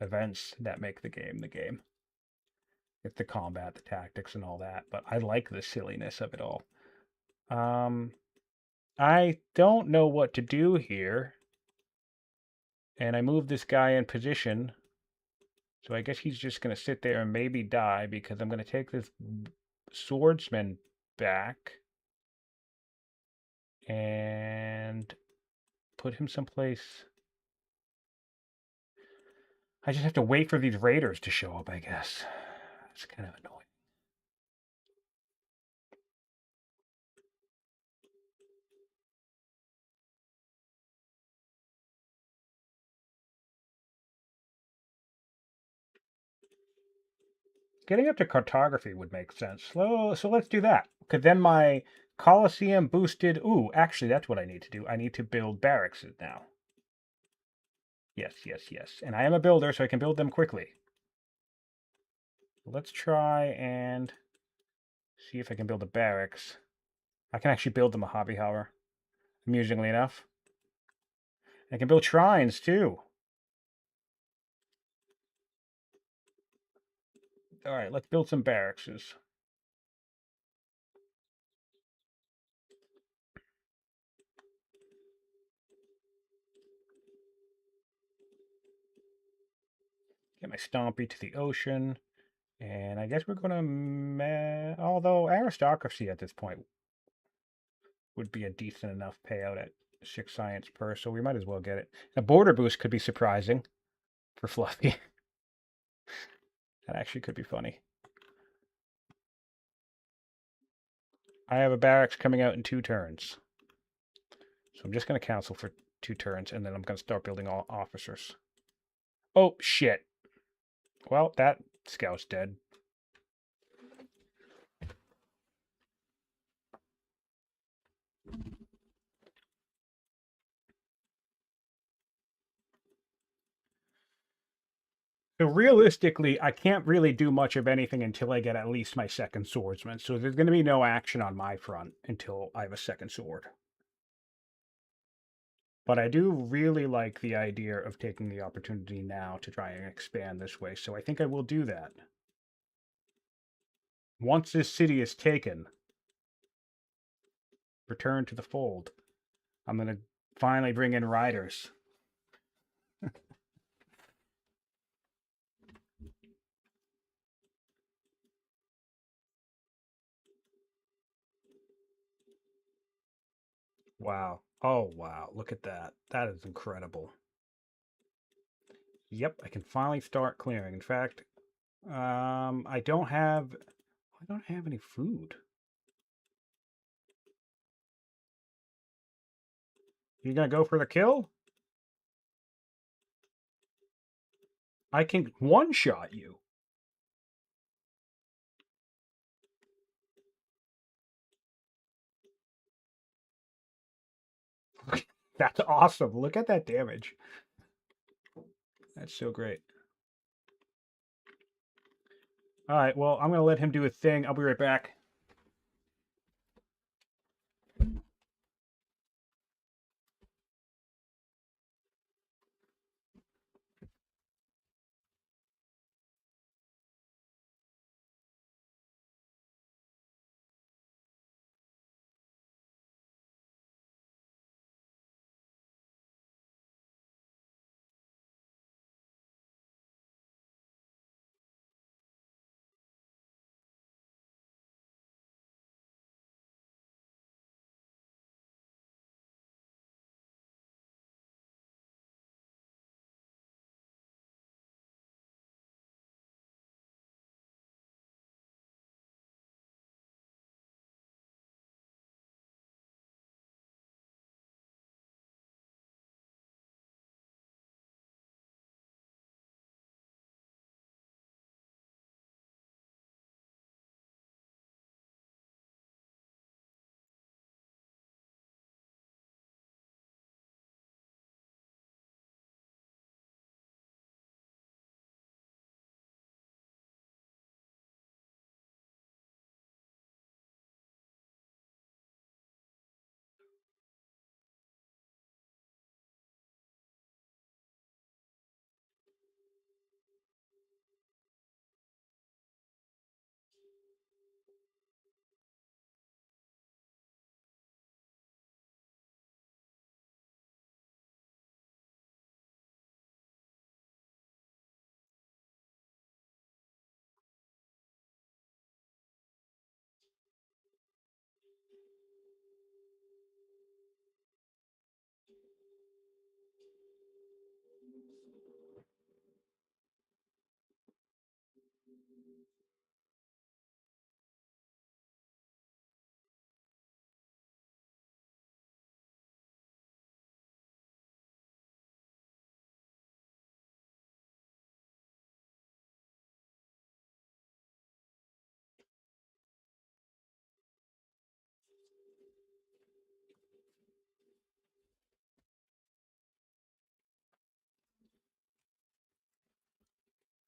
events that make the game the game. It's the combat, the tactics, and all that. But I like the silliness of it all. Um, I don't know what to do here, and I moved this guy in position, so I guess he's just gonna sit there and maybe die because I'm gonna take this swordsman back and put him someplace. I just have to wait for these raiders to show up, I guess. It's kind of annoying. Getting up to cartography would make sense. So let's do that. Because then my Colosseum boosted. Ooh, actually, that's what I need to do. I need to build barracks now. Yes, yes, yes. And I am a builder, so I can build them quickly. Let's try and see if I can build a barracks. I can actually build them a hobby hour, amusingly enough. I can build shrines, too. All right, let's build some barracks. Get my Stompy to the ocean. And I guess we're going to... Although aristocracy at this point would be a decent enough payout at 6 science per, so we might as well get it. A border boost could be surprising for Fluffy. That actually could be funny. I have a barracks coming out in 2 turns. So I'm just going to cancel for 2 turns, and then I'm going to start building all officers. Oh, shit. Well, that scout's dead. So realistically, I can't really do much of anything until I get at least my 2nd swordsman. So there's going to be no action on my front until I have a 2nd sword. But I do really like the idea of taking the opportunity now to try and expand this way. So I think I will do that. Once this city is taken, return to the fold. I'm going to finally bring in riders. Wow. Oh, wow. Look at that. That is incredible. Yep, I can finally start clearing. In fact, I don't have any food. You gonna go for the kill? I can one-shot you. That's awesome. Look at that damage. That's so great. All right, well, I'm going to let him do his thing. I'll be right back.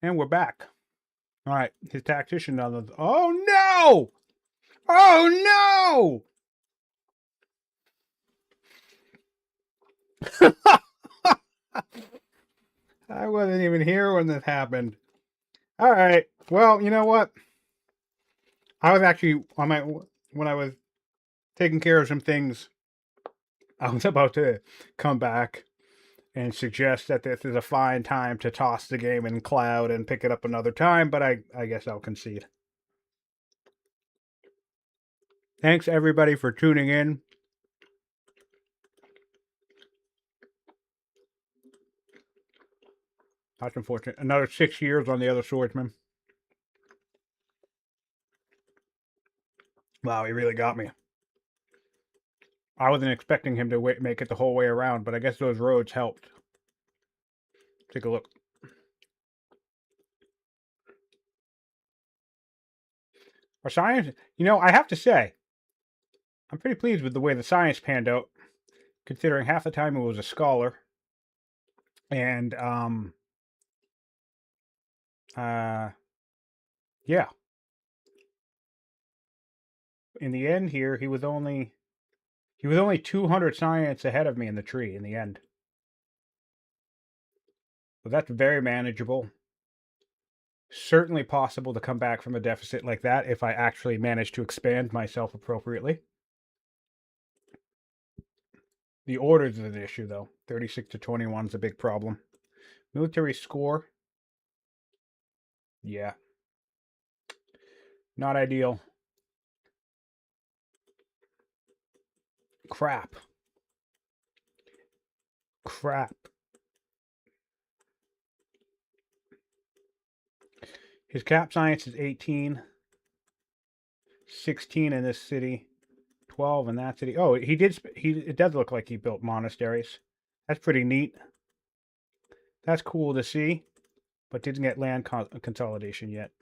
And we're back. All right, his tactician on the... Oh, no! Oh, no! I wasn't even here when this happened. All right. Well, you know what? I was actually on my... When I was taking care of some things, I was about to come back and suggest that this is a fine time to toss the game in cloud and pick it up another time, but I guess I'll concede. Thanks, everybody, for tuning in. That's unfortunate. Another 6 years on the other swordsman. Wow, he really got me. I wasn't expecting him to make it the whole way around, but I guess those roads helped. Take a look. Our science, you know, I have to say, I'm pretty pleased with the way the science panned out, considering half the time it was a scholar. And, yeah. In the end here, he was only 200 science ahead of me in the tree in the end. So that's very manageable. Certainly possible to come back from a deficit like that if I actually manage to expand myself appropriately. The orders is an issue, though. 36 to 21 is a big problem. Military score. Yeah. Not ideal. Crap. His cap science is 18. 16 in this city. 12 in that city. Oh, it does look like he built monasteries. That's pretty neat. That's cool to see, but didn't get land consolidation yet.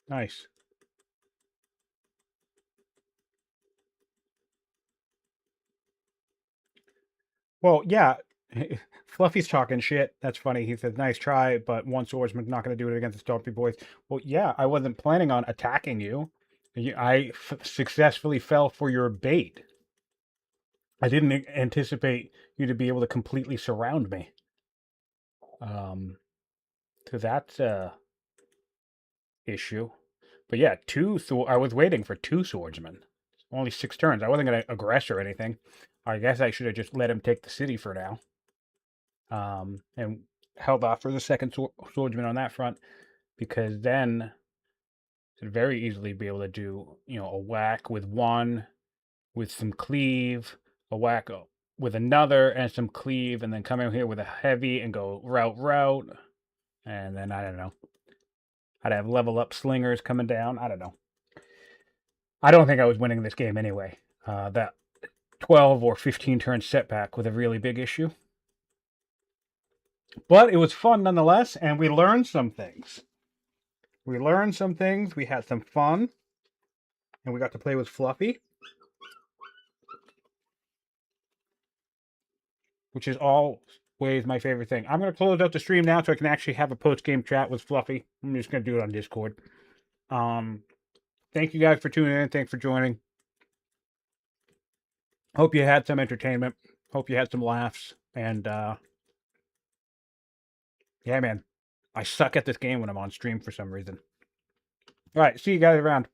Nice. Well, yeah, Fluffy's talking shit. That's funny. He says, nice try, but one swordsman's not going to do it against the Stompy Boys. Well, yeah, I wasn't planning on attacking you. I successfully fell for your bait. I didn't anticipate you to be able to completely surround me. So that's a issue. But yeah, I was waiting for two swordsmen. Only 6 turns. I wasn't going to aggress or anything. I guess I should have just let him take the city for now. And held off for the second swordsman on that front, because then could very easily be able to do, a whack with one, with some cleave, a whack with another, and some cleave, and then come in here with a heavy and go route, and then I don't know. I'd have level up slingers coming down. I don't know. I don't think I was winning this game anyway. That 12 or 15 turn setback was a really big issue. But it was fun nonetheless, and we learned some things. We had some fun, and we got to play with Fluffy, which is always my favorite thing. I'm going to close out the stream now so I can actually have a post-game chat with Fluffy. I'm just going to do it on Discord. Thank you guys for tuning in. Thanks for joining. Hope you had some entertainment. Hope you had some laughs. And, yeah, man. I suck at this game when I'm on stream for some reason. All right, see you guys around.